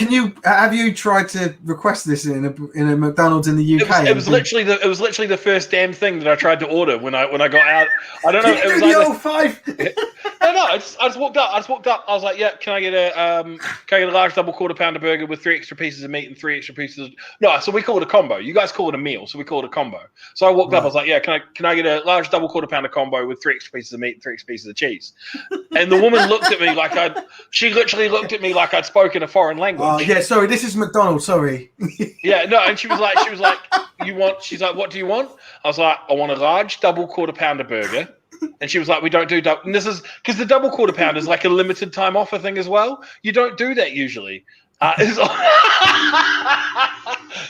have you tried to request this in a McDonald's in the UK? It was literally the first damn thing that I tried to order when I got out. I don't know. Can you do the old 5? No. I just walked up. I was like, yeah, can I get a large double quarter pounder burger with 3 extra pieces of meat and 3 extra pieces of no? So we call it a combo. You guys call it a meal, so we call it a combo. So I walked up. I was like, yeah, can I get a large double quarter pounder combo with 3 extra pieces of meat and 3 extra pieces of cheese? And the woman looked at me she literally looked at me like I'd spoken a foreign language. Oh yeah, sorry, this is McDonald's. Sorry. Yeah, no, and she was like, she's like, what do you want? I was like, I want a large double quarter pounder burger. And she was like, we don't do double. And this is because the double quarter pounder is like a limited time offer thing as well. You don't do that usually.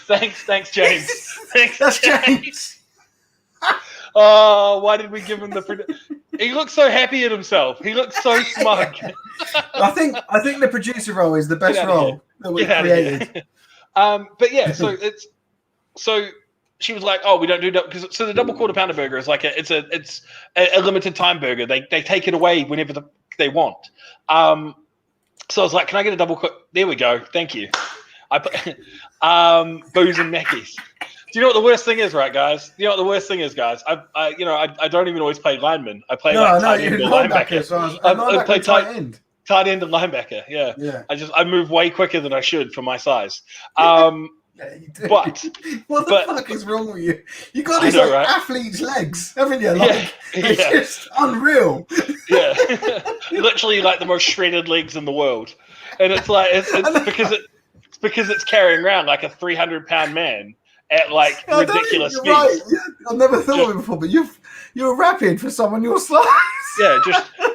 Thanks, James. That's James. Oh, why did we give him the? He looks so happy at himself. He looks so smug. I think the producer role is the best role that we've created. But yeah, so she was like, "Oh, we don't do that because the double quarter pounder burger is like it's a limited time burger. They take it away whenever they want." So I was like, "Can I get a double?" There we go. Thank you. I put booze and Mackies. Do you know what the worst thing is, right, guys? I don't even always play lineman. I play tight end or linebacker. So I play tight end. Tight end and linebacker. Yeah. I move way quicker than I should for my size. Yeah, you do. But What the fuck is wrong with you? You got these right? athlete's legs, haven't you? Like they're yeah. just unreal. Yeah, literally like the most shredded legs in the world, and it's like it's because it's carrying around like a 300-pound man at like ridiculous speeds. Right. Yeah, I've never thought of it before, but you're rapid for someone your size. Yeah,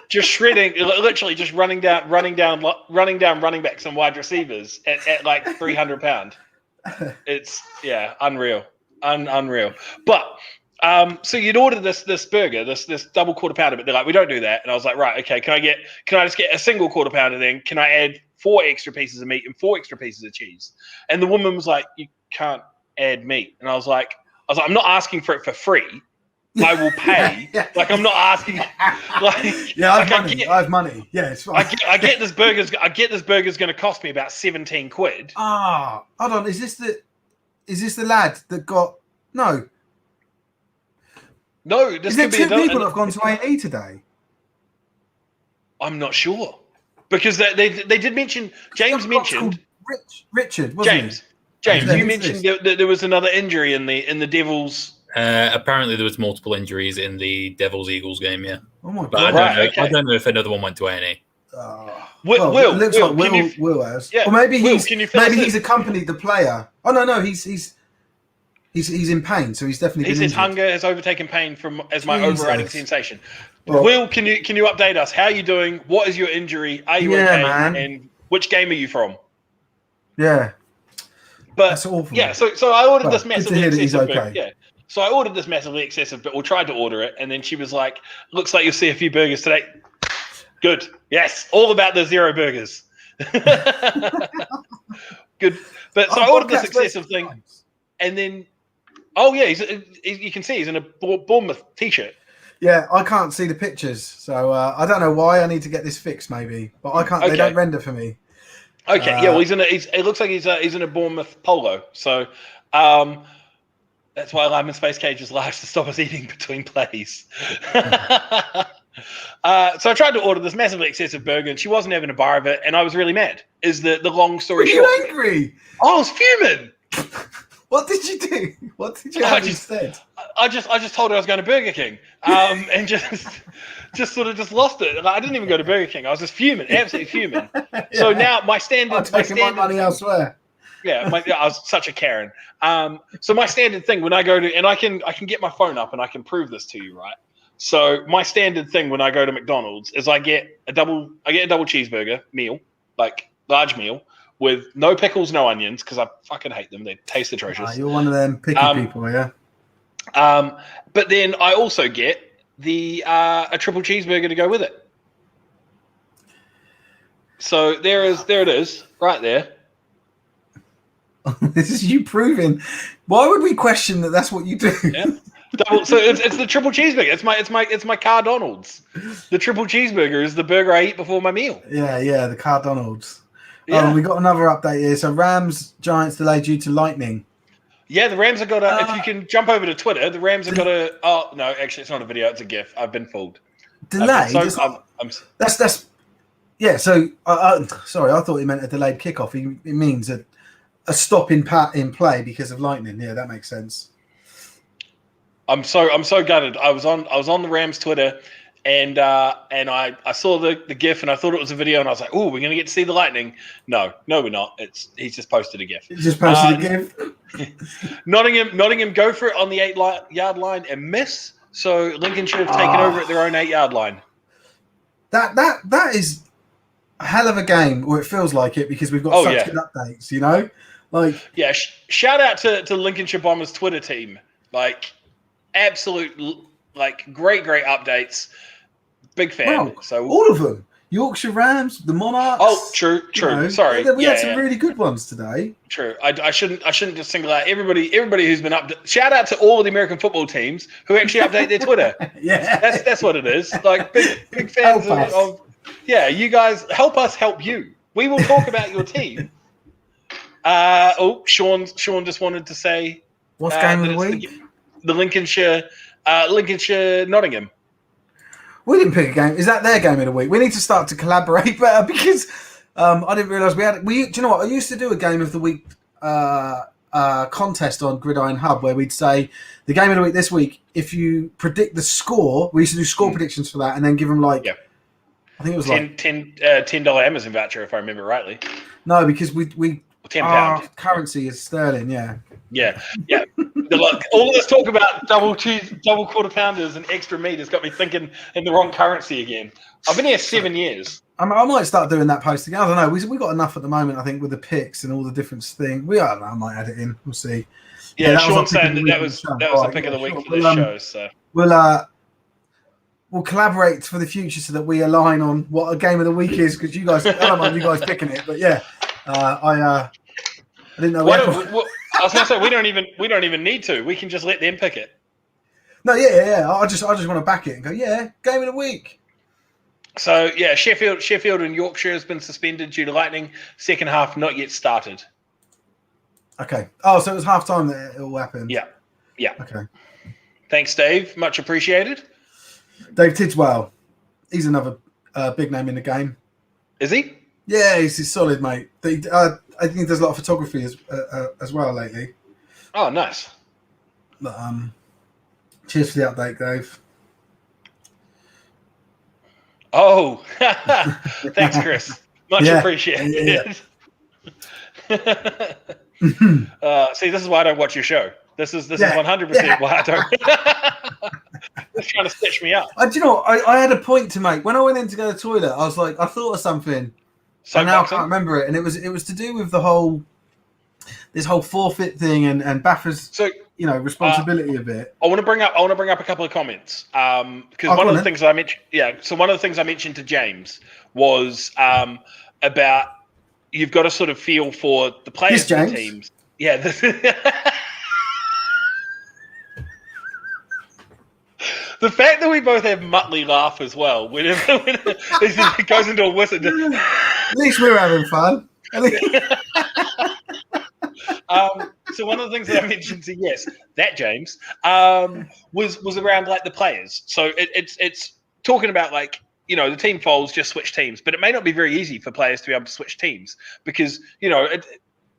just shredding, literally just running down running backs and wide receivers at like 300-pound. It's unreal, unreal. But so you'd ordered this burger, this double quarter pounder, but they're like, we don't do that. And I was like, right, okay, can I just get a single quarter pounder? Then can I add 4 extra pieces of meat and 4 extra pieces of cheese? And the woman was like, you can't add meat. And I was like, I'm not asking for it for free. I will pay. Like, I'm not asking. Like, yeah, I have money. Yeah, it's fine. I get this burger's going to cost me about 17 quid. Ah, hold on. Is this the lad that got no? No, this is there could be 2 people that have gone to A&E today? I'm not sure because they did mention. James mentioned Richard. Wasn't James, you mentioned that there was another injury in the Devils. Apparently, there was multiple injuries in the Devils Eagles game. Yeah. Oh my god! But I don't know if another one went to A&E. Will, it looks like Will has. Yeah, or maybe Will, he's accompanied the player. Oh no, he's in pain, so he's definitely. He says hunger has overtaken pain as my overriding sensation. Well, Will, can you update us? How are you doing? What is your injury? Are you okay? Man. And which game are you from? Yeah. But that's awful. Yeah, so I ordered this massively excessive burger. Yeah. So I ordered this massively excessive, but we tried to order it, and then she was like, "Looks like you'll see a few burgers today." Good. Yes, all about the 0 burgers. Good. But so I ordered this excessive thing, and then, you can see he's in a Bournemouth t-shirt. Yeah, I can't see the pictures, so I don't know why. I need to get this fixed, maybe, but I can't. Okay. They don't render for me. Okay, well, it looks like he's in a Bournemouth polo, so that's why Lyman Space Cage is large to stop us eating between plays. So I tried to order this massively excessive burger, and she wasn't having a bar of it, and I was really mad. Is the long story short? Were you angry? I was fuming. What did you do? What did you have instead? I just told her I was going to Burger King, and just lost it. Like, I didn't even go to Burger King. I was just fuming, absolutely fuming. Yeah. So now my standard. I'm taking my money elsewhere. Yeah, I was such a Karen. So my standard thing when I go to, and I can get my phone up and I can prove this to you, right? So my standard thing when I go to McDonald's is I get a double cheeseburger meal, like large meal, with no pickles, no onions, because I fucking hate them. They taste atrocious. You're one of them picky people, yeah. But then I also get a triple cheeseburger to go with it. So there it is, right there. This is you proving. Why would we question that? That's what you do. Yeah. So it's the triple cheeseburger. It's my Car Donald's. The triple cheeseburger is the burger I eat before my meal. Yeah, the Car Donald's. Yeah. We got another update here. So Rams Giants delayed due to lightning. Yeah, the Rams have got if you can jump over to Twitter, the Rams have got oh no, actually it's not a video, it's a GIF. I've been fooled. Delayed? That's yeah. So sorry, I thought he meant a delayed kickoff. It means a stop in play because of lightning. Yeah, that makes sense. I'm so gutted. I was on the Rams Twitter, and I saw the GIF and I thought it was a video, and I was like, "Oh, we're gonna get to see the lightning." No, we're not. He's just posted a GIF. He just posted a GIF. Nottingham go for it on the 8-yard line and miss. So Lincolnshire have taken over at their own 8-yard line. That is a hell of a game, or it feels like it, because we've got such good updates. You know, like shout out to Lincolnshire Bombers Twitter team. Like absolute, like great updates. Big fan. Well, so all of them. Yorkshire Rams, the Monarchs. Oh, true. You know, sorry, we had some really good ones today. True. I shouldn't just single out everybody who's been shout out to all of the American football teams who actually update their Twitter. Yeah, that's what it is. Like big fans of you guys help us help you. We will talk about your team. Sean just wanted to say what's game of the week? The Lincolnshire Nottingham. We didn't pick a game. Is that their game of the week? We need to start to collaborate better because I didn't realise we had. Do you know what? I used to do a game of the week contest on Gridiron Hub where we'd say the game of the week this week. If you predict the score, we used to do score predictions for that, and then give them I think it was $10 Amazon voucher if I remember rightly. No, because we £10. Our currency is sterling. Yeah. Look, all this talk about double quarter pounders and extra meat has got me thinking in the wrong currency again. I've been here 7 years. I might start doing that post again. I don't know. We got enough at the moment, I think, with the picks and all the different things. I might add it in. We'll see. Yeah, Sean's saying that was the pick of the week for this show. So we'll collaborate for the future so that we align on what a game of the week is. Because I don't mind you guys picking it, but yeah, I didn't know. I was going to say we don't even need to. We can just let them pick it. No, yeah. I just want to back it and go, yeah, game of the week. So yeah, Sheffield and Yorkshire has been suspended due to lightning. Second half not yet started. Okay. Oh, so it was half time that it all happened. Yeah. Okay. Thanks, Dave. Much appreciated. Dave Tidswell. He's another big name in the game. Is he? Yeah, he's solid, mate. I think he does a lot of photography as well lately. Oh, nice. But, cheers for the update, Dave. Oh, thanks, Chris. Much appreciated. Yeah. See, this is why I don't watch your show. This is 100% why I don't. Just trying to stitch me up. Do you know what? I had a point to make when I went in to go to the toilet. I was like, I thought of something, and now I can't remember it. And it was to do with this whole forfeit thing and Baffer's responsibility of it. I want to bring up a couple of comments because one of the things I mentioned. Yeah, so one of the things I mentioned to James was about you've got to sort of feel for the players of the teams. Yeah. The fact that we both have Muttley laugh as well when it goes into a whistle. At least we're having fun. So one of the things that I mentioned to James was around like the players. So it's talking about like the team folds, just switch teams, but it may not be very easy for players to be able to switch teams because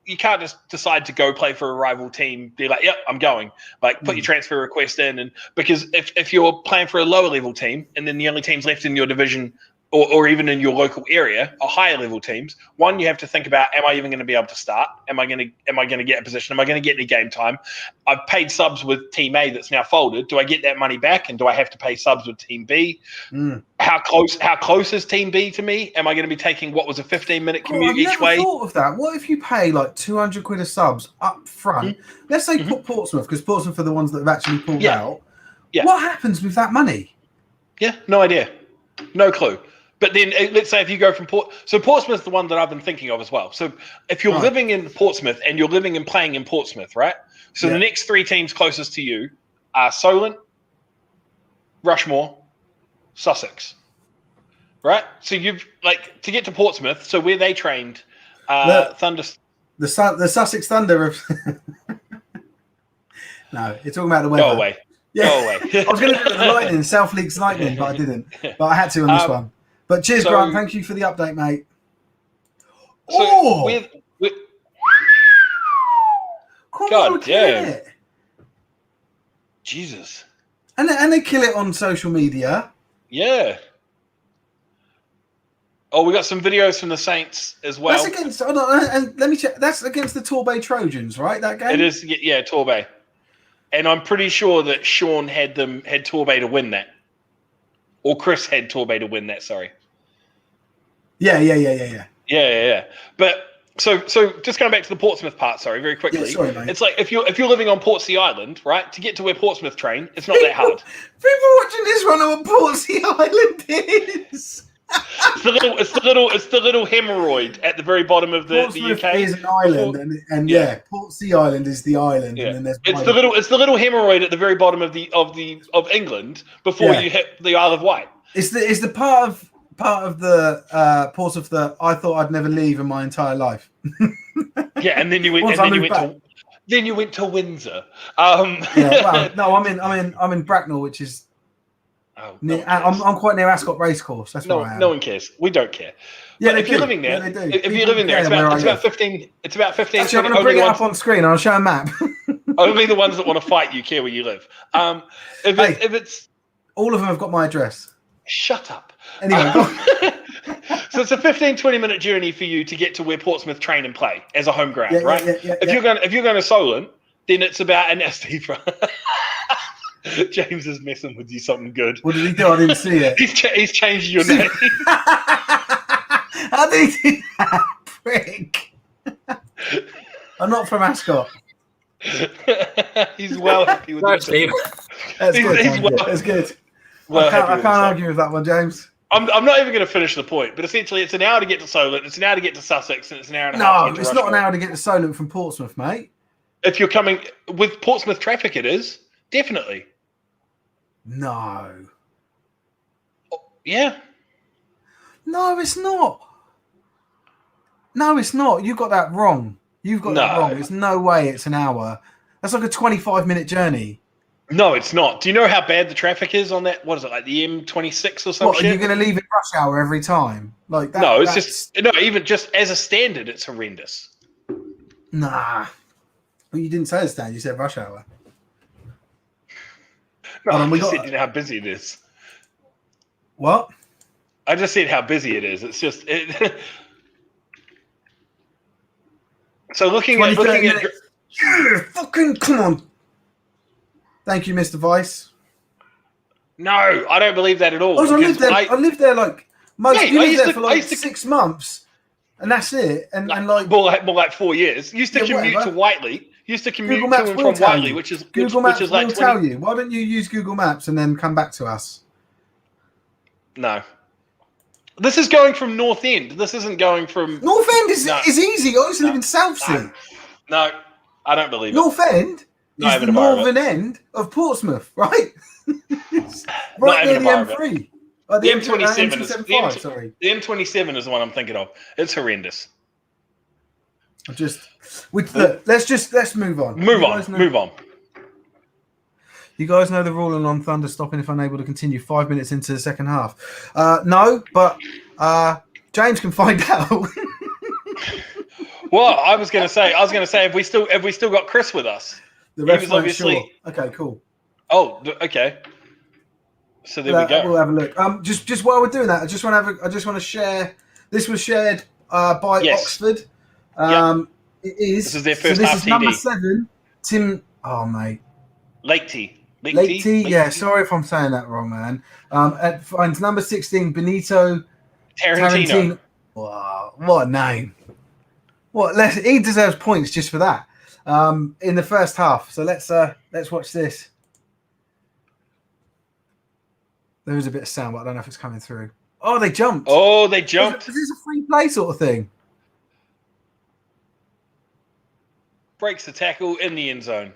you can't just decide to go play for a rival team, be like, yep, I'm going. Like, put your transfer request in. And because if you're playing for a lower level team and then the only teams left in your division or even in your local area are higher level teams, one, you have to think about, am I even going to be able to start? Am I going to get a position? Am I going to get any game time? I've paid subs with Team A that's now folded. Do I get that money back? And do I have to pay subs with Team B? How close is Team B to me? Am I going to be taking what was a 15-minute commute each way? I've never thought of that. What if you pay like 200 quid of subs up front? Let's say put Portsmouth, because Portsmouth are the ones that have actually pulled out. Yeah. What happens with that money? Yeah, no idea. No clue. But then let's say if you go from Portsmouth's the one that I've been thinking of as well. So if you're living in Portsmouth and you're living and playing in Portsmouth, right? So the next three teams closest to you are Solent, Rushmore, Sussex, right? So you've to get to Portsmouth. So where they trained, Thunder, the Sussex Thunder of. No, you're talking about the weather. Go away. Yeah. Go away. I was going to do the lightning, South League's lightning, but I didn't. But I had to on this one. But cheers, Grant. Thank you for the update, mate. So God damn. Jesus. And they kill it on social media. Yeah. Oh, we got some videos from the Saints as well. That's against. And let me check. That's against the Torbay Trojans, right? That game. It is. Yeah, Torbay. And I'm pretty sure that Sean had Torbay to win that, or Chris had Torbay to win that. Sorry. Yeah. But so just going back to the Portsmouth part. Sorry, very quickly. Yeah, sorry, mate. It's like if you're living on Portsea Island, right? To get to where Portsmouth train, it's not that hard. People watching this one know what Portsea Island is. It's the little hemorrhoid at the very bottom of the UK. Is an island, and Portsea Island is the island, and then there's it's the little hemorrhoid at the very bottom of England before you hit the Isle of Wight. It's the part of the Portsmouth that I thought I'd never leave in my entire life. And then you went to Windsor. No, I'm in Bracknell, which is Oh, I'm quite near Ascot Racecourse. That's where I am. No one cares. We don't care. Yeah, but if you're living there, yeah, they do. if People you're living there, care it's about 15. It's about 15. Actually, I'm going to bring it up on screen. I'll show a map. Only the ones that want to fight you care where you live. If it's all of them have got my address. Shut up. Anyway, so it's a 15-20 minute journey for you to get to where Portsmouth train and play as a home ground, right? If you're going to Solent, then it's about an Steve. James is messing with you something good. What did he do? I didn't see it. He's changed your name. How did he do that, prick? I'm not from Ascot. He's well happy with that, Steve. That's good. That's good. Well, I can't argue with that one, James. I'm not even going to finish the point, but essentially it's an hour to get to Solent, it's an hour to get to Sussex, and it's an hour and a half to get to it's Rushmore. not an hour to get to Solent from Portsmouth, mate. If you're coming with Portsmouth traffic, it is. Definitely. No. Yeah. No, it's not. No, it's not. You got that wrong. You've got that wrong. There's no way it's an hour. That's like a 25-minute journey. No, it's not. Do you know how bad the traffic is on that? What is it, like the M26 or something? What, are you going to leave at rush hour every time? Like that? No, even just as a standard, it's horrendous. Nah. Well, you didn't say a standard. You said rush hour. No, I just said how busy it is. What? I just said how busy it is. It's just So looking at yeah, fucking come on. Thank you, Mr. Vice. No, I don't believe that at all. I lived there like most. You lived there for like 6 months, and that's it. And like more like 4 years. Used to commute to Whiteley. Used to commute to and from Whiteley, which is Google Maps which is like will tell you. Why don't you use Google Maps and then come back to us? No. This is going from North End. This isn't going from North End is easy. I used to live in Southsea. No, I don't believe North End is the northern end of Portsmouth, right? Right near the M3. The M27 is sorry. The M27 is the one I'm thinking of. It's horrendous. Let's move on. Move on. You guys know the rule on Thunder stopping if unable to continue 5 minutes into the second half. No, but James can find out. Well, I was going to say, have we still got Chris with us? The ref was obviously sure. Okay, cool. Oh, okay. So there we go. We'll have a look. Just while we're doing that, I just want to share. This was shared by Oxford. It is. This is their first this half is TD. Number 7. Tim. Oh mate. Lake T. Yeah, sorry if I'm saying that wrong, man. Finds number 16, Benito Tarantino. Wow, what a name! He deserves points just for that. In the first half. So let's watch this. There is a bit of sound, but I don't know if it's coming through. Oh, they jumped. Is this a free play sort of thing? Breaks the tackle in the end zone.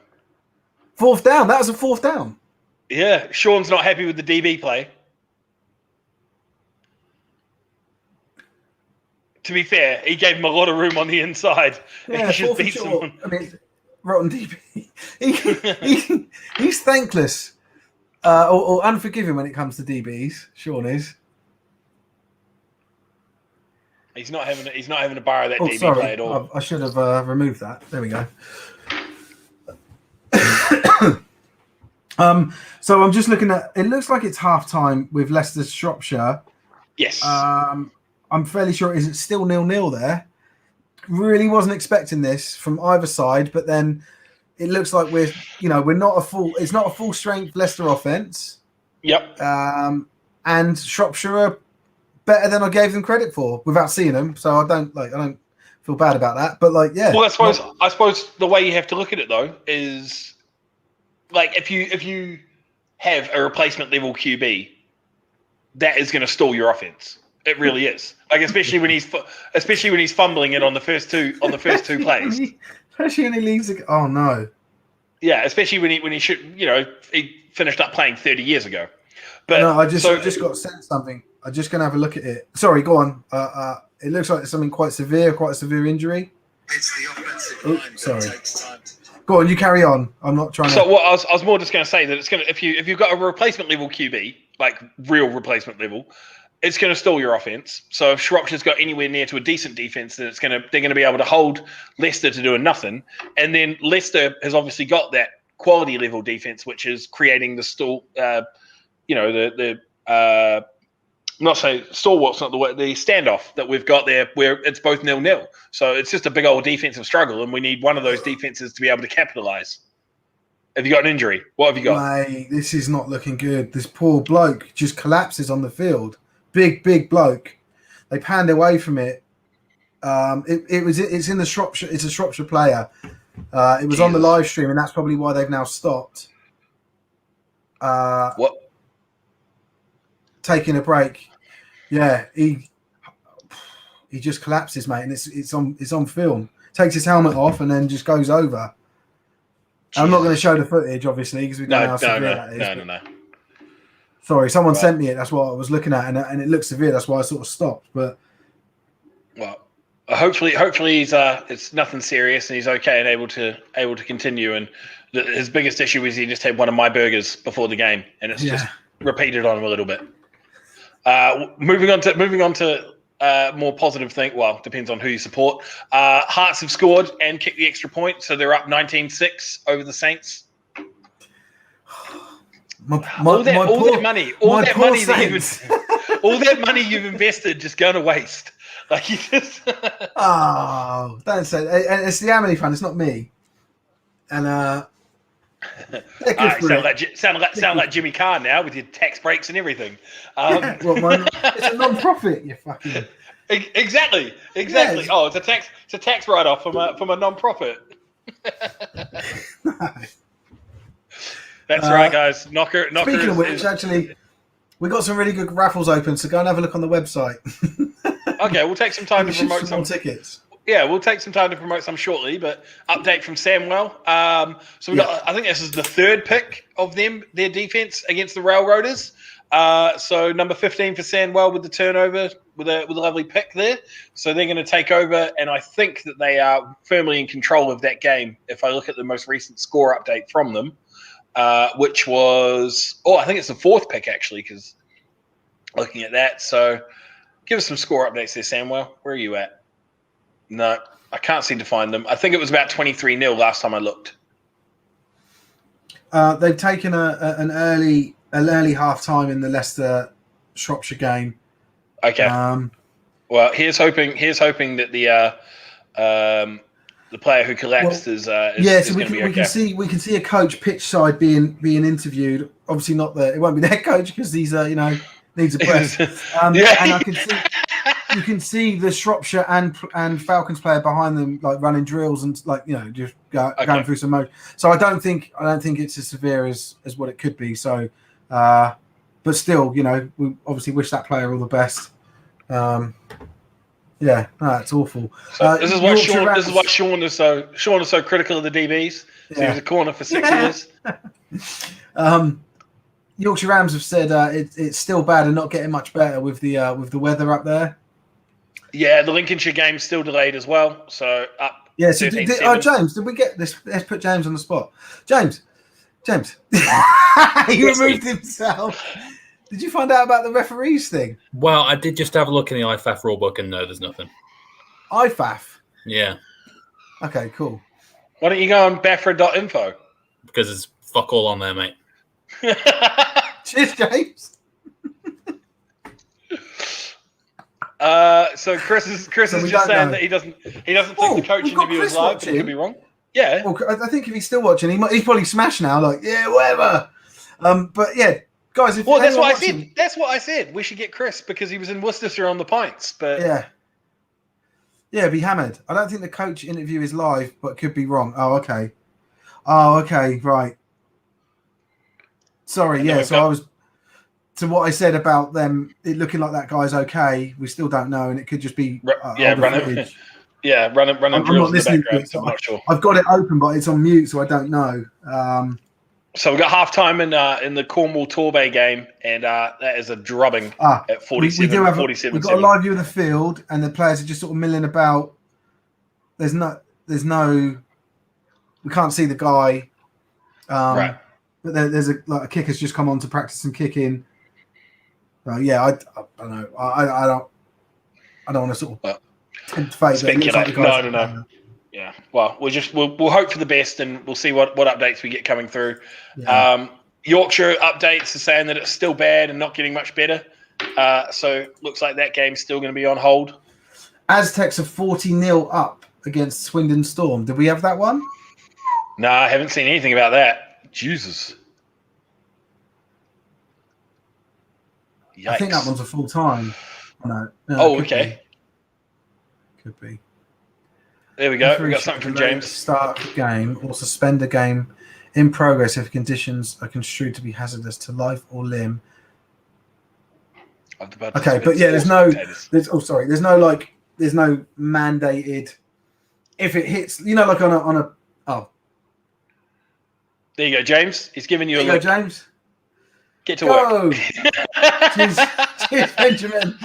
4th down. That was a 4th down. Yeah, Sean's not happy with the DB play. To be fair, he gave him a lot of room on the inside. Yeah, he just beat someone. I mean, rotten DB. He's thankless or unforgiving when it comes to DBs. Sean is. He's not having to borrow that DB play at all. I should have removed that. There we go. So I'm just looking at. It looks like it's half time with Leicester Shropshire. Yes. I'm fairly sure it's still 0-0 there. Really wasn't expecting this from either side, but then it looks like we're not a full. It's not a full strength Leicester offense. Yep. And Shropshire are better than I gave them credit for without seeing them. So I don't feel bad about that. But Well, I suppose the way you have to look at it though is like if you have a replacement level QB, that is going to stall your offense. It really is. Like especially when he's fumbling it on the first two plays. Especially when he leaves. Oh no. Yeah, especially when he should he finished up playing 30 years ago. But no, I just got sent something. I'm just gonna have a look at it. Sorry, go on. It looks like it's something quite a severe injury. It's the offensive line that takes time. Go on, you carry on. I'm not trying to. So what I was more just going to say that it's going to if you've got a replacement level QB like real replacement level, it's going to stall your offense. So if Shropshire's got anywhere near to a decent defense, then they're going to be able to hold Leicester to doing nothing. And then Leicester has obviously got that quality level defense, which is creating the stall. I'm not saying stalwart's not the word, the standoff that we've got there where it's both 0-0. So it's just a big old defensive struggle, and we need one of those defenses to be able to capitalize. Have you got an injury? What have you got? Mate, this is not looking good. This poor bloke just collapses on the field. Big bloke. They panned away from it. It's in the Shropshire. It's a Shropshire player. It was on the live stream, and that's probably why they've now stopped. What? Taking a break. Yeah, he just collapses, mate, and it's on film. Takes his helmet off and then just goes over. I'm not going to show the footage, obviously, because we don't know how severe that is. No. Sorry, someone sent me it. That's what I was looking at, and it looks severe. That's why I sort of stopped. But hopefully he's it's nothing serious and he's okay and able to continue. And his biggest issue is he just had one of my burgers before the game, and it's just repeated on him a little bit. Moving on to more positive thing. Well, depends on who you support. Hearts have scored and kicked the extra point, so they're up 19-6 over the Saints. All that money you've invested just going to waste. Like you just. Oh, don't say that. And it's the Amity fan. It's not me. And sound like Jimmy Carr now with your tax breaks and everything. It's a non-profit. You fucking. Exactly. Yeah. Oh, it's a tax write-off from a non-profit. That's right, guys. Knocker. Speaking of which, actually, we got some really good raffles open, so go and have a look on the website. Okay, we'll take some time to promote some tickets. Yeah, we'll take some time to promote some shortly. But update from Samwell. So we got. I think this is the third pick of their defense against the Railroaders. So number 15 for Sandwell with the turnover, with a lovely pick there. So they're going to take over, and I think that they are firmly in control of that game. If I look at the most recent score update from them, which was I think it's the fourth pick actually, because looking at that. So give us some score updates there, Samwell. Where are you at? No, I can't seem to find them. I think it was about 23-0 last time I looked. They've taken an early half time in the Leicester Shropshire game. Okay. Well, here's hoping that the player who collapsed is going to be okay. We can see a coach pitch side being interviewed. Obviously, it won't be their coach because he's needs a breath. And you can see the Shropshire and Falcons player behind them, like running drills and just going through some motion. So I don't think it's as severe as what it could be. So, but still, we obviously wish that player all the best. It's awful. So this is why Sean is so critical of the DBs. So he was a corner for 6 years. Yorkshire Rams have said it's still bad and not getting much better with the weather up there. Yeah, the Lincolnshire game's still delayed as well. So up. Yeah. So James, did we get this? Let's put James on the spot. James, he removed himself. Did you find out about the referees thing? Well, I did just have a look in the IFAF rulebook and no, there's nothing. IFAF? Yeah. Okay, cool. Why don't you go on Bafra.info? Because there's fuck all on there, mate. Cheers, James. So Chris is just saying that he doesn't think the coach interview is live, but he could be wrong. Yeah. Well, I think if he's still watching, he's probably smashed now. Like, yeah, whatever. But yeah. Guys, that's what I said. That's what I said. We should get Chris because he was in Worcestershire on the pints. But be hammered. I don't think the coach interview is live, but could be wrong. Oh, okay, right. Sorry, I was to what I said about them. It looking like that guy's okay. We still don't know, and it could just be running. Yeah, running drills in the background. So I'm not sure. I've got it open, but it's on mute, so I don't know. So we've got half-time in the Cornwall Torbay game, and that is a drubbing at 47. We do have we've got a live view of the field, and the players are just sort of milling about. There's no. We can't see the guy. Right. But there's a kicker's just come on to practice some kicking. Yeah, I don't know. I don't want to sort of tempt fate. Speculate. No. Yeah. Well, we'll hope for the best, and we'll see what updates we get coming through. Yeah. Yorkshire updates are saying that it's still bad and not getting much better. So looks like that game's still going to be on hold. Aztecs are 40-0 up against Swindon Storm. Did we have that one? No, I haven't seen anything about that. Jesus. Yikes. I think that one's a full time. No. Okay. Could be. There we go. We got something from James. Start the game or suspend a game in progress if conditions are construed to be hazardous to life or limb. Okay, but yeah, there's no mandated. If it hits, like on a. Oh, there you go, James. He's giving you a look. James. Get to work. Cheers, Benjamin.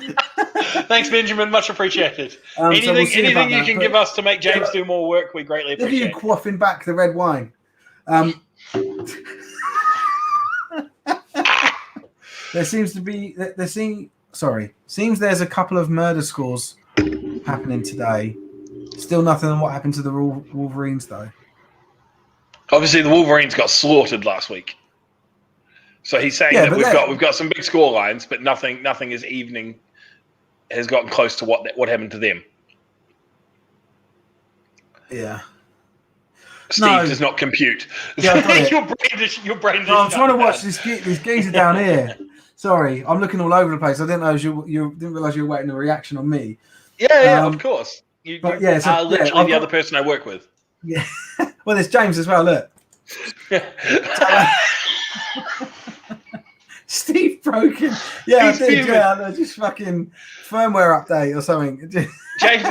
Thanks, Benjamin. Much appreciated. Anything you can give us to make James do more work, we greatly appreciate. Look at you quaffing back the red wine. Seems there's a couple of murder scores happening today. Still nothing on what happened to the Wolverines, though. Obviously, the Wolverines got slaughtered last week. So he's saying that we've got some big score lines, but nothing is evening has gotten close to what happened to them. Yeah. Steve does not compute. Yeah, your brain. No, I'm trying to watch these geezer down here. Sorry, I'm looking all over the place. I didn't know you didn't realize you were waiting a reaction on me. Yeah, of course. You are literally the other person I work with. Yeah. Well, there's James as well. Look. Steve broken. Yeah, I did. Yeah, just fucking firmware update or something.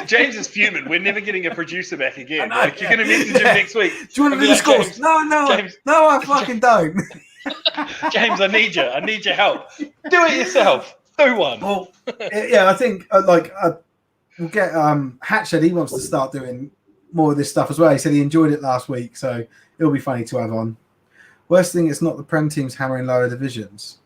James is fuming. We're never getting a producer back again. You're going to message him next week. Do you want to do the scores? No, I fucking don't. James, I need you. I need your help. Do it yourself. Do one. Well, yeah, I think we'll get Hatch said he wants to start doing more of this stuff as well. He said he enjoyed it last week, so it'll be funny to have on. Worst thing, it's not the Prem teams hammering lower divisions.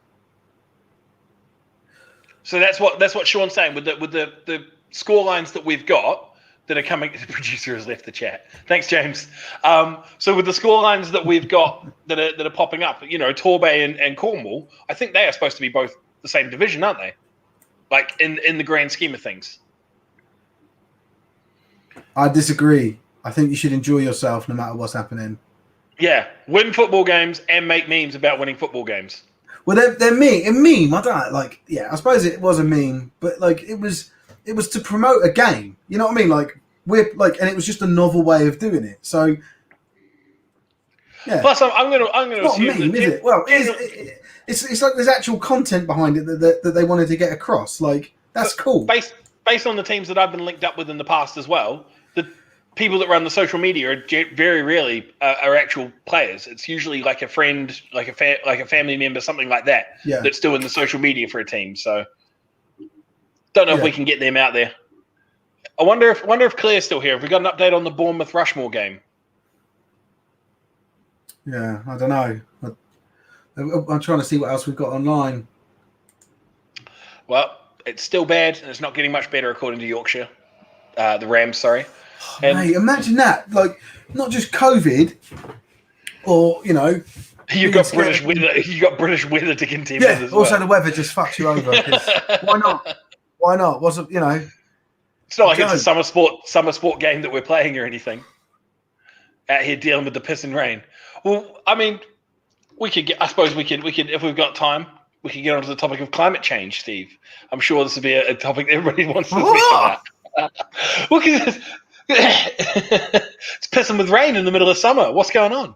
So that's what Sean's saying with the score lines that we've got that are coming. The producer has left the chat. Thanks, James. So with the score lines that we've got that are popping up, Torbay and Cornwall, I think they are supposed to be both the same division, aren't they? Like in the grand scheme of things. I disagree. I think you should enjoy yourself no matter what's happening. Yeah, win football games and make memes about winning football games. Well, they're meme. I don't know, I suppose it was a meme, but it was to promote a game. You know what I mean? And it was just a novel way of doing it. So, yeah. Plus, I'm going to assume not a meme, is it? Well, it's like there's actual content behind it that they wanted to get across. That's cool. Based on the teams that I've been linked up with in the past as well, the people that run the social media are very rarely are actual players. It's usually like a friend, like a family member, something like that. Yeah. That's doing the social media for a team. So, don't know if we can get them out there. I wonder if Claire's still here. Have we got an update on the Bournemouth Rushmore game? Yeah, I don't know. I'm trying to see what else we've got online. Well, it's still bad, and it's not getting much better according to Yorkshire. The Rams, sorry. Mate, imagine that. Not just COVID, or you've got British weather. You got British weather to contend with as well. Also the weather just fucks you over. Why not? Why not? It's not like it's a summer sport game that we're playing or anything. Out here dealing with the piss and rain. Well, I mean, I suppose we could, if we've got time, we could get onto the topic of climate change, Steve. I'm sure this would be a topic that everybody wants to speak about. Look at this. It's pissing with rain in the middle of summer. What's going on?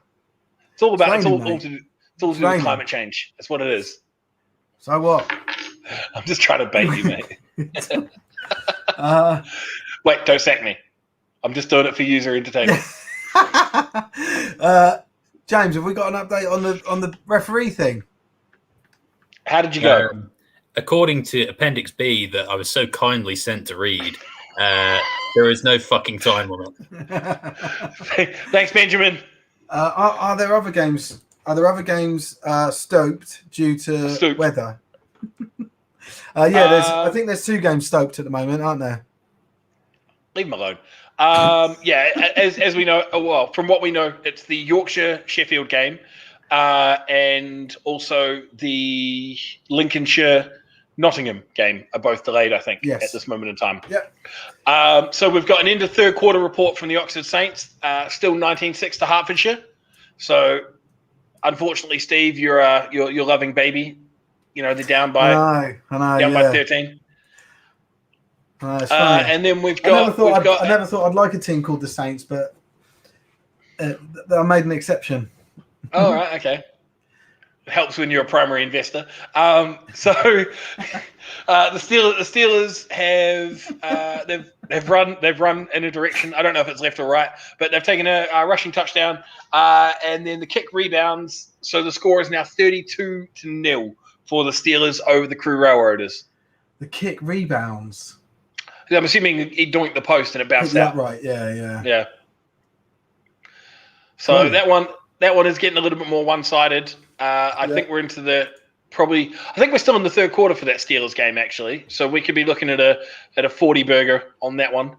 It's all about it's all to do with climate change. That's what it is. So what? I'm just trying to bait you, mate. Wait, don't sack me. I'm just doing it for user entertainment. James, have we got an update on the referee thing? How did you go? According to Appendix B that I was so kindly sent to read, there is no fucking time on it. Thanks, Benjamin. Are there other games? Are there other games stoped due to weather? I think there's 2 games stoked at the moment, aren't there? Leave them alone. As we know, well, from what we know, it's the Yorkshire Sheffield game, and also the Lincolnshire Nottingham game are both delayed, I think, Yes. at this moment in time. Yep. So we've got an end of third quarter report from the Oxford Saints, still 19-6 to Hertfordshire. So unfortunately, Steve, you're loving baby. You know, they're down by I know, by 13. It's funny. And then we've I got never thought I'd like a team called the Saints, but I made an exception. Oh, right, okay. It helps when you're a primary investor. So the Steelers have they've run in a direction. I don't know if it's left or right, but they've taken a rushing touchdown, and then the kick rebounds. So the score is now 32-0 for the Steelers over the Crew Railroaders. The kick rebounds. I'm assuming he doinked the post and it bounced out. Right, yeah. Yeah. So Cool. that one is getting a little bit more one-sided. I think we're into I think we're still in the third quarter for that Steelers game, actually. So we could be looking at a 40 burger on that one.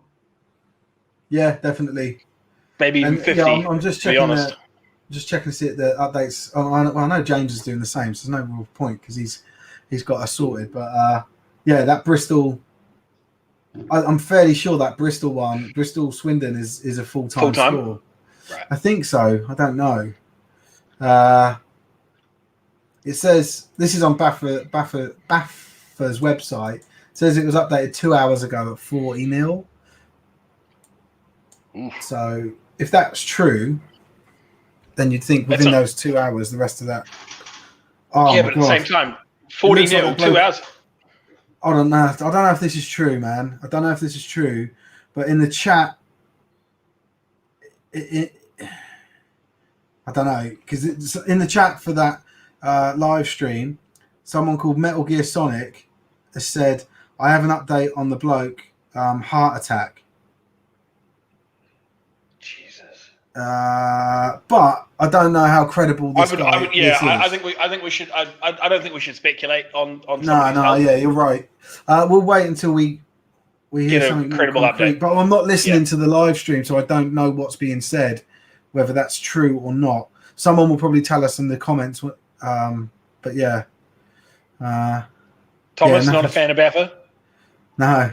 Yeah, definitely. Maybe even 50. Yeah, I'm just checking. To be honest. Just checking to see the updates. Oh, I know James is doing the same, so there's no real point because he's got us sorted. But that Bristol. I'm fairly sure that Bristol one, Bristol Swindon, is a full-time score. Right. I think so. I don't know. It says this is on BAFA's website. It says it was updated 2 hours ago at 40-0. So if that's true, then you'd think within those 2 hours, the rest of that. Oh, yeah, but at the same time, 40-0, 2 hours. I don't know. I don't know if this is true, man. I don't know if this is true, but in the chat, I don't know, because it's in the chat for that live stream. Someone called Metal Gear Sonic has said, "I have an update on the bloke heart attack." Jesus. But I don't know how credible this is. I think we should. I don't think we should speculate on. No. Yeah, you're right. We'll wait until we hear something credible concrete. update. But I'm not listening to the live stream, so I don't know what's being said, whether that's true or not. Someone will probably tell us in the comments. But yeah. Thomas, not a fan of BAFA? No.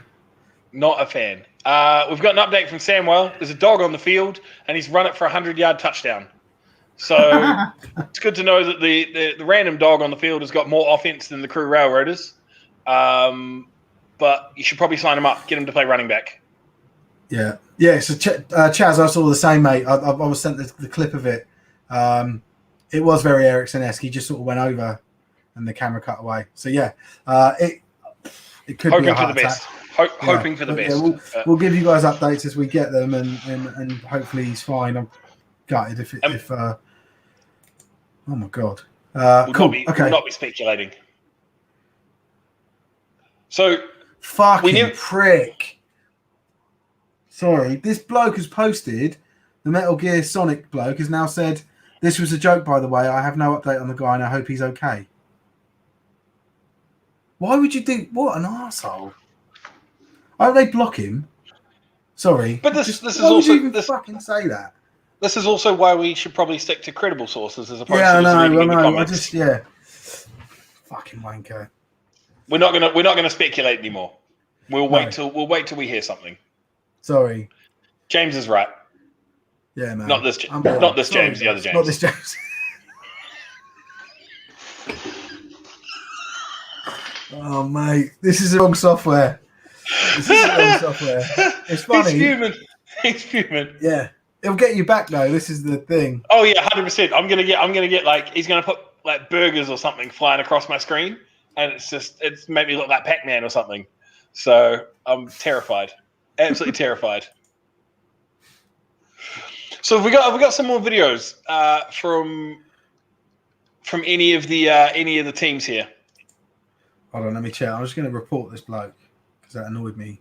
Not a fan. We've got an update from Samwell. There's a dog on the field, and he's run it for a 100-yard touchdown. So it's good to know that the random dog on the field has got more offense than the Crew Railroaders. But you should probably sign him up, get him to play running back. Yeah. So Chaz, I saw the same, mate. I was sent the clip of it. It was very Ericsson-esque. He just sort of went over, and the camera cut away. So yeah, it could be a heart attack. Hoping for the best. Yeah, we'll give you guys updates as we get them, and hopefully he's fine. I'm gutted if oh my god. Cool. We'll not be speculating. So fucking prick. Sorry, this bloke has posted. The Metal Gear Sonic bloke has now said, "This was a joke, by the way. I have no update on the guy, and I hope he's okay." Why would you do? What an arsehole. Why don't they block him? Sorry. But this is why also... would you even fucking say that? This is also why we should probably stick to credible sources as opposed to I know. comments. Fucking wanker. We're not gonna speculate anymore. We'll wait till we hear something. Sorry. James is right. Yeah, man. Not this James, the other James. Not this James. Oh, mate. This is the wrong software. It's funny. He's fuming. Yeah. It'll get you back, though. This is the thing. Oh, yeah, 100%. I'm gonna get like, he's gonna put like burgers or something flying across my screen, and it's made me look like Pac-Man or something. So I'm terrified. Absolutely terrified. So have we got some more videos from any of the teams here? Hold on, let me check. I'm just going to report this bloke because that annoyed me.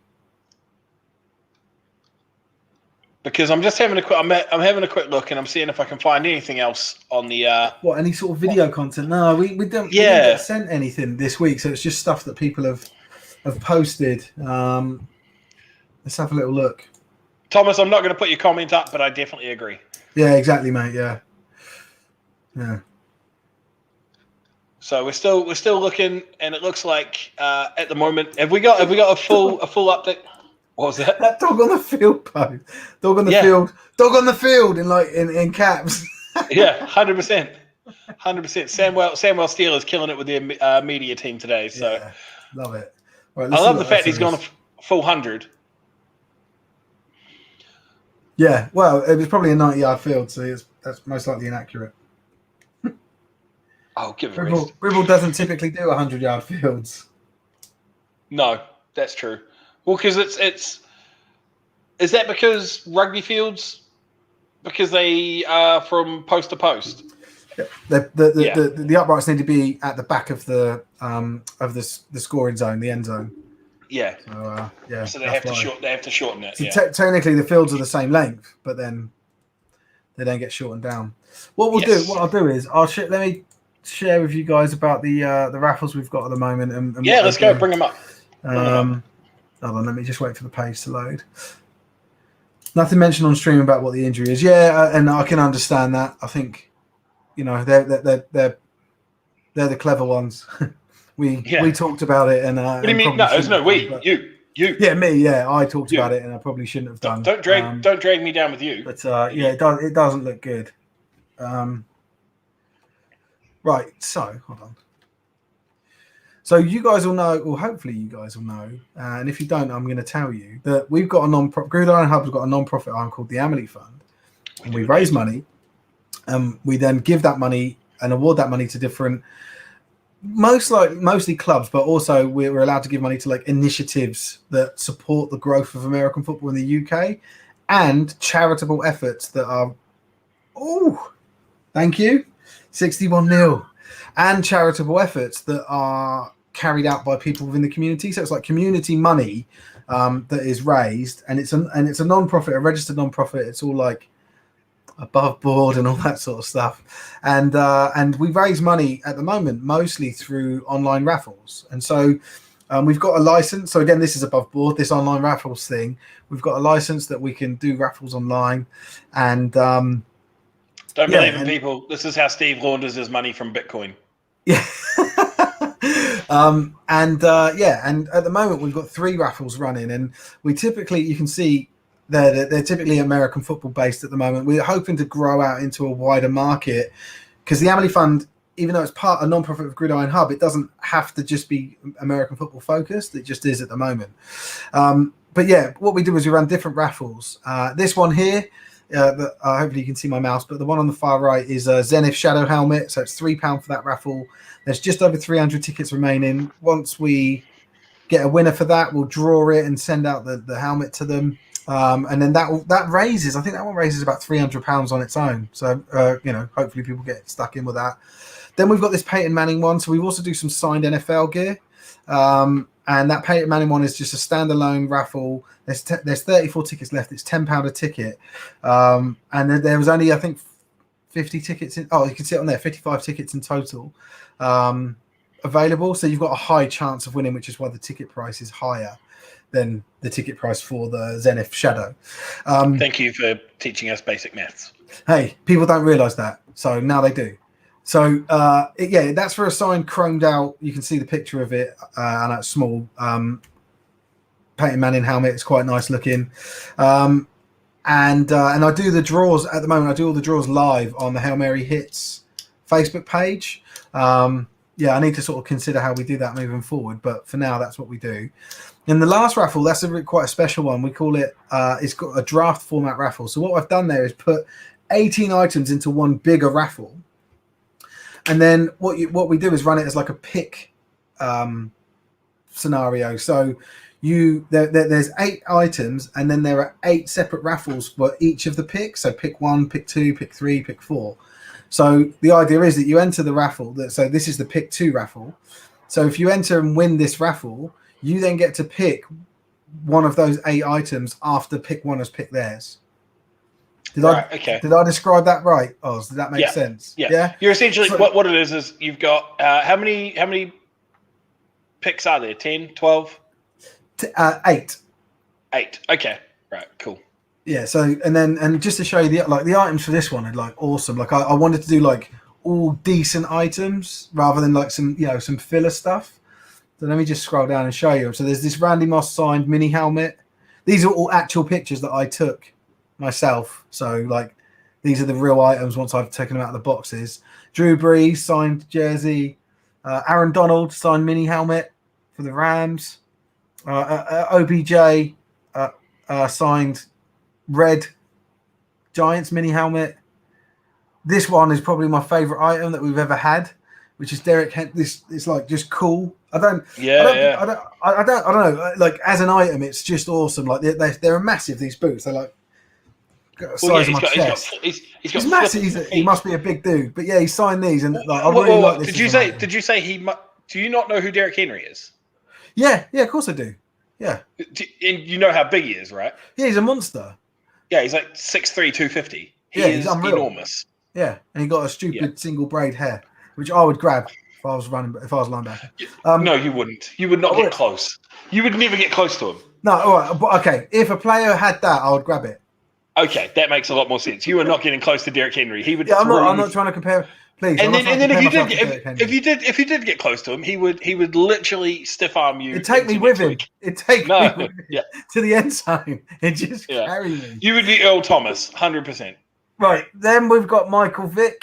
Because I'm just having a quick. I'm having a quick look, and I'm seeing if I can find anything else on the. What, any sort of video content? No, we don't. We didn't get sent anything this week, so it's just stuff that people have posted. Let's have a little look. Thomas, I'm not going to put your comment up, but I definitely agree. Yeah, exactly, mate. Yeah. So we're still looking, and it looks like at the moment, have we got a full update? What was that? That dog on the field post. Dog on the field. Dog on the field in caps. Yeah, 100%. 100%. Samuel Steele is killing it with their media team today. So love it. Right, I love the fact he's gone a full 100. Yeah, well, it was probably a 90-yard field, so that's most likely inaccurate. Oh, give it a rest. Ribble doesn't typically do 100-yard fields. No, that's true. Well, because it's is that because rugby fields, because they are from post to post? The uprights need to be at the back of the scoring zone, the end zone. Yeah. So, So they have to shorten it. So technically, the fields are the same length, but then they don't get shortened down. What I'll do is let me share with you guys about the raffles we've got at the moment. And let's go. Bring them up. Hold on, let me just wait for the page to load. Nothing mentioned on stream about what the injury is. Yeah, and I can understand that. I think, they're the clever ones. We talked about it, and what do you mean? No, there's no we. You. Yeah, me. Yeah, I talked about it, and I probably shouldn't have done. Don't drag me down with you. But it doesn't look good. Right. So hold on. So you guys will know, or hopefully you guys will know, and if you don't, I'm going to tell you that we've got a non-profit. Gridiron Hub's got a non-profit arm called the Amelie Fund, and we raise money, and we then give that money and award that money to different, mostly clubs, but also we're allowed to give money to like initiatives that support the growth of American football in the UK, and charitable efforts that are, thank you, 61-0. And charitable efforts that are carried out by people within the community. So it's like community money that is raised, and it's a non-profit, a registered non-profit. It's all like above board and all that sort of stuff. And we raise money at the moment mostly through online raffles. And so we've got a license. So again, this is above board, this online raffles thing. We've got a license that we can do raffles online, and don't believe in people. This is how Steve launders his money from Bitcoin. Yeah. And at the moment we've got 3 raffles running, and we typically, you can see they're typically American football based at the moment. We're hoping to grow out into a wider market, because the Amelie Fund, even though it's a non-profit of Gridiron Hub, it doesn't have to just be American football focused. It just is at the moment. But yeah, what we do is we run different raffles. This one here, hopefully you can see my mouse, but the one on the far right is a Zenith Shadow helmet, so it's £3 for that raffle. There's just over 300 tickets remaining. Once we get a winner for that, we'll draw it and send out the helmet to them, and then that raises, I think that one raises about £300 on its own. So hopefully people get stuck in with that. Then we've got this Peyton Manning one, so we also do some signed NFL gear. And that Peyton Manning one is just a standalone raffle. There's 34 tickets left. It's £10 a ticket. And there was only, I think, 50 tickets in. Oh, you can see it on there, 55 tickets in total available. So you've got a high chance of winning, which is why the ticket price is higher than the ticket price for the Zenith Shadow. Thank you for teaching us basic maths. Hey, people don't realise that, so now they do. So that's for a signed, chromed out. You can see the picture of it, and that small Peyton Manning helmet. It's quite nice looking. And I do the draws at the moment. I do all the draws live on the Hail Mary Hits Facebook page. I need to sort of consider how we do that moving forward, but for now, that's what we do. In the last raffle, that's quite a special one. We call it. It's got a draft format raffle. So what I've done there is put 18 items into one bigger raffle. And then what we do is run it as like a pick scenario. So there's 8 items, and then there are 8 separate raffles for each of the picks. So pick 1, pick 2, pick 3, pick 4. So the idea is that you enter the raffle. So this is the pick 2 raffle. So if you enter and win this raffle, you then get to pick one of those 8 items after pick 1 has picked theirs. Okay. Did I describe that right? Oz, did that make Yeah. sense? Yeah. You're essentially So- what it is you've got how many picks are there? 10, 12? 8. 8. Okay. Right. Cool. Yeah. So and just to show you the items for this one are like awesome. Like I wanted to do like all decent items rather than like some some filler stuff. So let me just scroll down and show you. So there's this Randy Moss signed mini helmet. These are all actual pictures that I took myself. So like these are the real items once I've taken them out of the boxes. Drew Brees signed jersey. Aaron Donald signed mini helmet for the Rams. OBJ signed red Giants mini helmet. This one is probably my favorite item that we've ever had, which is Derek Henry. This is like just cool. I don't know. Like as an item, it's just awesome. Like they're massive. These boots. They're like got the size of my chest. He's massive. He must be a big dude. But yeah, he signed these, and like I really like this. Did you say he? Do you not know who Derek Henry is? Yeah, of course I do. Yeah, and you know how big he is, right? Yeah, he's a monster. Yeah, he's like 6'3", 250. He's unreal. Enormous. Yeah, and he got a stupid single braid hair, which I would grab if I was linebacker. No, you wouldn't. You would not get close. You would never get close to him. No, all right, but okay. If a player had that, I would grab it. Okay, that makes a lot more sense. You are not getting close to Derrick Henry. He would. Yeah, I'm not trying to compare. Please. And then if you did get close to him, he would literally stiff arm you. It'd take me with him. It'd take me with him to the end zone. It'd just carry me. You would be Earl Thomas, 100%. Right. Then we've got Michael Vick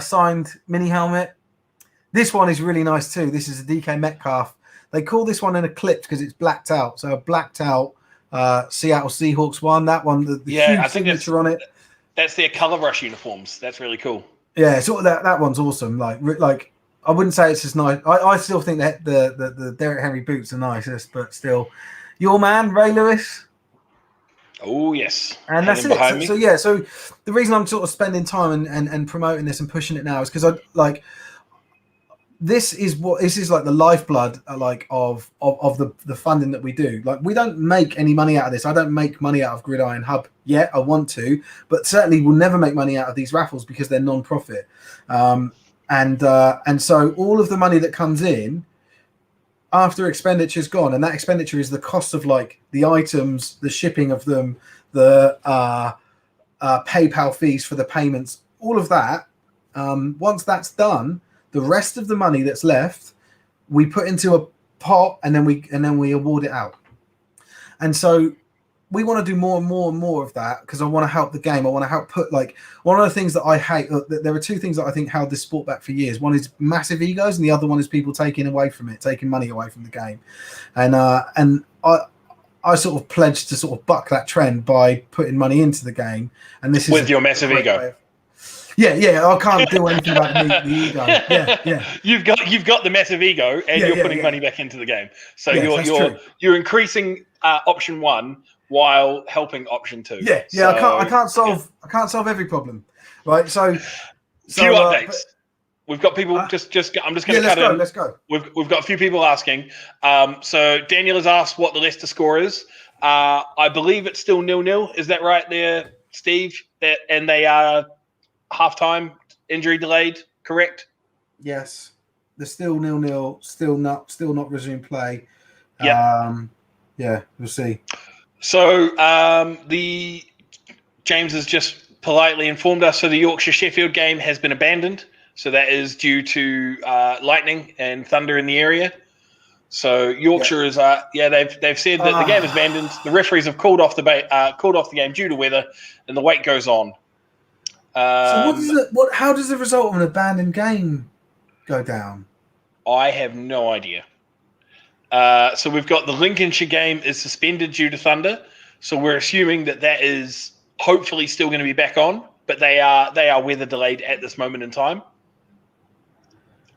signed mini helmet. This one is really nice too. This is a DK Metcalf. They call this one an eclipse because it's blacked out. So a blacked out Seattle Seahawks one. That one, the huge signature on it. That's their color rush uniforms. That's really cool. Yeah, so that one's awesome. Like I wouldn't say it's as nice. I still think that the Derrick Henry boots are nicest, but still, your man Ray Lewis. Oh yes, and that's it. So the reason I'm sort of spending time and promoting this and pushing it now is because I like. This is like the lifeblood like of the funding that we do. Like we don't make any money out of this. I don't make money out of Gridiron Hub yet. I want to, but certainly we'll never make money out of these raffles because they're non-profit. And so all of the money that comes in after expenditure's gone, and that expenditure is the cost of like the items, the shipping of them, the PayPal fees for the payments, all of that. Once that's done, the rest of the money that's left, we put into a pot and then we award it out. And so we want to do more and more and more of that because I want to help the game. I want to help put like one of the things that I hate. There are two things that I think held this sport back for years. One is massive egos, and the other one is people taking money away from the game. And I sort of pledged to sort of buck that trend by putting money into the game. And this is with your massive ego. Yeah, I can't do anything about the ego. Yeah. You've got the massive ego, and you're putting money back into the game. So you're increasing option 1 while helping option 2. Yeah. I can't solve every problem, right? So few updates. We've got people. I'm just going to cut in. Let's go. We've got a few people asking. So Daniel has asked what the Leicester score is. I believe it's still 0-0. Is that right there, Steve? And they are. Halftime, injury delayed, correct? Yes, they're still 0-0, still not resumed play. Yeah, we'll see. So the James has just politely informed us. So the Yorkshire Sheffield game has been abandoned. So that is due to lightning and thunder in the area. So Yorkshire is they've said that the game is abandoned. The referees have called off the game due to weather, and the wait goes on. So how does the result of an abandoned game go down? I have no idea. So we've got the Lincolnshire game is suspended due to thunder. So we're assuming that is hopefully still going to be back on, but they are weather delayed at this moment in time.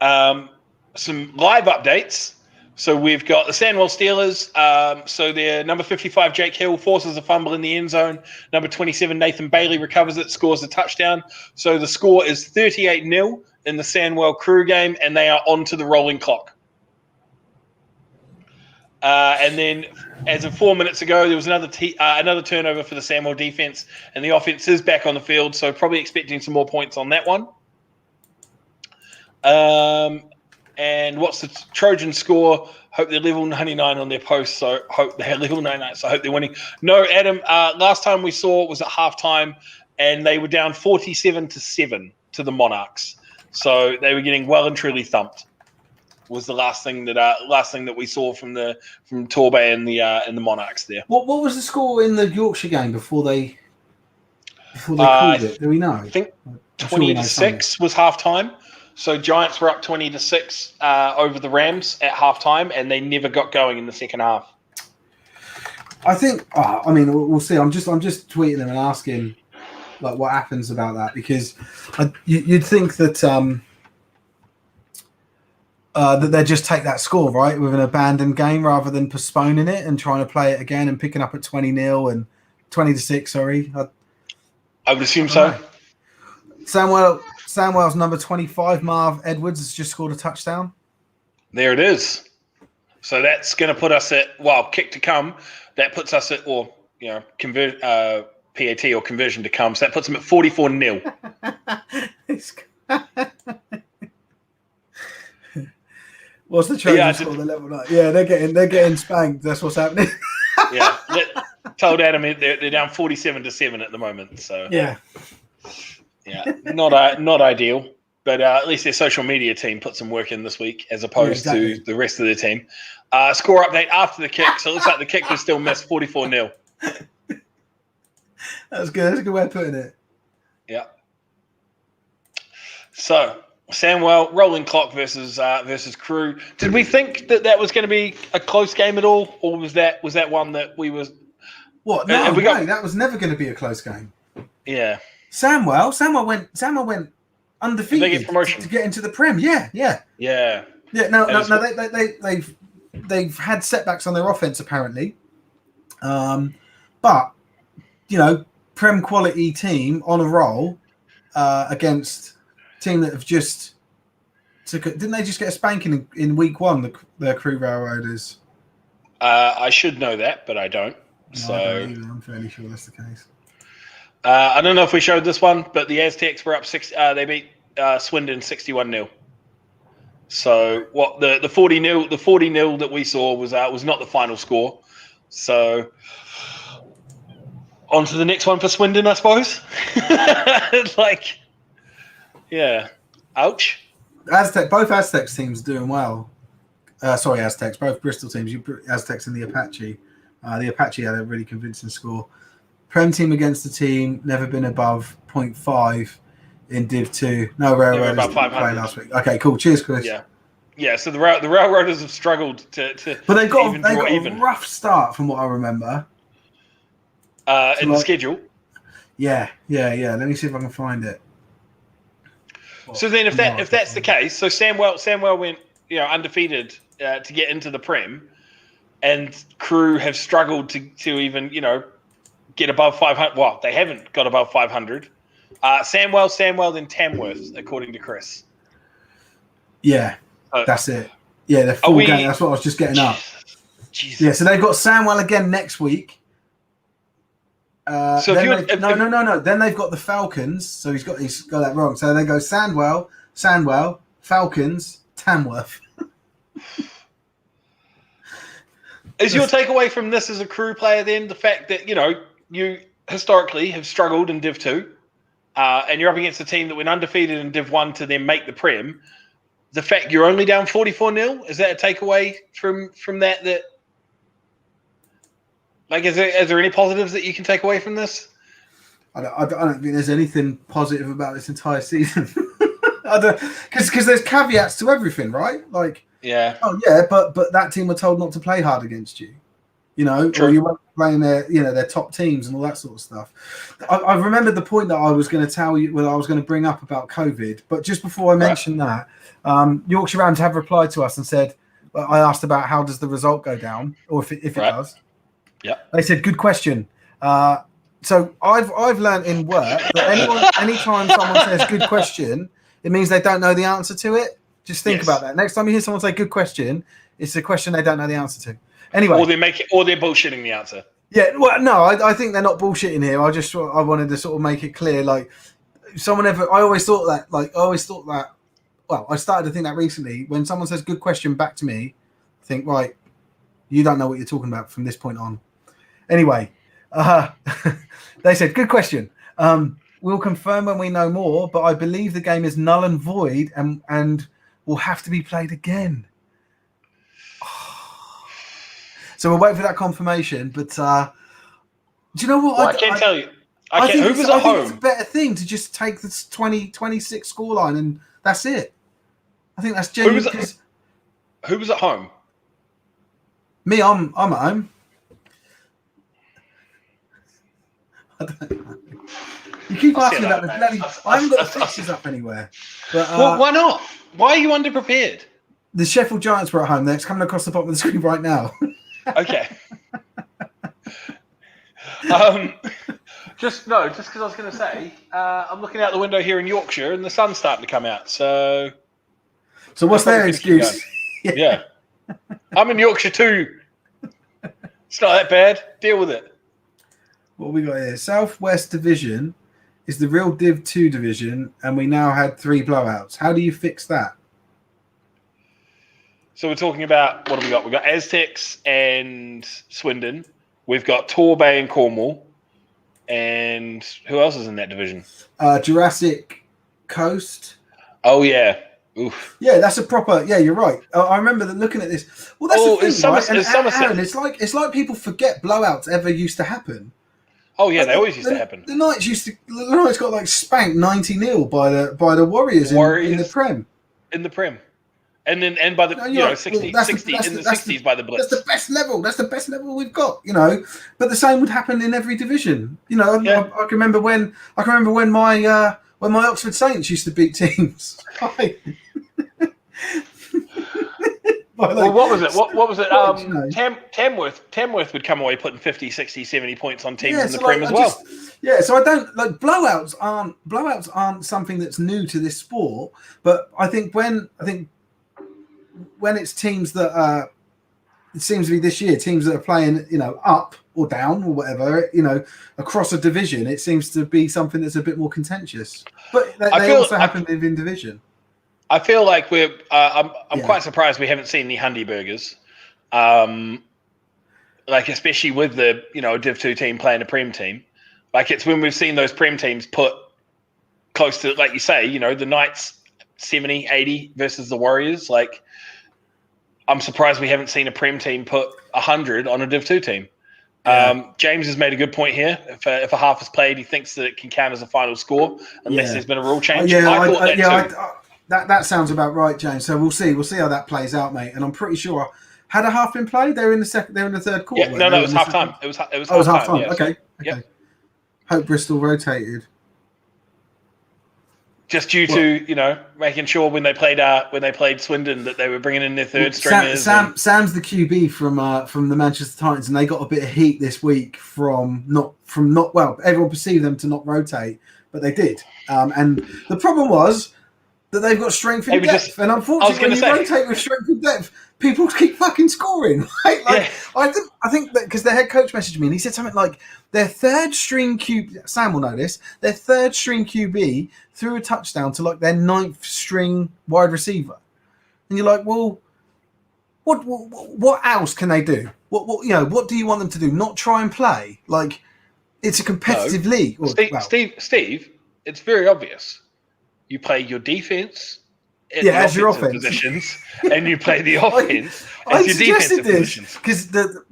Some live updates. So we've got the Sandwell Steelers. So their number 55, Jake Hill, forces a fumble in the end zone. Number 27, Nathan Bailey, recovers it, scores a touchdown. So the score is 38-0 in the Sandwell Crew game, and they are on to the rolling clock. And then, as of 4 minutes ago, there was another turnover for the Samuel defense, and the offense is back on the field. So probably expecting some more points on that one. And what's the Trojan score? Hope they're level 99 on their post. So hope they're level 99. So I hope they're winning. No, Adam. Last time we saw was at halftime, and they were down 47-7 to the Monarchs. So they were getting well and truly thumped. Was the last thing that we saw from Torbay and the Monarchs there. What was the score in the Yorkshire game before they called it? Do we know? I think 20-6 was halftime. So Giants were up 20-6 over the Rams at halftime, and they never got going in the second half. I think. I mean, we'll see. I'm just tweeting them and asking like what happens about that, because you'd think that that they'd just take that score, right, with an abandoned game rather than postponing it and trying to play it again and picking up at 20-0 and 20-6. Sorry, I would assume so. Samwell's number 25, Marv Edwards, has just scored a touchdown. There it is. So that's going to put us at, kick to come. That puts us at, PAT or conversion to come. So that puts them at 44-0. What's the Trojans score? The level 9. Yeah, they're getting spanked. That's what's happening. Yeah, told Adam they're down 47-7 at the moment. So yeah, not ideal. But at least their social media team put some work in this week, as opposed to the rest of their team. Score update after the kick. So it looks like the kick was still missed. 44-0. That's good. That's a good way of putting it. Yeah. So Samwell, rolling clock versus Crew. Did we think that was going to be a close game at all, or was that one that we was? What? No, that was never going to be a close game. Yeah. Samwell went undefeated. Did they get promotion to get into the Prem? Yeah. No. They've had setbacks on their offense apparently, but Prem quality team on a roll against team that have just didn't they just get a spanking in week one, the Crew Railroaders? I should know that, but I don't. No, I don't either. I'm fairly sure that's the case. I don't know if we showed this one, but the Aztecs were up 6. They beat Swindon 61-0. So what the 40-0 that we saw was not the final score. So on to the next one for Swindon, I suppose. Ouch. Both Aztecs teams doing well. Aztecs, both Bristol teams. Aztecs and the Apache. The Apache had a really convincing score. Prem team against the team, never been above 0.5 in Div 2. No Railroaders above 500 last week. Okay, cool. Cheers, Chris. Yeah. So the Railroaders have struggled to but they've got a rough start from what I remember. In the schedule. Yeah. Let me see if I can find it. So then, if that's the case, so Samwell went undefeated to get into the Prem, and Crew have struggled to even get above 500. Well, they haven't got above 500. Samwell, then Tamworth, according to Chris. Yeah, that's it. Yeah, they're full game. That's what I was just getting up. Jesus. Yeah, so they've got Samwell again next week. No. Then they've got the Falcons. So he's got that wrong. So they go Sandwell, Falcons, Tamworth. Is your takeaway from this as a Crew player then the fact that you historically have struggled in Div 2, and you're up against a team that went undefeated in Div 1 to then make the Prem? The fact you're only down 44-0, is that a takeaway from that? Is there any positives that you can take away from this? I don't think there's anything positive about this entire season. Because there's caveats to everything, right? Yeah. Oh yeah, but that team were told not to play hard against you. True. Or you weren't playing their top teams and all that sort of stuff. I remembered the point that I was going to tell you, I was going to bring up about COVID, but just before I mention that, Yorkshire Rams have replied to us and said, I asked about how does the result go down, or if it does. Yeah. They said, good question. So I've learned in work that anytime someone says good question, it means they don't know the answer to it. Just think about that. Next time you hear someone say good question, it's a question they don't know the answer to. Anyway, or they're bullshitting the answer. yeah. Well, no, I think they're not bullshitting here. I wanted to sort of make it clear. Like, I always thought that. Well, I started to think that recently. When someone says "good question" back to me, I think, right, you don't know what you're talking about from this point on. Anyway, they said, "Good question. We'll confirm when we know more, but I believe the game is null and void and will have to be played again." So we'll wait for that confirmation. But do you know what? Well, I can't tell you. I think Who was at home? it's a better thing to just take this 20-26 scoreline and that's it. I think that's genuine. Who was at home? Me, I'm at home. I don't know. You keep asking about the bloody. I haven't got the fixtures up anywhere. But, Well, why not? Why are you underprepared? The Sheffield Giants were at home. They're coming across the bottom of the screen right now. Okay. Just because I was going to say, I'm looking out the window here in Yorkshire, and the sun's starting to come out. So what's their excuse? Yeah, I'm in Yorkshire too. It's not that bad. Deal with it. What we got here? Southwest Division is the real Div 2 division, and we now had 3 blowouts. How do you fix that? So we're talking about, what have we got? We've got Aztecs and Swindon. We've got Torbay and Cornwall. And who else is in that division? Jurassic Coast. Oh, yeah. Oof. Yeah, that's a proper. Yeah, you're right. I remember looking at this. Well, that's the thing, right? And Aaron, it's like people forget blowouts ever used to happen. Oh yeah, they always used to happen. The Knights got like spanked 90-0 by the Warriors in the Prem. In the Prem. And by the 60 in the 60s by the Blitz. That's the best level. That's the best level we've got, But the same would happen in every division. I can remember when my Oxford Saints used to beat teams. Well, what was it? What was it? Tamworth would come away putting 50, 60, 70 points on teams in the Prem as well. So I don't like blowouts aren't something that's new to this sport. But I think when it's teams that it seems to be this year, teams that are playing, up or down or whatever, across a division, it seems to be something that's a bit more contentious. But they also happen within division. I feel like we're. I'm quite surprised we haven't seen the Hundy Burgers, especially with the Div 2 team playing a Prem team. Like it's when we've seen those Prem teams put close to, like you say, the Knights 70, 80 versus the Warriors. Like I'm surprised we haven't seen a Prem team put 100 on a Div 2 team. Yeah. James has made a good point here. If a half is played, he thinks that it can count as a final score unless there's been a rule change. That sounds about right, James. So we'll see how that plays out, mate. And I'm pretty sure had a half been played. They're in the third quarter. Yeah, no, it was half time. It was half time. Yeah. Okay. Yep. Hope Bristol rotated. Just due to making sure when they played Swindon that they were bringing in their third stringers. Sam's the QB from the Manchester Titans, and they got a bit of heat this week from not everyone perceived them to not rotate, but they did. And the problem was that they've got strength and depth, and unfortunately, when you rotate with strength and depth, people keep fucking scoring. Right? I think that because their head coach messaged me and he said something like their third string QB, Sam will know this, their third string QB threw a touchdown to like their 9th string wide receiver, and you're like, well, what else can they do? What do you want them to do? Not try and play? Like it's a competitive league. Steve, it's very obvious. You play your defense as your offense positions, and you play the offense I as your suggested defensive this positions. because the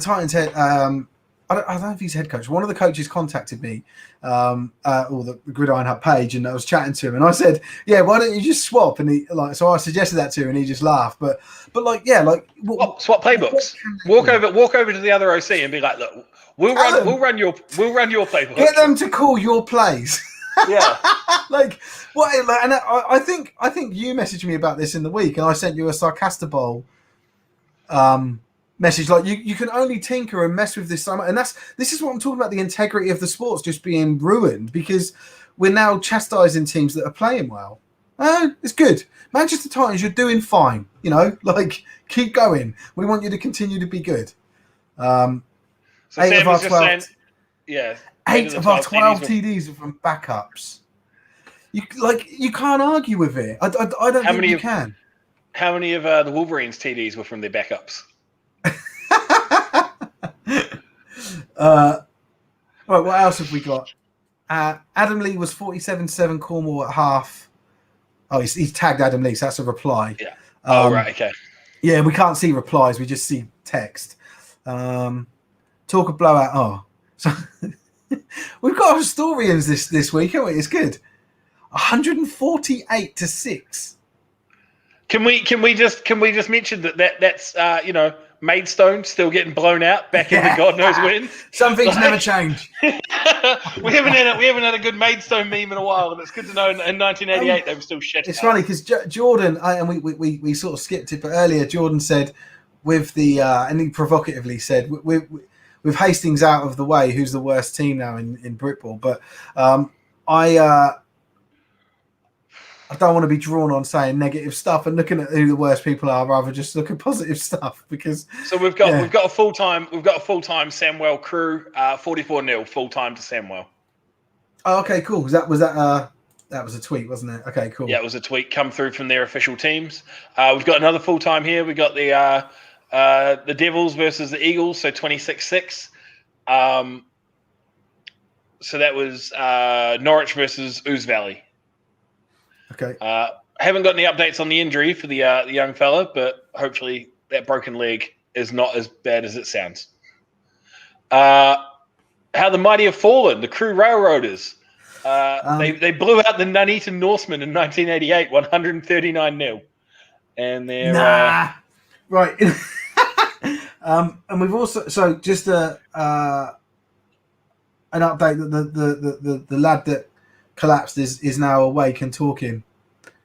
Titans head. I don't know if he's head coach. One of the coaches contacted me, or the Gridiron Hub page, and I was chatting to him, and I said, "Yeah, why don't you just swap?" And he so I suggested that to him, and he just laughed. But swap playbooks. Walk over to the other OC and be like, "Look, we'll run your playbook. Get them to call your plays." Yeah, and I think you messaged me about this in the week, and I sent you a sarcastable message. Like you can only tinker and mess with this so much, and this is what I'm talking about. The integrity of the sports just being ruined because we're now chastising teams that are playing well. It's good. Manchester Titans, you're doing fine. You know, like keep going. We want you to continue to be good. So Eight Sam of our was just 12 saying, yeah, Eight of our 12 TDs TDs are from backups. You can't argue with it. I don't How think many you of- can. How many of the Wolverines TDs were from their backups? Right, what else have we got? Adam Lee was 47-7 Cornwall at half. Oh, he's tagged Adam Lee, so that's a reply. Yeah. Oh, right, okay. Yeah, we can't see replies. We just see text. Talk of blowout. Oh, so we've got historians this week, haven't we? It's good. 148-6. Can we just mention that's Maidstone still getting blown out back into God knows when? Some things never change. we haven't had a good Maidstone meme in a while, and it's good to know in 1988 they were still shit. It's funny because Jordan, and we sort of skipped it, but earlier Jordan said with the and he provocatively said with Hastings out of the way, who's the worst team now in Britball? But I don't want to be drawn on saying negative stuff and looking at who the worst people are, rather just look at positive stuff. Because we've got a full time Samwell crew, 44-0 full time to Samwell. Oh, okay, cool. That was a tweet, wasn't it? Okay, cool. Yeah, it was a tweet come through from their official teams. We've got another full time here. We got the Devils versus the Eagles, so 26-6. So that was Norwich versus Ouse Valley. Okay. Haven't got any updates on the injury for the young fella, but hopefully that broken leg is not as bad as it sounds. How the mighty have fallen, the Crew Railroaders. They blew out the Nuneaton Norsemen in 1988, 139-0. And they're... Right. And we've also... So just an update that the lad that collapsed is now awake and talking.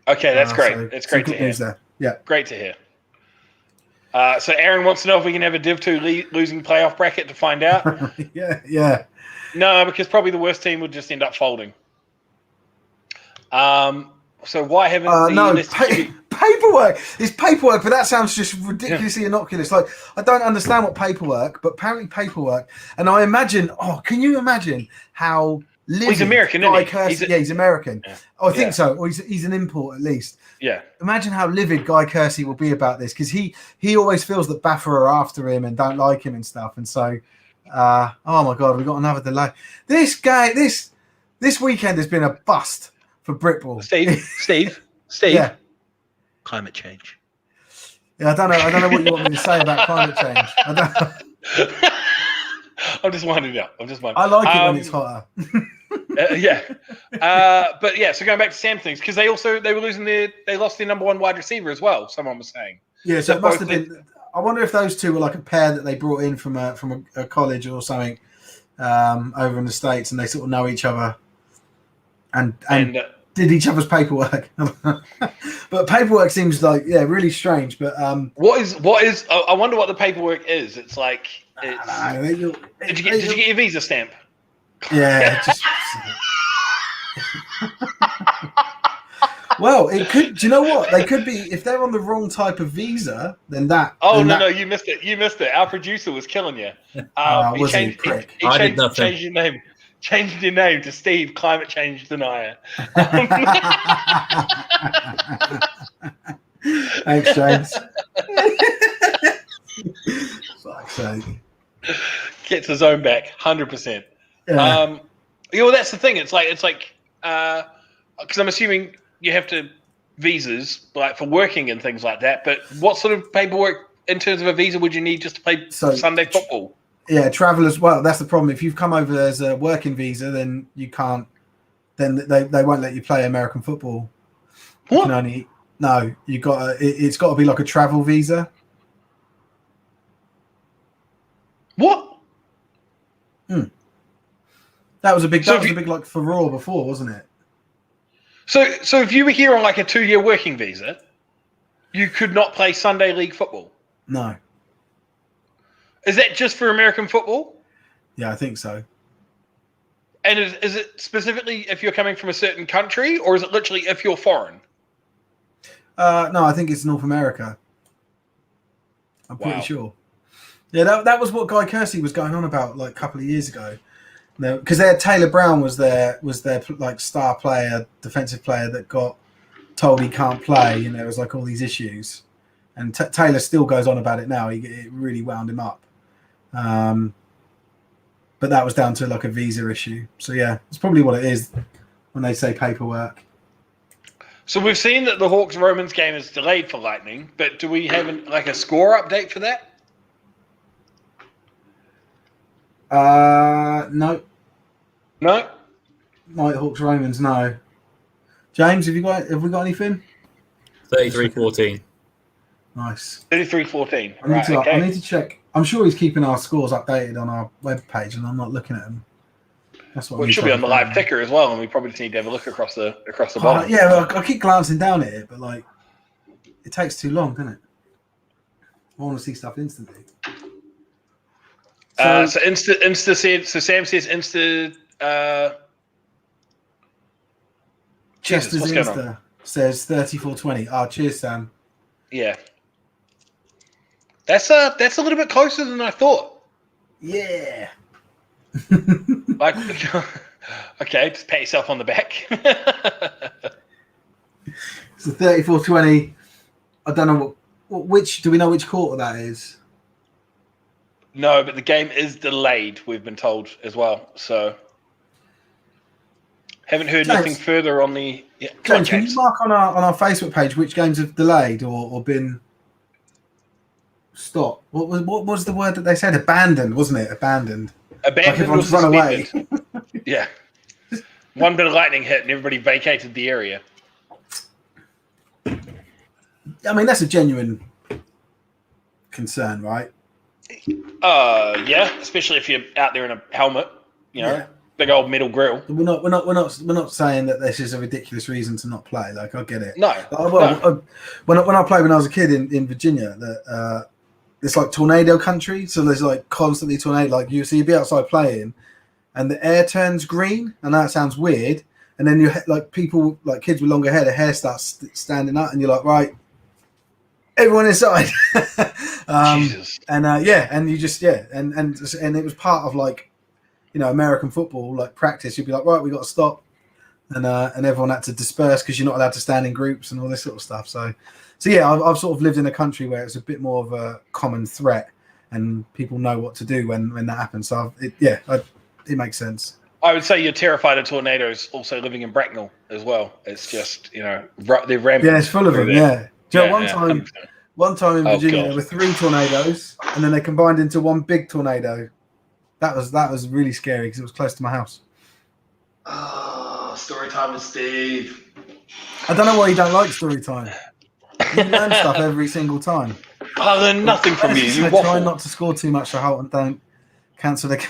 Okay, that's great. So It's great to hear. There. Yeah, great to hear. So Aaron wants to know if we can have a Div 2 losing playoff bracket to find out. yeah. No, because probably the worst team would just end up folding. So why haven't paperwork? It's paperwork, but that sounds just ridiculously innocuous. Like, I don't understand what paperwork, but apparently paperwork. And I imagine, can you imagine how he's American, isn't he? He's American. Yeah. I think so. Or he's an import at least. Yeah. Imagine how livid Guy Kersey will be about this, because he always feels that Baffa are after him and don't like him and stuff. And so, oh my God, we've got another delay. This weekend has been a bust for Britball. Steve. Yeah. Climate change. Yeah, I don't know what you want me to say about climate change. I'm just winding up. I like it when it's hotter. But yeah, so going back to Sam things, because they lost their number one wide receiver as well, someone was saying. Yeah, so it must have been. I wonder if those two were like a pair that they brought in from a college or something over in the States, and they sort of know each other and did each other's paperwork. But paperwork seems like really strange. But what is? I wonder what the paperwork is. It's like. Did you get your visa stamp? Yeah. Well, it could. Do you know what? They could be, if they're on the wrong type of visa. Then that. No, you missed it. Our producer was killing you. He changed your name. Changed your name to Steve, climate change denier. Thanks, James. Fuck's sake. Gets his own back, 100%. Yeah. That's the thing. It's like because I'm assuming you have to visas like for working and things like that. But what sort of paperwork in terms of a visa would you need just to play Sunday football? Yeah, travel as well. That's the problem. If you've come over as a working visa, then you can't. Then they won't let you play American football. What? You got. It's got to be like a travel visa. What? That was a big. That was a big like furore before, wasn't it? So if you were here on like a 2-year working visa, you could not play Sunday league football. No. Is that just for American football? Yeah, I think so. And is it specifically if you're coming from a certain country, or is it literally if you're foreign? No, I think it's North America. I'm pretty Wow. sure. Yeah, that was what Guy Kersey was going on about like a couple of years ago. Because Taylor Brown was their like star player, defensive player that got told he can't play, and there was like all these issues. And Taylor still goes on about it now. It really wound him up. But that was down to like a visa issue. So yeah, it's probably what it is when they say paperwork. So we've seen that the Hawks Romans game is delayed for Lightning, but do we have a score update for that? No. No. Nighthawks Romans, no. James, have we got anything? 33-14. Nice. 33-14. I need to check. I'm sure he's keeping our scores updated on our webpage, and I'm not looking at them. That's what Well, it should be on the live ticker as well, and we probably just need to have a look across the bottom. Yeah, well, I keep glancing down at it, but like, it takes too long, doesn't it? I want to see stuff instantly. So Insta said. So Sam says Insta. Chester's what's going Insta on? says 34-20. Oh, cheers, Sam. Yeah. That's a little bit closer than I thought. Yeah. Like, okay, just pat yourself on the back. So 34-20. I don't know which. Do we know which quarter that is? No, but the game is delayed. We've been told as well. So haven't heard nothing further on the. Yeah, James, can you mark on our Facebook page which games have delayed or been stopped? What was the word that they said? Abandoned, wasn't it? Abandoned. Abandoned like was run away. Yeah. One bit of lightning hit and everybody vacated the area. I mean, that's a genuine concern, right? Yeah, especially if you're out there in a helmet, big old metal grill. We're not saying that this is a ridiculous reason to not play. Like, I get it. No. When I played when I was a kid in Virginia, it's like tornado country, so there's like constantly tornado. Like you'd be outside playing, and the air turns green, and that sounds weird. And then you like people like kids with longer hair, the hair starts standing up, and you're like, right, everyone inside. Jesus. And and you just and it was part of like American football like practice. You'd be like, right, we got to stop, and everyone had to disperse because you're not allowed to stand in groups and all this sort of stuff. So yeah, I've sort of lived in a country where it's a bit more of a common threat, and people know what to do when that happens. So it makes sense. I would say you're terrified of tornadoes. Also living in Bracknell as well. It's just they're rampant. Yeah, it's full of them. There. Yeah. One time in Virginia, there were 3 tornadoes, and then they combined into one big tornado. That was really scary because it was close to my house. Oh, story time with Steve. I don't know why you don't like story time. You learn stuff every single time. I learn nothing from you. You I waffle. try not to score too much so Holton don't cancel the game.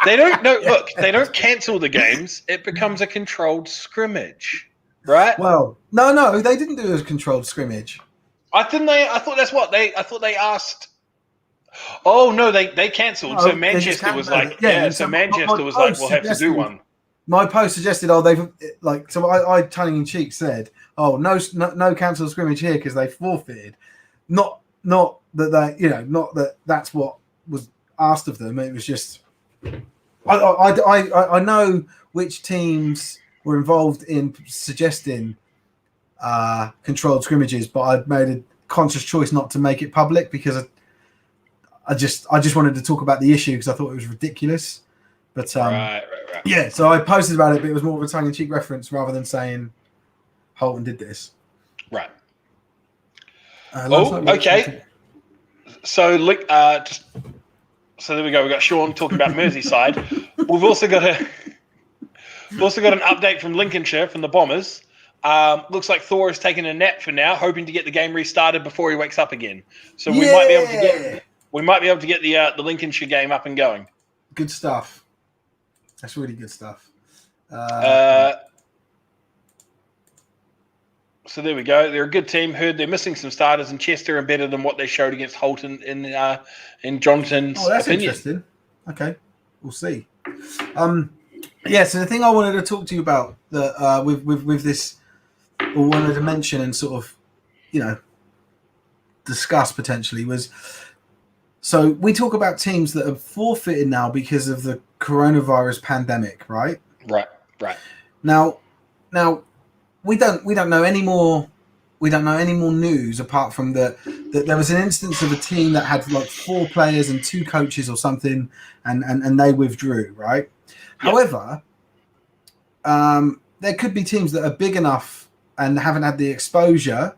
They don't look. They don't cancel the games. It becomes a controlled scrimmage, right? Well, no, they didn't do a controlled scrimmage. I thought that's what they. I thought they asked. Oh no, they cancelled. No, so Manchester was like, So Manchester was like, we'll have to do one. My post suggested, they've like. So I tongue in cheek said, no cancelled scrimmage here because they forfeited. Not that they, not that that's what was asked of them. It was just. I know which teams were involved in suggesting controlled scrimmages, but I made a conscious choice not to make it public because I just wanted to talk about the issue because I thought it was ridiculous. But Right. Yeah, so I posted about it, but it was more of a tongue-in-cheek reference rather than saying Holton did this. Right. Okay. So there we go. We got Sean talking about Merseyside. We've also got an update from Lincolnshire from the Bombers. Looks like Thor has taken a nap for now, hoping to get the game restarted before he wakes up again. So we might be able to get the Lincolnshire game up and going. Good stuff. That's really good stuff. So there we go. They're a good team. Heard they're missing some starters, and Chester are better than what they showed against Holton in Jonathan's that's opinion. Interesting. Okay, we'll see. So the thing I wanted to talk to you about with this or wanted to mention and sort of, discuss potentially was, so we talk about teams that have forfeited now because of the coronavirus pandemic, right? Right. Now we don't know any more. We don't know any more news apart from that there was an instance of a team that had like 4 players and 2 coaches or something, and they withdrew, right? Yep. However, there could be teams that are big enough and haven't had the exposure,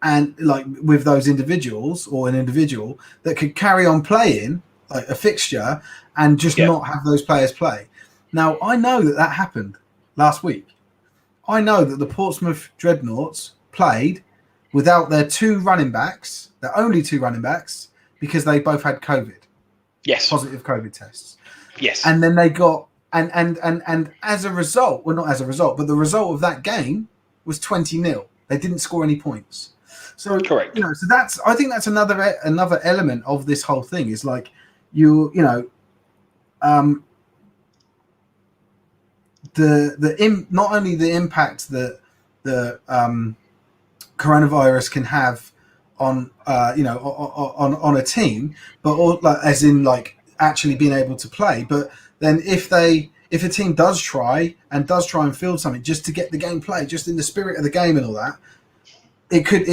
and like with those individuals or an individual that could carry on playing like a fixture and just not have those players play. Now, I know that happened last week. I know that the Portsmouth Dreadnoughts played without their 2 running backs, their only 2 running backs, because they both had COVID. Yes. Positive COVID tests. Yes. And then they got and as a result, well, not as a result, but the result of that game was 20-0. They didn't score any points. So correct. So I think that's another element of this whole thing is like not only the impact that the coronavirus can have on on a team, but as in like actually being able to play. But then if a team does try and field something just to get the game played, just in the spirit of the game and all that, it could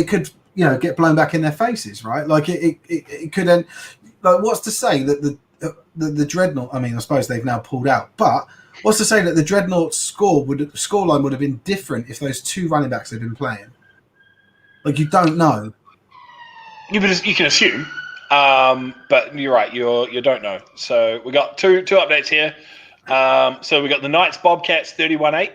get blown back in their faces, right? Like it could end. Like, what's to say that the Dreadnought? I mean, I suppose they've now pulled out, but what's to say that the Dreadnought's scoreline would have been different if those 2 running backs had been playing? Like, you don't know. You can assume, but you're right. You don't know. So we got two updates here. So we got the Knights Bobcats 31-8,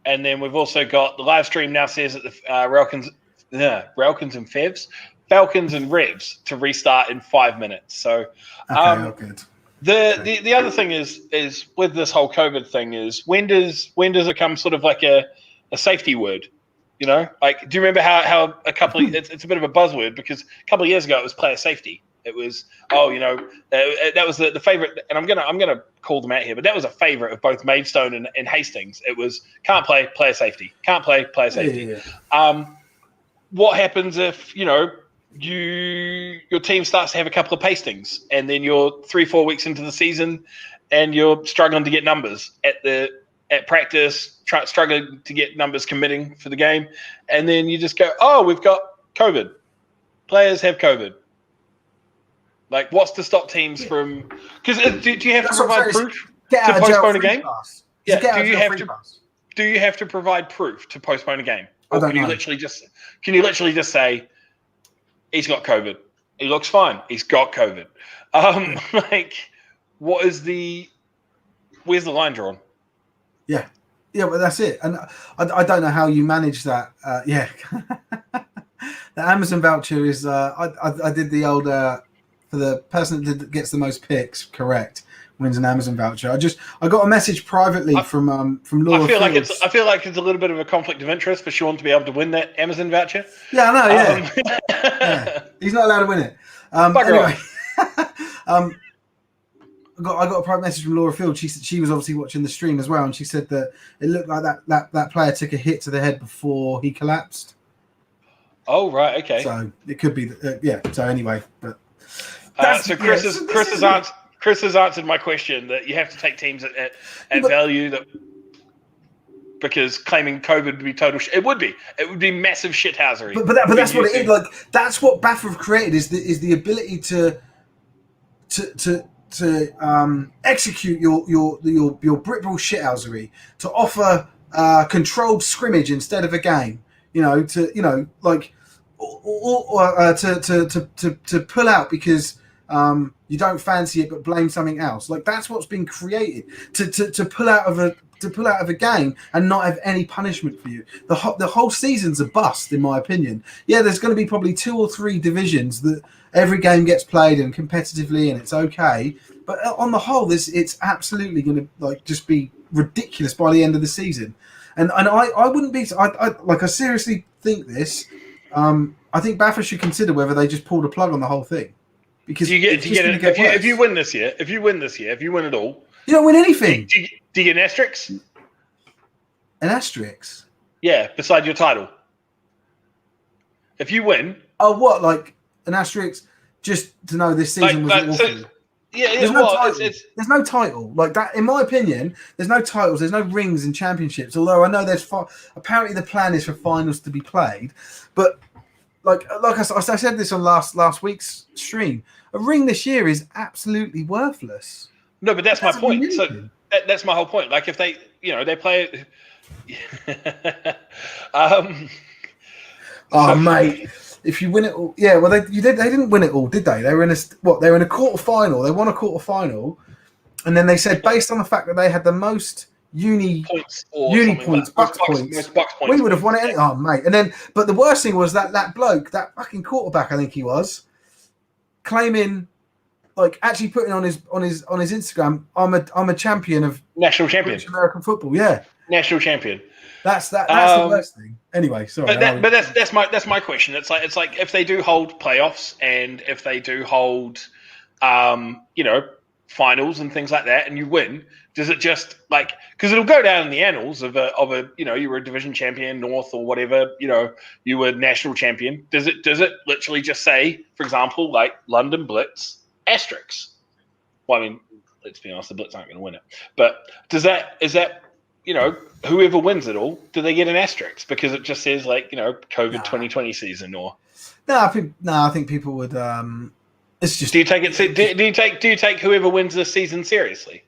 and then we've also got the live stream now says that the Falcons and Fevs, Falcons and Revs to restart in 5 minutes. So good. The other thing is with this whole COVID thing is when does it become sort of like a safety word? Like, do you remember how a couple of it's a bit of a buzzword because a couple of years ago it was player safety. It was that was the favorite, and I'm gonna call them out here, but that was a favorite of both Maidstone and Hastings. It was can't play, player safety, can't play, player safety. Yeah. What happens if your team starts to have a couple of pastings, and then you're 3-4 weeks into the season, and you're struggling to get numbers at practice, struggling to get numbers committing for the game, and then you just go, oh, we've got COVID. Players have COVID. Like, what's to stop teams from? Because do you have to provide proof to postpone a game? Yeah. Do you have to provide proof to postpone a game? Or can you literally just say he's got COVID? He looks fine. He's got COVID. Where's the line drawn? Yeah, but that's it. And I don't know how you manage that. The Amazon voucher is. I did the old for the person that gets the most picks correct wins an Amazon voucher. I got a message privately from Laura. I feel like it's a little bit of a conflict of interest for Sean to be able to win that Amazon voucher. Yeah, I know. Yeah, yeah. He's not allowed to win it. Anyway, I got a private message from Laura Field. She said she was obviously watching the stream as well, and she said that it looked like that player took a hit to the head before he collapsed. Oh right, okay. So it could be So anyway, but Chris has answered my question that you have to take teams at value that because claiming COVID would be total. It would be massive shithousery. But that's what it is. Like that's what BAF have created is the ability to execute your Britball shithousery, to offer controlled scrimmage instead of a game. To pull out because you don't fancy it but blame something else. Like that's what's been created to pull out of a game and not have any punishment for you. The whole season's a bust in my opinion. Yeah, there's going to be probably 2 or 3 divisions that every game gets played in competitively and it's okay, but on the whole it's absolutely going to just be ridiculous by the end of the season. And I wouldn't be I seriously think this. I think BAFA should consider whether they just pull the plug on the whole thing. Because if you win this year, if you win it all, you don't win anything. Do you get an asterisk? An asterisk? Yeah, beside your title. If you win, Oh, what, like an asterisk just to know this season was awful? There's no title. There's no title like that. In my opinion, there's no titles. There's no rings in championships. Although I know there's apparently the plan is for finals to be played, but like I said this on last week's stream, a ring this year is absolutely worthless. No, but that's my point. So that's my whole point. Like if they, they play it. Mate. If you win it all, yeah. Well, they didn't win it all, did they? They were in a quarter final. They won a quarter final, and then they said based on the fact that they had the most Bucks points, we would have won it. Mate. And then, but the worst thing was that bloke, that fucking quarterback, I think he was, claiming, like, actually putting on his Instagram, I'm a champion of national champion American football. Yeah, national champion. That's the worst thing. Anyway, sorry. But that's my question. It's like if they do hold playoffs and if they do hold, finals and things like that, and you win, does it just because it'll go down in the annals of a you were a division champion North or whatever, you were national champion. Does it literally just say, for example, like London Blitz asterisks? Well, I mean, let's be honest, the Blitz aren't going to win it. But is that whoever wins it all, do they get an asterisk because it just says COVID 2020 season or? No, I think people would. It's just. Do you take it? Do you take whoever wins this season seriously?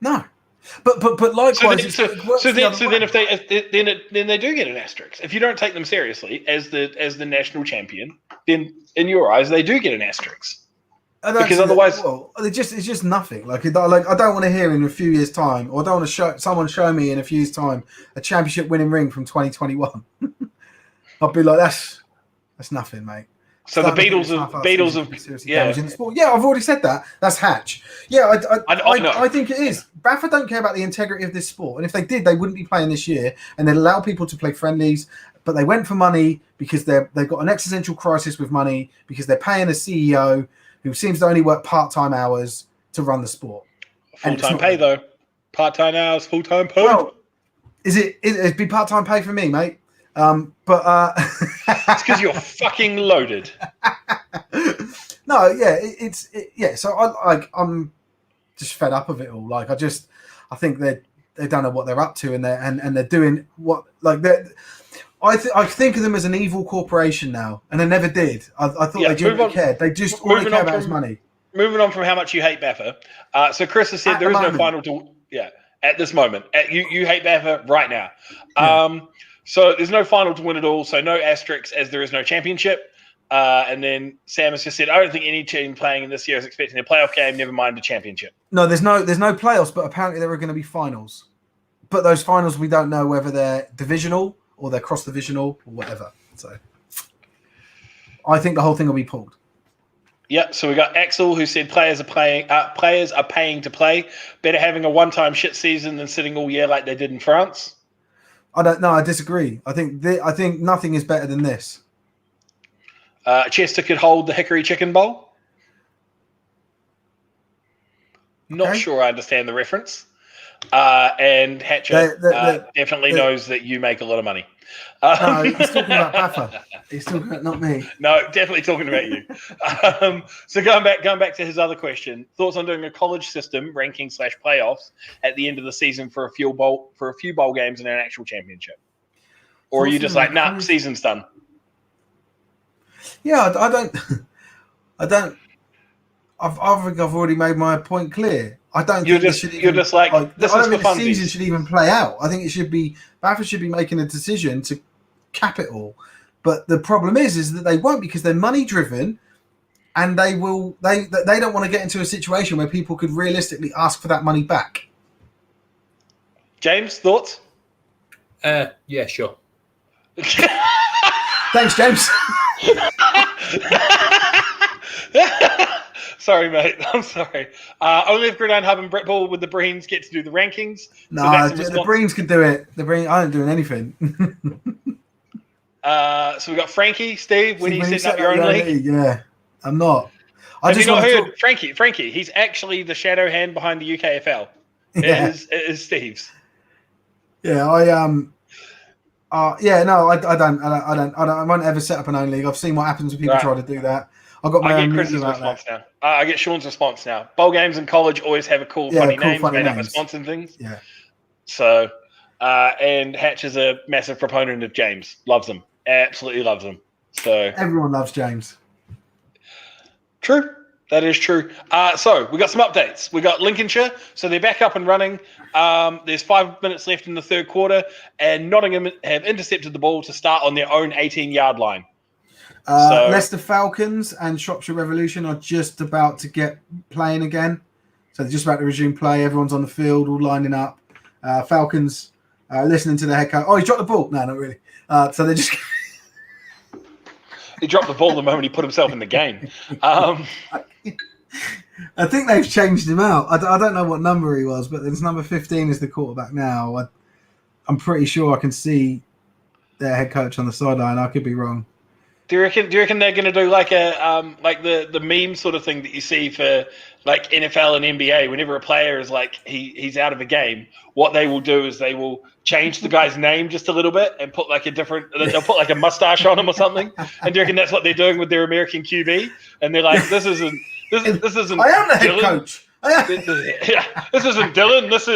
No, but likewise. So then if they do get an asterisk. If you don't take them seriously as the national champion, then in your eyes they do get an asterisk. Because otherwise, it's just nothing. Like I don't want to hear in a few years' time, or I don't want to show me in a few years' time a championship winning ring from 2021. I'll be like, that's nothing, mate. So the Beatles of damaging the sport. Yeah, I've already said that. That's Hatch. Yeah, I think it is. Baffa don't care about the integrity of this sport, and if they did, they wouldn't be playing this year, and they'd allow people to play friendlies. But they went for money because they've got an existential crisis with money because they're paying a CEO who seems to only work part-time hours to run the sport. Full-time pay, though. Part-time hours, full-time pay. Well, it'd be part-time pay for me, mate. It's because you're fucking loaded. No, yeah, So I'm just fed up of it all. Like I think they don't know what they're up to, and they're doing what I think of them as an evil corporation now, and they never did. I thought they genuinely cared. They just all they care about is money. Moving on from how much you hate Baffa. So Chris has said there is no final to at this moment. You hate Baffa right now. Yeah. So there's no final to win it all. So no asterisks as there is no championship. And then Sam has just said, I don't think any team playing in this year is expecting a playoff game. Never mind a championship. No, there's no playoffs, but apparently there are going to be finals. But those finals, we don't know whether they're divisional or they're cross-divisional or whatever. So I think the whole thing will be pulled. Yep. So we got Axel who said players are paying to play. Better having a one-time shit season than sitting all year like they did in France. I don't know. I disagree. I think nothing is better than this. Chester could hold the Hickory Chicken Bowl. Not sure I understand the reference. And Hatcher definitely knows that you make a lot of money. No, he's talking about Baffa. He's talking about not me. No, definitely talking about you. So going back to his other question, thoughts on doing a college system ranking / playoffs at the end of the season for a few bowl games and an actual championship, or are you just like, nah, season's done? Yeah, I don't. I think I've already made my point clear. I don't think this should even, just like this I is don't think the the season should even play out. I think it should be Baffa should be making a decision to cap it all. But the problem is that they won't because they're money driven, and they don't want to get into a situation where people could realistically ask for that money back. James, thoughts? Yeah, sure. Thanks, James. Sorry, mate. I'm sorry. Only if Gridiron Hub and Brett Ball with the Breens get to do the rankings. No, the Breens can do it. I ain't doing anything. So we got Frankie, Steve, when you setting up your own league. Yeah, I'm not. Have you not heard Frankie? He's actually the shadow hand behind the UKFL. Yeah. It is Steve's. Yeah, Yeah, no, I won't ever set up an own league. I've seen what happens when people Right. try to do that. I've got my I own get Chris's medium out there. response now. I get Sean's response now. Bowl games in college always have a cool, Yeah, funny cool, names, funny made up names. response and things. Yeah. So, and Hatch is a massive proponent of James. Loves them. Absolutely loves them. So Everyone loves James. true. That is true. So we got some updates. We got Lincolnshire. So they're back up and running. There's 5 minutes left in the third quarter, and Nottingham have intercepted the ball to start on their own 18-yard line. Leicester Falcons and Shropshire Revolution are just about to get playing again. So they're just about to resume play. Everyone's on the field, all lining up. Falcons listening to the head coach. Oh, he dropped the ball. No, not really. So they just... He dropped the ball the moment he put himself in the game. I think they've changed him out. I don't know what number he was, but there's number 15 is the quarterback now. I'm pretty sure I can see their head coach on the sideline. I could be wrong. Do you reckon they're going to do like a like the meme sort of thing that you see for like NFL and NBA? Whenever a player is like he's out of a game, what they will do is they will change the guy's name just a little bit and put like a different. They'll put like a mustache on him or something. And do you reckon that's what they're doing with their American QB? And they're like, this isn't. I am the head Dylan. coach. Yeah, this isn't Dylan. This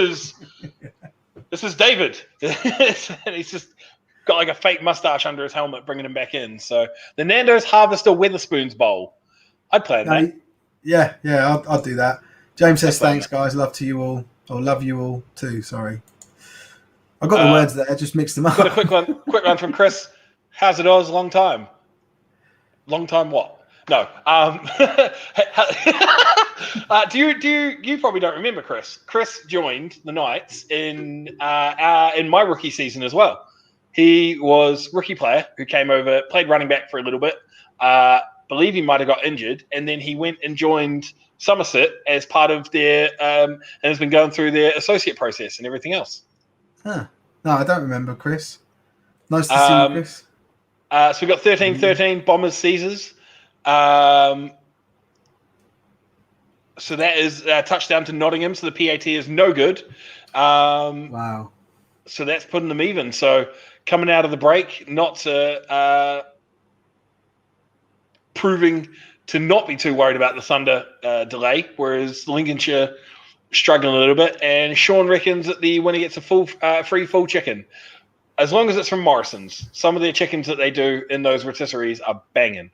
is David. And he's just got like a fake mustache under his helmet, bringing him back in. So the Nando's Harvester Weatherspoons Bowl. I'd play that. Yeah, I'll do that. James says, thanks, guys. Love to you all. Or love you all too, sorry. I got the words there, I just mixed them up. Got a quick one from Chris. How's it, Oz? Long time. Long time what? No. You probably don't remember Chris. Chris joined the Knights in my rookie season as well. He was rookie player who came over, played running back for a little bit. Believe he might have got injured, and then he went and joined Somerset as part of their and has been going through their associate process and everything else. Huh. No, I don't remember Chris. Nice to see you, Chris. So we got 13-13 Bombers Caesars. So that is a touchdown to Nottingham. So the PAT is no good. Wow. So that's putting them even. So coming out of the break, not proving to not be too worried about the Thunder delay, whereas Lincolnshire struggling a little bit. And Sean reckons that the winner gets a free full chicken, as long as it's from Morrison's. Some of their chickens that they do in those rotisseries are banging.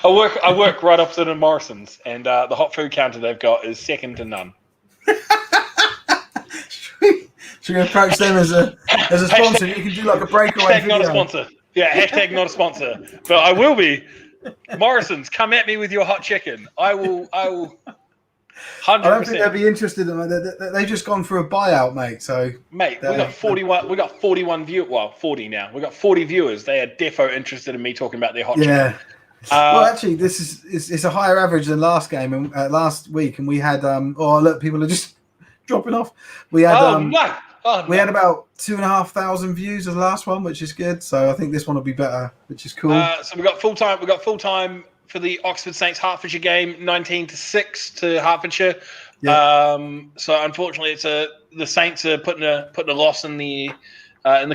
I work right opposite of Morrison's, and the hot food counter they've got is second to none. Should we approach them as a sponsor? You can do like a breakaway video. Not a sponsor. Yeah, hashtag not a sponsor. But I will be. Morrison's, come at me with your hot chicken. I will 100%. I don't think they'd be interested in that. They've just gone for a buyout, mate. So, mate, we got 41. We got 41 viewers. Well, 40 now. We got 40 viewers. They are defo interested in me talking about their hot chicken. Well, actually, this is a higher average than last game and last week, and we had oh look, people are just dropping off. We had we had about 2,500 views as the last one, which is good. So I think this one will be better, which is cool. So we got full time. We got full time for the Oxford Saints Hertfordshire game, 19-6 to Hertfordshire. Yeah. So unfortunately, it's the Saints are putting a loss in the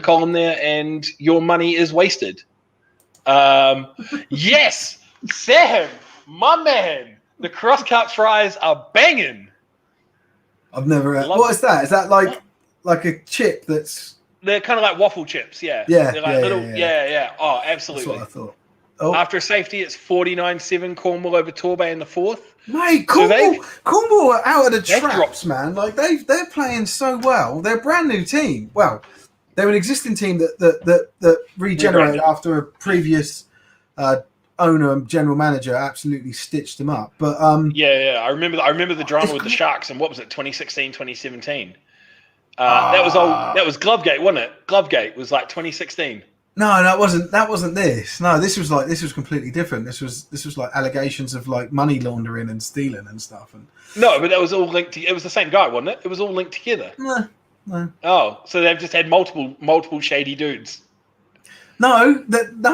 column there, and your money is wasted. Yes, Sam, my man, the cross-cut fries are banging. I've never had. What is that? Is that like a chip that's... They're kind of like waffle chips, yeah. Yeah, they're like yeah. Oh, absolutely. That's what I thought. Oh. After a safety, it's 49-7 Cornwall over Torbay in the fourth. Mate, Cornwall are out of the traps, man. Like they're playing so well. They're a brand new team. Well, they're an existing team that regenerated after a previous owner and general manager absolutely stitched them up. But I remember the drama with the Sharks, and what was it, 2016, 2017? That was Glovegate, wasn't it? Glovegate was like 2016. No, that wasn't this. No, this was completely different. This was like allegations of like money laundering and stealing and stuff. And no, but that was all linked. It was the same guy, wasn't it? It was all linked together. No. Oh, so they've just had multiple shady dudes. No,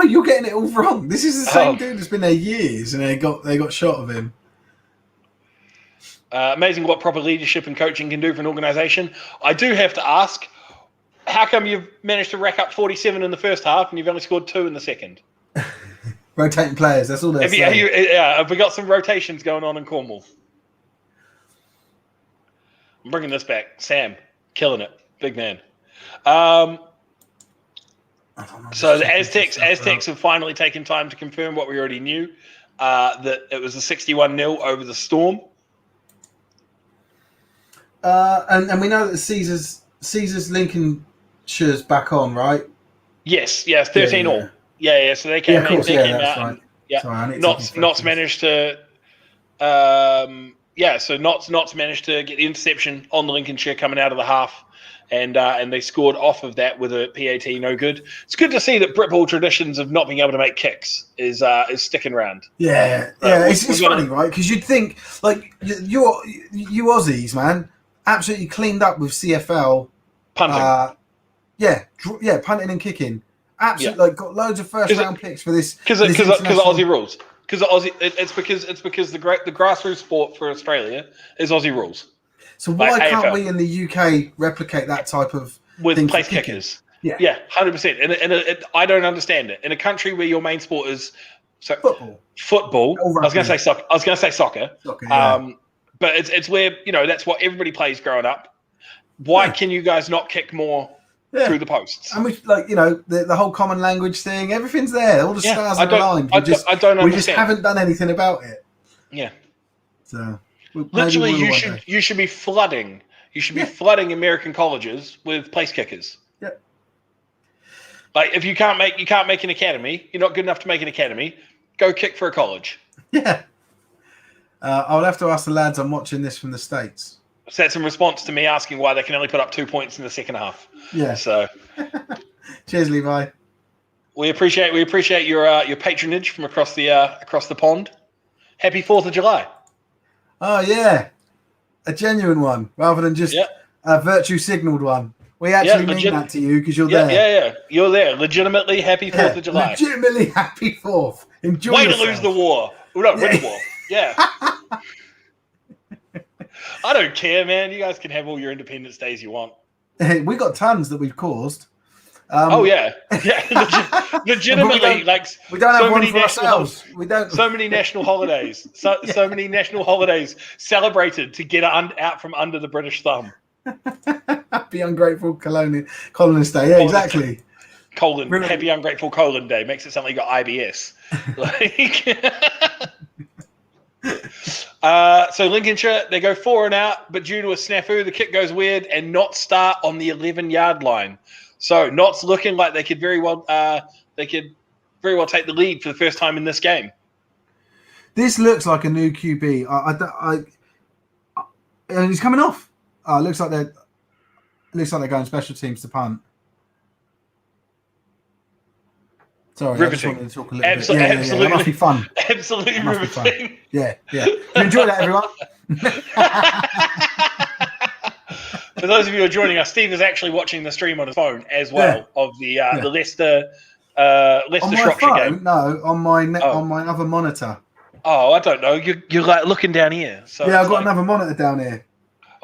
you're getting it all wrong. This is the same dude that's been there years, and they got shot of him. Amazing what proper leadership and coaching can do for an organisation. I do have to ask, how come you've managed to rack up 47 in the first half and you've only scored 2 in the second? Rotating players, that's all they're saying. Have we got some rotations going on in Cornwall? I'm bringing this back. Sam, killing it. Big man. So the Aztecs have finally taken time to confirm what we already knew, that it was a 61-0 over the Storm. And we know that Caesar's Lincolnshire's back on, right? Yes, 13 all. Yeah. So they came out. That's and, right. Yeah, Sorry, Knott's managed to. So Knott's managed to get the interception on the Lincolnshire coming out of the half, and they scored off of that with a PAT no good. It's good to see that Britball traditions of not being able to make kicks is sticking around. Yeah. It's funny, right? Because you'd think like you Aussies, man, absolutely cleaned up with CFL punting. Punting and kicking. Absolutely, like got loads of first round picks for this because of Aussie rules. Because it's because the grassroots sport for Australia is Aussie rules. So why like can't AFL. we in the UK replicate that type of with place kickers? Yeah, 100%. And I don't understand it. In a country where your main sport is football. I was going to say soccer. Soccer, yeah. But it's where that's what everybody plays growing up. Why can you guys not kick more? Yeah. Through the posts, and we the whole common language thing. Everything's there. All the stars are aligned. I don't understand. We just haven't done anything about it. Yeah. So literally, you should be flooding. You should be flooding American colleges with place kickers. Yep. Like if you can't make an academy, you're not good enough to make an academy. Go kick for a college. Yeah. I'll have to ask the lads. I'm watching this from the States. So that's in response to me asking why they can only put up 2 points in the second half. Yeah. So, cheers, Levi. We appreciate your patronage from across the pond. Happy 4th of July. Oh yeah, a genuine one rather than just a virtue signaled one. We actually mean that to you because you're there. Yeah. You're there. Legitimately happy 4th of July. Legitimately happy 4th. Enjoy Way yourself. to lose the war. Well, no, win the war. Yeah. I don't care, man. You guys can have all your Independence Days you want. We got tons that we've caused. Legitimately, we don't have one for ourselves. We don't. So many national holidays. So many national holidays celebrated to get out from under the British thumb. Happy ungrateful colonist day. Yeah, exactly. Happy ungrateful colon day makes it sound like you got IBS. So Lincolnshire, they go 4 and out, but due to a snafu, the kick goes weird and Knott start on the 11-yard line. So Knott's looking like they could very well take the lead for the first time in this game. This looks like a new QB. And he's coming off. Looks like they're going special teams to punt. Sorry, riveting. I just wanted to talk a little bit. Absolutely. That must be fun. Absolutely riveting. Yeah. Do you enjoy that, everyone? For those of you who are joining us, Steve is actually watching the stream on his phone as well of the Leicester Shropshire game. No, on my other monitor. Oh, I don't know. You're like looking down here. So yeah, I've got another monitor down here.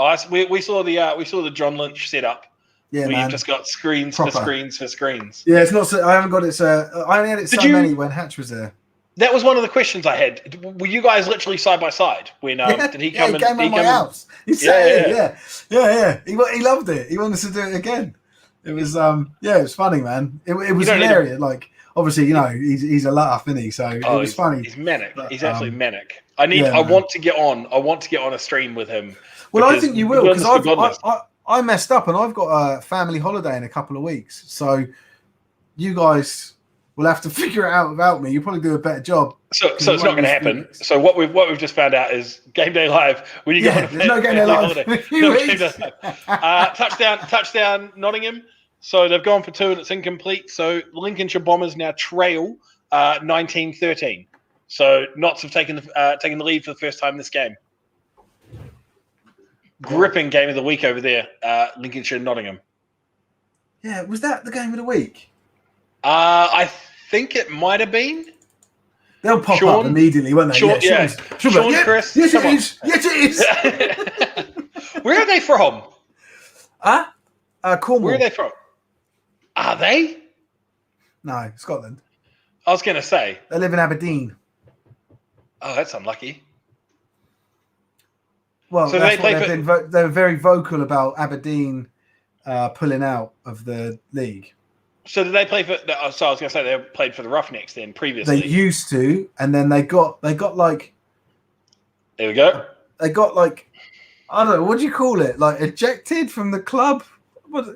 Oh, we saw the John Lynch setup. Yeah, You've just got screens for screens for screens. Yeah, it's not. I haven't got it. I only had it many when Hatch was there. That was one of the questions I had. Were you guys literally side by side when did he come? He came to my house. He said, yeah. He loved it. He wanted to do it again. It was it was funny, man. It was hilarious. Like obviously, he's a laugh, isn't he? So it was funny. He's manic. He's absolutely manic. I want to get on. I want to get on a stream with him. Well, I think you will because I messed up and I've got a family holiday in a couple of weeks. So you guys will have to figure it out without me. You'll probably do a better job. So it's not going to happen. So what we've just found out is Game Day Live. When you go on no Game Day Live. Touchdown Nottingham. So they've gone for 2 and it's incomplete. So Lincolnshire Bombers now trail 19-13. So Notts have taken the lead for the first time this game. Gripping game of the week over there, Lincolnshire Nottingham. Yeah, was that the game of the week? I think it might have been. They'll pop Sean? up immediately, won't they? Sean, yeah. Sean's Sean, like, Chris, yes, come it on." is. Yes, it is. Where are they from? Huh? Cornwall. Where are they from? Are they? No, Scotland. I was going to say. They live in Aberdeen. Oh, that's unlucky. Well, So that's they why play they were very vocal about Aberdeen pulling out of the league. So did they play for? So I was going to say they played for the Roughnecks then previously. They used to, and then they got like. There we go. They got like, I don't know, what do you call it? Like ejected from the club? What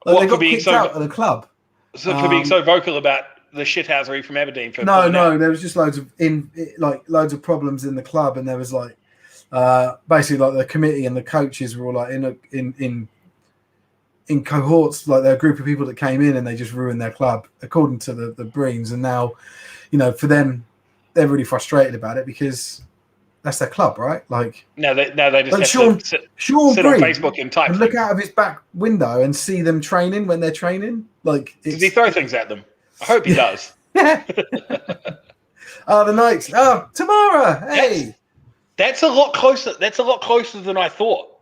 they got kicked out of the club. So for being so vocal about the shithousery from Aberdeen. No, there was just loads of problems in the club, and there was like, basically like the committee and the coaches were all like in cohorts, like they're a group of people that came in and they just ruined their club, according to the Breens. And now, for them, they're really frustrated about it because that's their club, right? Like now they just like have to sit on Facebook and type. And look out of his back window and see them training when they're training. Like, does he throw things at them? I hope he does. Yeah. The Knights. Oh, Tamara. Hey. That's a lot closer. That's a lot closer than I thought.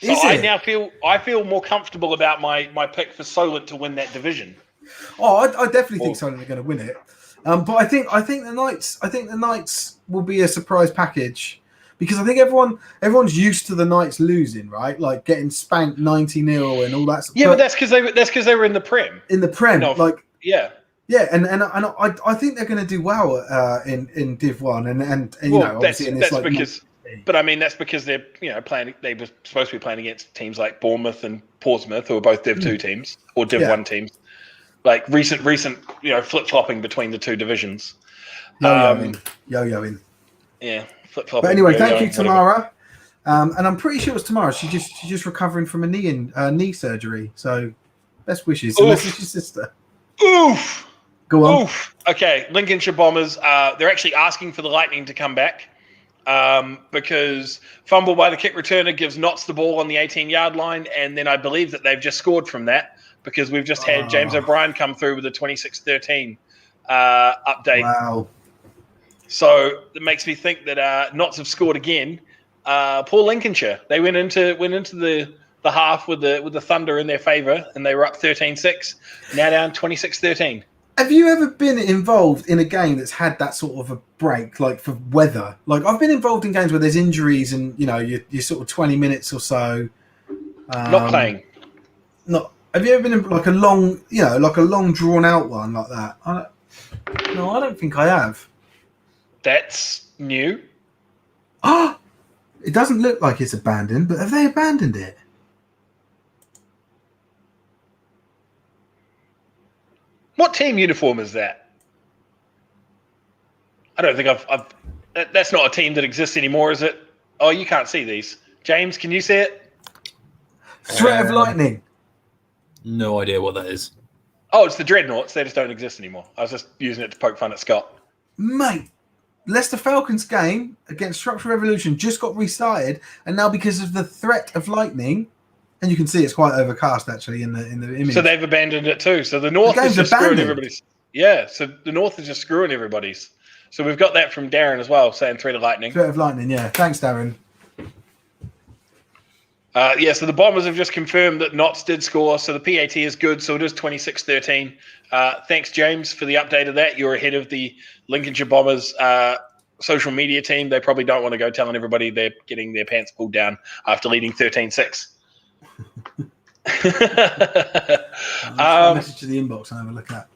So I feel more comfortable about my pick for Solent to win that division. Oh, I definitely think Solent are going to win it. But I think the Knights will be a surprise package because I think everyone's used to the Knights losing, right? Like getting spanked 90-0 and all that. Yeah, but that's because they were in the Prem. In the Prem, yeah. Yeah, and I think they're going to do well in Div 1 and obviously in this that's because. But I mean, that's because they're playing. They were supposed to be playing against teams like Bournemouth and Portsmouth, who are both Div 2 teams or Div 1 teams. Like recent flip flopping between the two divisions. Yo-yoing. Yeah, flip flopping. But anyway, thank you, Tamara. And I'm pretty sure it's Tamara. She's just recovering from a knee surgery. So best wishes. Unless it's your sister. Oof. Go on. Oof. Okay, Lincolnshire Bombers. They're actually asking for the Lightning to come back. Because fumble by the kick returner gives Knots the ball on the 18-yard line, and then I believe that they've just scored from that because we've just had James O'Brien come through with a 26-13 update. Wow! So it makes me think that Knots have scored again. Poor Lincolnshire. They went into the half with the Thunder in their favour, and they were up 13-6. Now down 26-13. Have you ever been involved in a game that's had that sort of a break, like for weather? Like I've been involved in games where there's injuries and you're sort of 20 minutes or so. Not playing. Not. Have you ever been in like a long drawn out one like that? No, I don't think I have. That's new. Ah, it doesn't look like it's abandoned, but have they abandoned it? What team uniform is that? I don't think I've. That's not a team that exists anymore, is it? Oh, you can't see these. James, can you see it? Threat of Lightning. No idea what that is. Oh, it's the Dreadnoughts. They just don't exist anymore. I was just using it to poke fun at Scott. Mate, Leicester Falcons game against Structural Revolution just got restarted, and now because of the threat of lightning. And you can see it's quite overcast actually in the image. So they've abandoned it too. So the North is just screwing everybody's. Yeah, so the North is just screwing everybody's. So we've got that from Darren as well, saying threat of lightning. Threat of lightning, yeah. Thanks, Darren. So the Bombers have just confirmed that Knots did score. So the PAT is good. So it is 26-13. Thanks, James, for the update of that. You're ahead of the Lincolnshire Bombers social media team. They probably don't want to go telling everybody they're getting their pants pulled down after leading 13-6. Message to the inbox and have a look at.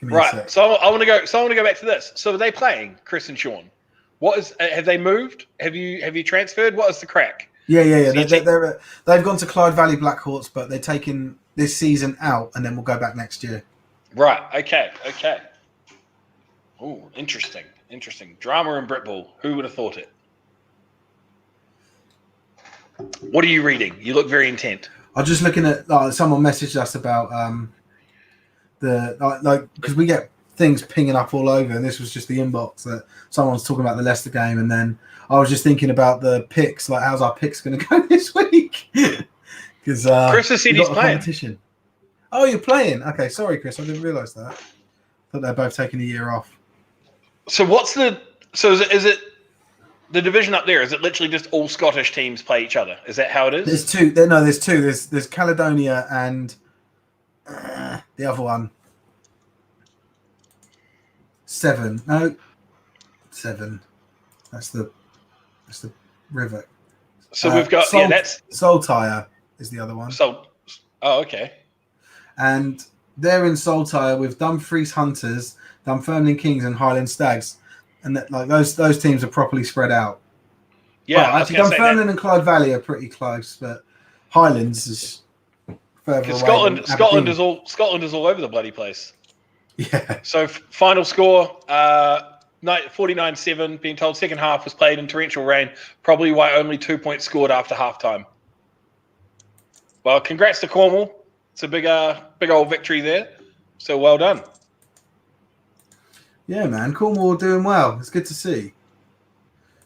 Right. So I want to go. So I want to go back to this. So are they playing, Chris and Sean? What is? Have they moved? Have you transferred? What is the crack? Yeah. They've gone to Clyde Valley Black Hawks, but they're taking this season out, and then we'll go back next year. Right. Okay. Oh, interesting. Drama in Britball. Who would have thought it? What are you reading? You look very intent. I'm just looking at someone messaged us about because we get things pinging up all over, and this was just the inbox that someone's talking about the Leicester game, and then I was just thinking about the picks, like how's our picks going to go this week? Because Chris has said he's playing. Competition. Oh, you're playing? Okay, sorry, Chris, I didn't realise that. I thought they're both taking a year off. So is it the division up there? Is it literally just all Scottish teams play each other? Is that how it is? There's two. There's two. There's Caledonia and the other one. 7. No, 7. That's the river. So we've got that's Saltire is the other one. Okay. And they're in Saltire with Dumfries Hunters, Dunfermline Kings, and Highland Stags, and that, like those teams are properly spread out. Yeah, well, actually, Dunfermline and Clyde Valley are pretty close, but Highlands is further away. Scotland is all over the bloody place. Yeah. So final score, 49-7. Being told second half was played in torrential rain. Probably why only 2 points scored after halftime. Well, congrats to Cornwall. It's a big old victory there. So well done. Yeah, man. Cornwall are doing well. It's good to see.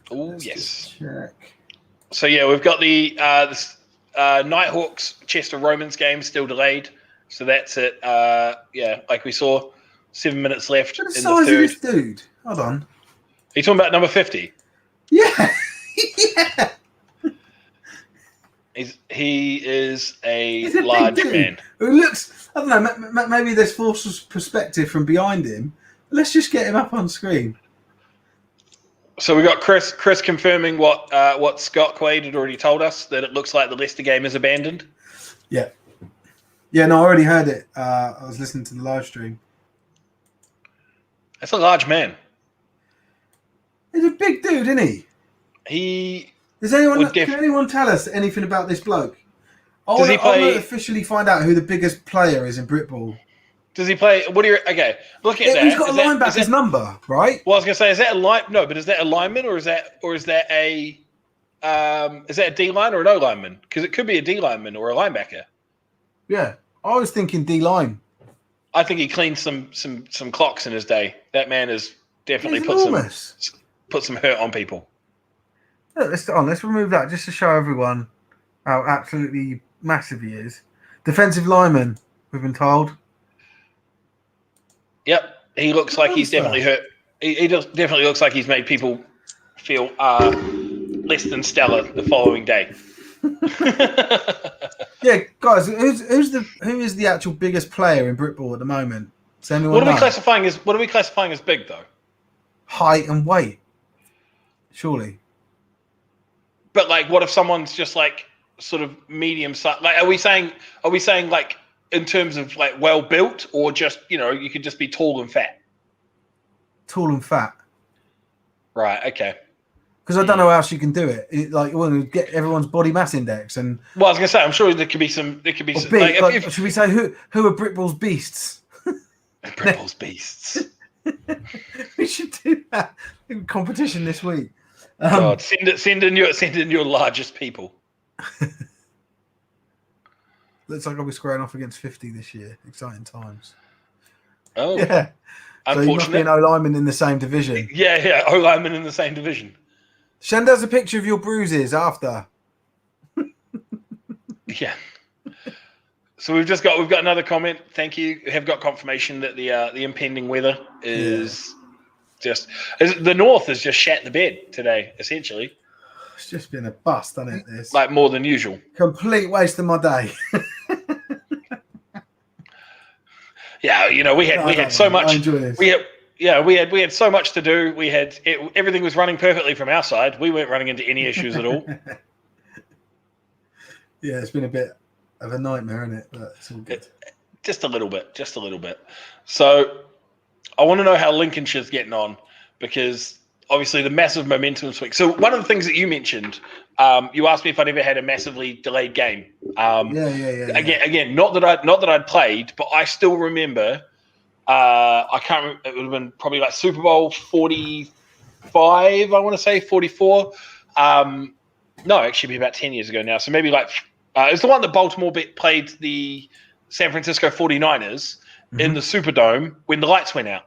Oh yes. Check. So yeah, we've got the Nighthawks Chester Romans game still delayed. So that's it. Like we saw, 7 minutes left in the third. What size is this dude? Hold on. Are you talking about number 50? Yeah. Yeah. He is He's a large man. Who looks, I don't know, maybe there's forced perspective from behind him. Let's just get him up on screen. So we got Chris confirming what Scott Quaid had already told us, that it looks like the Leicester game is abandoned. Yeah. Yeah, no, I already heard it. I was listening to the live stream. That's a large man. He's a big dude, isn't he? Can anyone tell us anything about this bloke? I want to officially find out who the biggest player is in Britball. Does he play? What do you? Okay, look at that. He's got a linebacker's number, right? Well, I was gonna say, is that a line? No, but is that a lineman or is that a D line or an O lineman? Because it could be a D lineman or a linebacker. Yeah, I was thinking D line. I think he cleaned some clocks in his day. That man has definitely put some hurt on people. Look, let's remove that just to show everyone how absolutely massive he is. Defensive lineman, we've been told. Yep, he looks like he's definitely hurt. He definitely looks like he's made people feel less than stellar the following day. Yeah, guys, who is the actual biggest player in Britball at the moment? Does anyone What are know? we classifying as big though? Height and weight, surely. But like, what if someone's just like sort of medium size? Like, are we saying like in terms of like well built, or just you could just be tall and fat? Tall and fat. Right. Okay. Because I don't know how else you can do it. You want to get everyone's body mass index and. Well, I was gonna say, I'm sure there could be some. There could be some. Big, should we say who are Britball's beasts? Britball's beasts. We should do that in competition this week. God, send in your largest people. Looks like I'll be squaring off against 50 this year. Exciting times. Oh, yeah. So you must be an O-lineman in the same division. Yeah, O-lineman in the same division. Send us a picture of your bruises after. Yeah. So we've got another comment. Thank you. We have got confirmation that the impending weather is the north has just shat the bed today, essentially. It's just been a bust, hasn't it? This like more than usual. Complete waste of my day. Yeah, we had so much. I enjoy this. We had so much to do. Everything was running perfectly from our side. We weren't running into any issues at all. Yeah, it's been a bit of a nightmare, isn't it? But it's all good. Just a little bit. So I want to know how Lincolnshire's getting on, because obviously the massive momentum this week. So one of the things that you mentioned, you asked me if I'd ever had a massively delayed game. Yeah. Again, not that I'd played, but I still remember. I can't remember. It would have been probably like Super Bowl 45. I want to say 44. No, actually, about 10 years ago now. So maybe like it was the one that Baltimore played the San Francisco 49ers in the Superdome when the lights went out.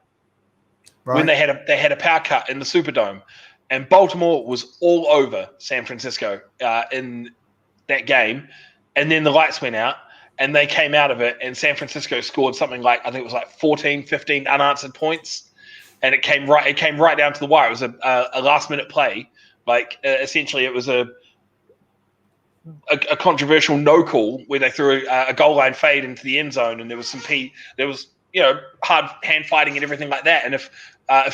Right. When they had a power cut in the Superdome, and Baltimore was all over San Francisco in that game, and then the lights went out, and they came out of it, and San Francisco scored something like, I think it was like 14, 15 unanswered points, and it came right down to the wire. It was a last minute play. Like essentially, it was a controversial no call where they threw a goal line fade into the end zone, and there was hard hand fighting and everything like that. And if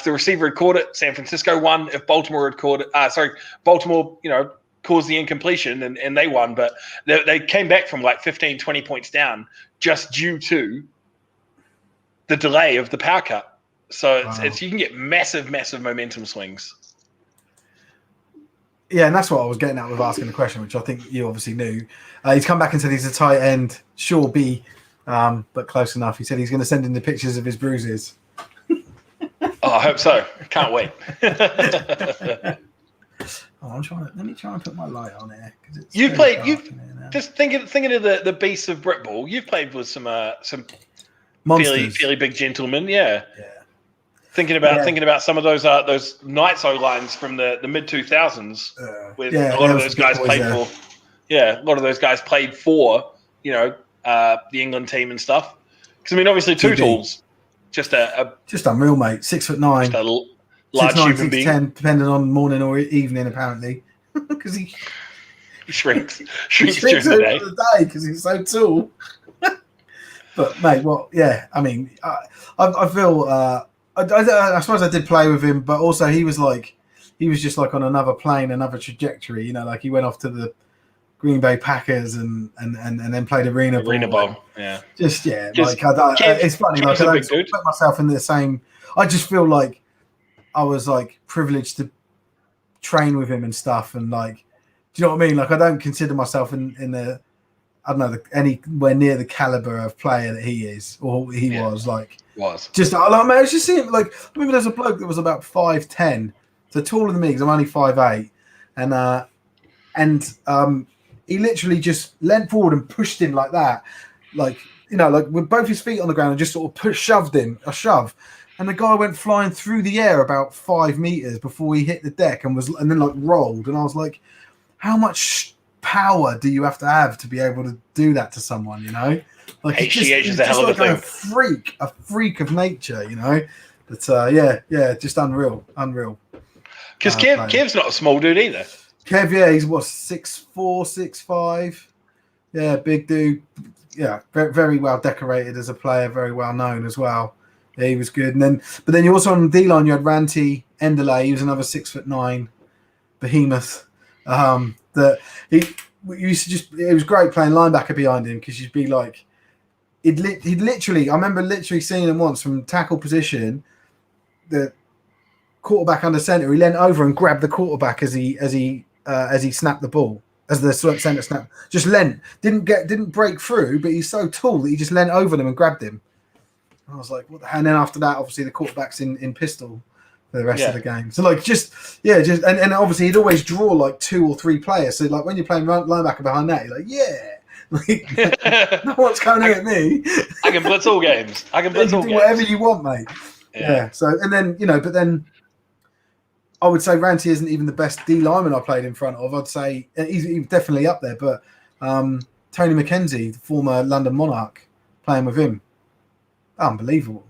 the receiver had caught it, San Francisco won. If Baltimore had caught it, Baltimore, caused the incompletion and they won. But they came back from like 15, 20 points down just due to the delay of the power cut. So it's you can get massive momentum swings. Yeah, and that's what I was getting at with asking the question, which I think you obviously knew. He's come back and said he's a tight end, sure B, but close enough. He said he's going to send in the pictures of his bruises. I hope so. Can't wait. Let me try and put my light on here. You've just thinking of the beasts of Britball. You've played with some fairly big gentlemen, yeah. Thinking about some of those Knights O lines from the mid 2000s, with a lot of those guys played for. Yeah, a lot of those guys played for the England team and stuff. Because I mean, obviously, Tootle's just unreal, mate. 6'9", just a large human being, 6'10", depending on morning or evening, apparently, because he shrinks during the day because he's so tall. But mate, yeah, I mean, I feel. I suppose I did play with him, but also he was just like on another plane, another trajectory. Like he went off to the Green Bay Packers and then played Arena Bowl. Yeah. It's funny. Like I don't put myself in the same. I just feel like I was like privileged to train with him and stuff, and like, do you know what I mean? Like I don't consider myself in the. I don't know, anywhere near the caliber of player that he is, or he was. Just like, man, I was just seeing like, I remember there's a bloke that was about 5'10", so taller than me because I'm only 5'8", and he literally just leant forward and pushed him like that, like with both his feet on the ground, and just sort of shoved him a shove, and the guy went flying through the air about 5 meters before he hit the deck and then like rolled, and I was like, how much power do you have to be able to do that to someone? Like HGH is a hell of a thing. A freak of nature, But just unreal. Because Kev's not a small dude either. Kev, yeah, he's 6'4", 6'5". Yeah, big dude. Yeah, very, very well decorated as a player, very well known as well. Yeah, he was good. But then you also on the D line you had Ranty Endelay. He was another 6'9" behemoth. That he used to it was great playing linebacker behind him because you'd be like, he'd literally, I remember literally seeing him once from tackle position, the quarterback under center, he leant over and grabbed the quarterback as he snapped the ball, as the center snap, just leant, didn't break through, but he's so tall that he just leant over them and grabbed him. And I was like, what the hell? And then after that, obviously the quarterback's in pistol for the rest of the game. So like and obviously he'd always draw like 2 or 3 players. So like when you're playing linebacker behind that, you're like, like no one's coming at me. I can blitz all games. I can blitz all games. Whatever you want, mate. Yeah. So and then but then I would say Ranty isn't even the best D lineman I played in front of. I'd say he's definitely up there. But Tony McKenzie, the former London Monarch, playing with him, unbelievable.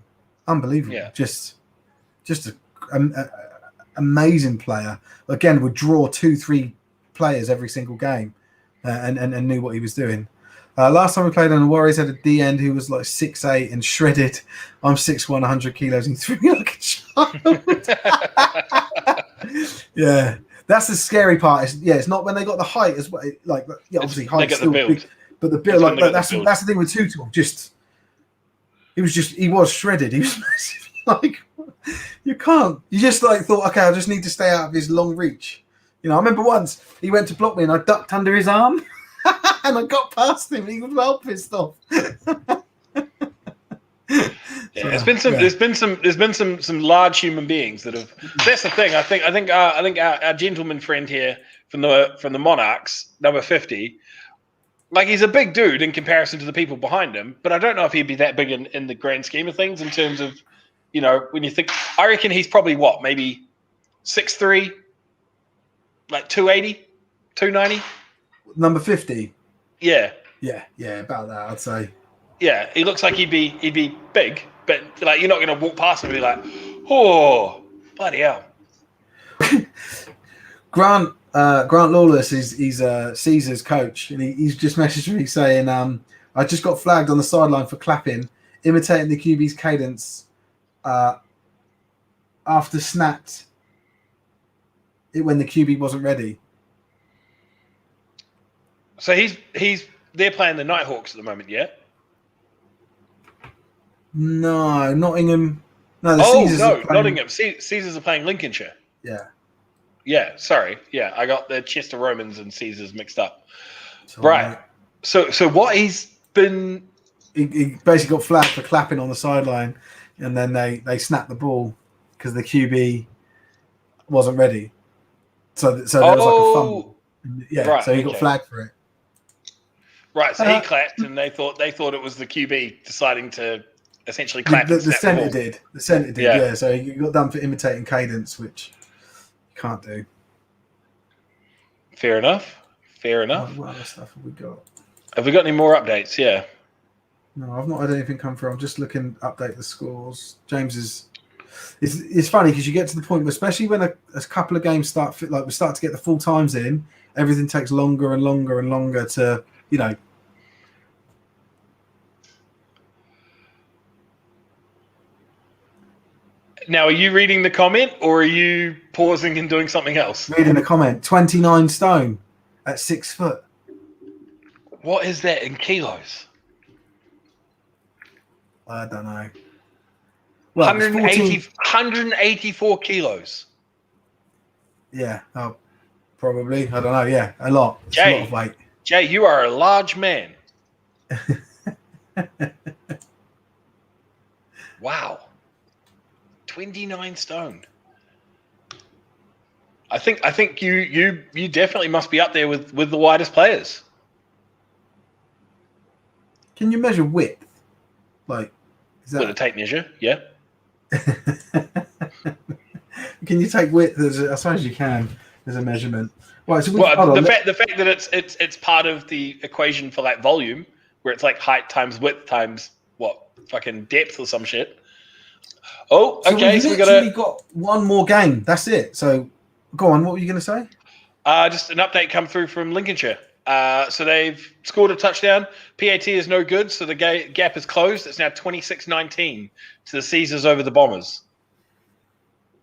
Yeah. Just an amazing player. Again, would draw 2-3 players every single game, and knew what he was doing. Last time we played on the Warriors, had a D end who was like 6'8" and shredded. I'm 6'1", 100 kilos, and threw me like a child. Yeah, that's the scary part. It's not when they got the height as well. Like, obviously height still big, but the build, that's the thing with Tutul. He was shredded. He was massive. Like, you just like thought, okay, I just need to stay out of his long reach. I remember once he went to block me and I ducked under his arm and I got past him. He was well pissed off. There's been some large human beings that have. That's the thing. I think our gentleman friend here from the Monarchs, number 50. Like, he's a big dude in comparison to the people behind him, but I don't know if he'd be that big in the grand scheme of things in terms of, when you think, I reckon he's probably maybe 6'3", like 280, 290. Number 50. Yeah, about that, I'd say. Yeah, he looks like he'd be big, but like you're not going to walk past him and be like, Oh, bloody hell. Grant Lawless he's Caesar's coach, and he's just messaged me saying, I just got flagged on the sideline for clapping, imitating the QB's cadence after snapped it when the QB wasn't ready. So they're playing the Nighthawks at the moment, yeah? No, Nottingham. No, the Oh, Caesars no, are playing, Nottingham. Caesars are playing Lincolnshire. Yeah. Yeah, sorry. Yeah, I got the Chester Romans and Caesars mixed up. Sorry, Right. mate. So what he's been... He basically got flagged for clapping on the sideline, and then they snapped the ball because the QB wasn't ready. So there was like a fumble. Yeah, right, so he got okay. flagged for it. Right, so he clapped, and they thought it was the QB deciding to essentially clap. The and snap centre ball. did. The centre did, yeah. So he got done for imitating cadence, which you can't do. Fair enough. What other stuff have we got? Have we got any more updates? Yeah. No, I've not had anything come through. I'm just looking update the scores. James is. It's funny because you get to the point, especially when a couple of games start, like we start to get the full times in, everything takes longer and longer and longer to, Now, are you reading the comment, or are you pausing and doing something else? Reading the comment, 29 stone at 6 foot. What is that in kilos? I don't know. Well, 184 kilos. Yeah, probably. I don't know. Yeah, a lot. It's a lot of weight. Jay, you are a large man. Wow. 29 stone. I think you definitely must be up there with the widest players. Can you measure width? Like, is that With a tape measure, yeah. Can you take width? I suppose you can as a measurement. Right, so the fact that it's part of the equation for like volume, where it's like height times width times what fucking depth or some shit. Oh, okay. So we've literally got one more game. That's it. So go on. What were you going to say? Just an update come through from Lincolnshire. So they've scored a touchdown. PAT is no good, so the gap is closed. It's now 26-19 to the Caesars over the Bombers.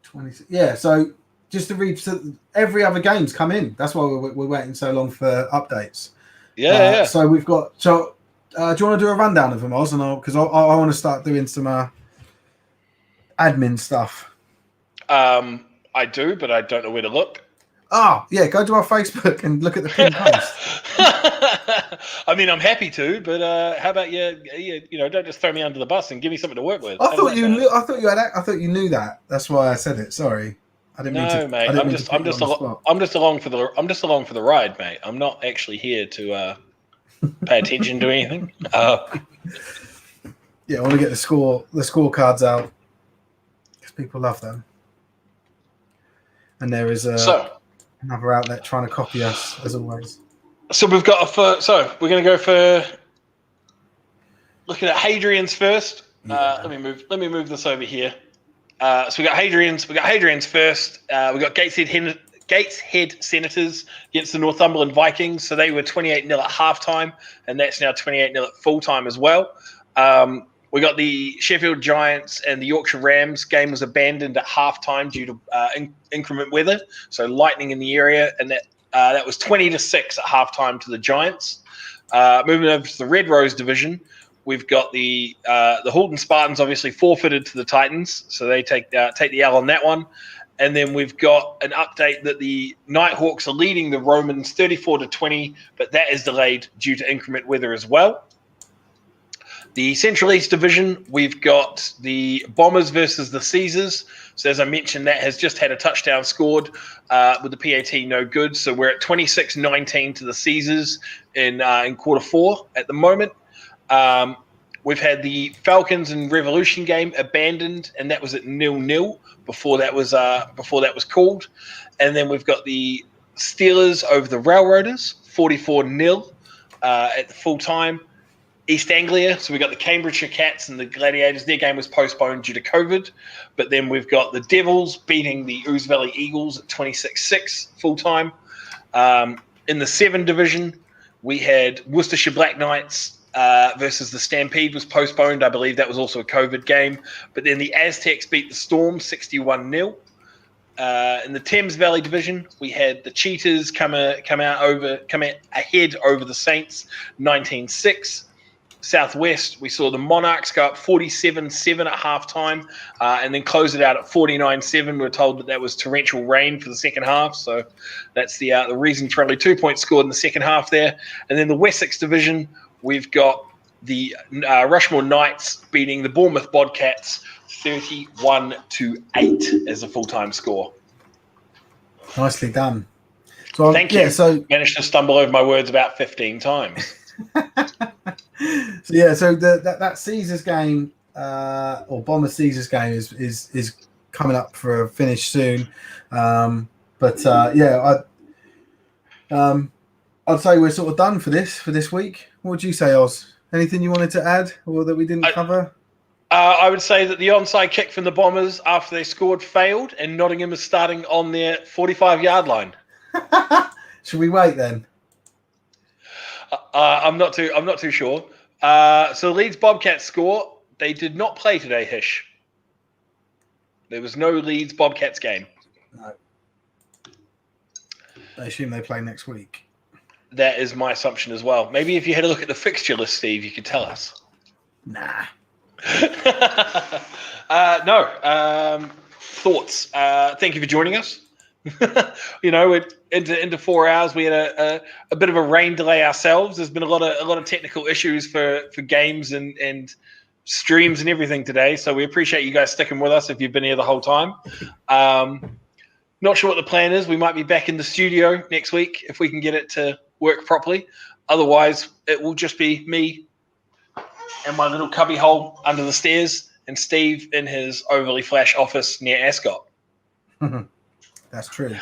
26. Yeah, so just to read, so every other game's come in. That's why we're waiting so long for updates. Yeah. So we've got. So do you want to do a rundown of them, Oz? And because I want to start doing some admin stuff. I do, but I don't know where to look. Oh, yeah, go to our Facebook and look at the pinned post. I mean, I'm happy to, but how about you don't just throw me under the bus and give me something to work with. I thought you knew that. That's why I said it. Sorry. I didn't mean to. No, mate. I'm just along for the ride, mate. I'm not actually here to pay attention to anything. Yeah, I want to get the scorecards out because people love them. And there is another outlet trying to copy us, as always. So we've got we're going to go for looking at Hadrian's first. Yeah. Let me move this over here. So we got Hadrian's first. We got Gateshead Senators against the Northumberland Vikings. So they were 28-0 at halftime, and that's now 28-0 at full time as well. We got the Sheffield Giants and the Yorkshire Rams. Game was abandoned at halftime due to inclement weather, so lightning in the area, and that was 20-6 at halftime to the Giants. Moving over to the Red Rose division, we've got the Halton Spartans obviously forfeited to the Titans, so they take the L on that one. And then we've got an update that the Nighthawks are leading the Romans 34-20, but that is delayed due to inclement weather as well. The Central East Division, we've got the Bombers versus the Caesars. So as I mentioned, that has just had a touchdown scored with the PAT no good. So we're at 26-19 to the Caesars in quarter four at the moment. We've had the Falcons and Revolution game abandoned, and that was at 0-0 before that was called. And then we've got the Steelers over the Railroaders, 44-0 at the full time. East Anglia. So we got the Cambridgeshire Cats and the Gladiators. Their game was postponed due to COVID. But then we've got the Devils beating the Ouse Valley Eagles at 26-6 full-time. In the 7 division, we had Worcestershire Black Knights versus the Stampede was postponed. I believe that was also a COVID game. But then the Aztecs beat the Storm 61-0. In the Thames Valley division, we had the Cheetahs come ahead over the Saints 19-6. Southwest, we saw the Monarchs go up 47-7 at halftime and then close it out at 49-7. We're told that was torrential rain for the second half, so that's the reason for only 2 points scored in the second half there. And then the Wessex division, we've got the Rushmore Knights beating the Bournemouth Bobcats 31-8 as a full-time score. Nicely done. So Thank you. So managed to stumble over my words about 15 times. So that Caesars game or Bomber Caesars game is coming up for a finish soon. I'd say we're sort of done for this week. What would you say, Oz? Anything you wanted to add or that we didn't cover? I would say that the onside kick from the Bombers after they scored failed, and Nottingham is starting on their 45-yard line. Should we wait then? I'm not too sure. So Leeds Bobcats score. They did not play today, Hish. There was no Leeds Bobcats game. No. I assume they play next week. That is my assumption as well. Maybe if you had a look at the fixture list, Steve, you could tell us. Nah. No. Thoughts. Thank you for joining us. We're into 4 hours. We had a bit of a rain delay ourselves. There's been a lot of technical issues for games and streams and everything today. So we appreciate you guys sticking with us if you've been here the whole time. Not sure what the plan is. We might be back in the studio next week if we can get it to work properly. Otherwise, it will just be me and my little cubby hole under the stairs and Steve in his overly flash office near Ascot. That's true.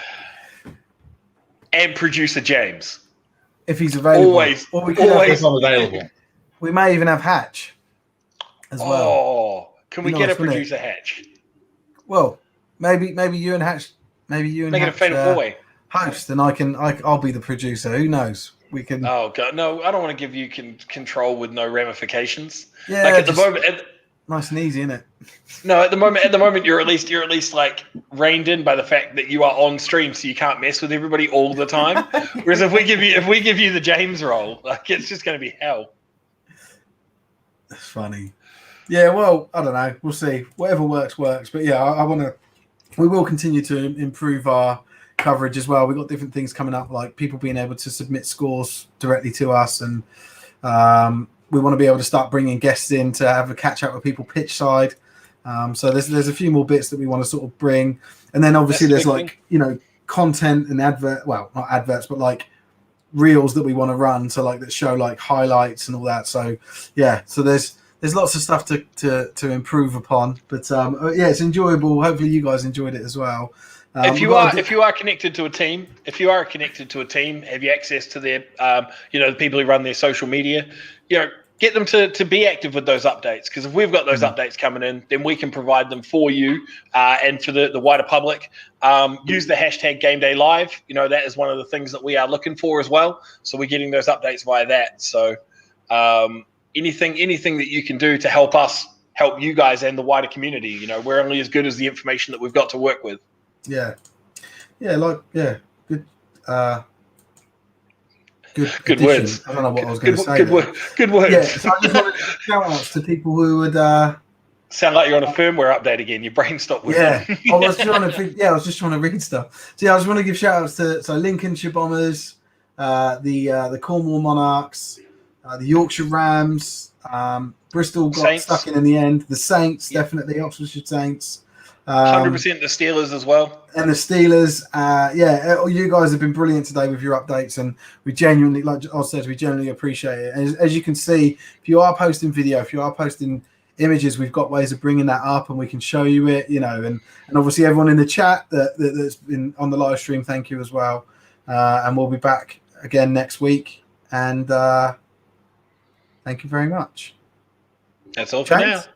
And producer James. If he's available. Always available. We may even have Hatch as well. Oh, can we get a producer Hatch? Well, maybe you and Hatch. Maybe you and Make it a Hatch fatal four-way. host, and I'll be the producer. Who knows? We can. Oh God, no! I don't want to give you control with no ramifications. Yeah, like at the moment. Nice and easy, isn't it? No, at the moment you're at least like reined in by the fact that you are on stream, so you can't mess with everybody all the time. Whereas if we give you the James role, like it's just going to be hell. That's funny. Yeah, well, I don't know. We'll see. Whatever works. But yeah, we will continue to improve our coverage as well. We've got different things coming up, like people being able to submit scores directly to us, and we want to be able to start bringing guests in to have a catch up with people pitch side. So there's a few more bits that we want to sort of bring, and then obviously there's like content and not adverts, but like reels that we want to run, so like that show like highlights and all that. So yeah, so there's lots of stuff to improve upon, but yeah, it's enjoyable. Hopefully you guys enjoyed it as well. If you are connected to a team, have you access to their the people who run their social media, get them to be active with those updates, because if we've got those updates coming in, then we can provide them for you and for the wider public. Use the hashtag Gameday Live. That is one of the things that we are looking for as well. So we're getting those updates via that. So anything that you can do to help us help you guys and the wider community. We're only as good as the information that we've got to work with. Yeah. Good. Good words. I don't know what I was going to say. Good words. Yeah, so I just wanted to shout outs to people who would sound like you're on a firmware update again. Your brain stopped working. Yeah, I was just trying to read stuff. So yeah, I just want to give shout outs to Lincolnshire Bombers, the Cornwall Monarchs, the Yorkshire Rams, Bristol got Saints. stuck in the end. The Saints, definitely Oxfordshire Saints. 100% the Steelers as well. And the Steelers, you guys have been brilliant today with your updates, and we genuinely, like Oz said, we genuinely appreciate it. And as you can see, if you are posting video, if you are posting images, we've got ways of bringing that up, and we can show you it, and obviously everyone in the chat that's been on the live stream, thank you as well. And we'll be back again next week, and Thank you very much. That's all for now. James?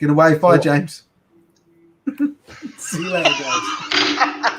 Get away. Bye, James. See you later, guys.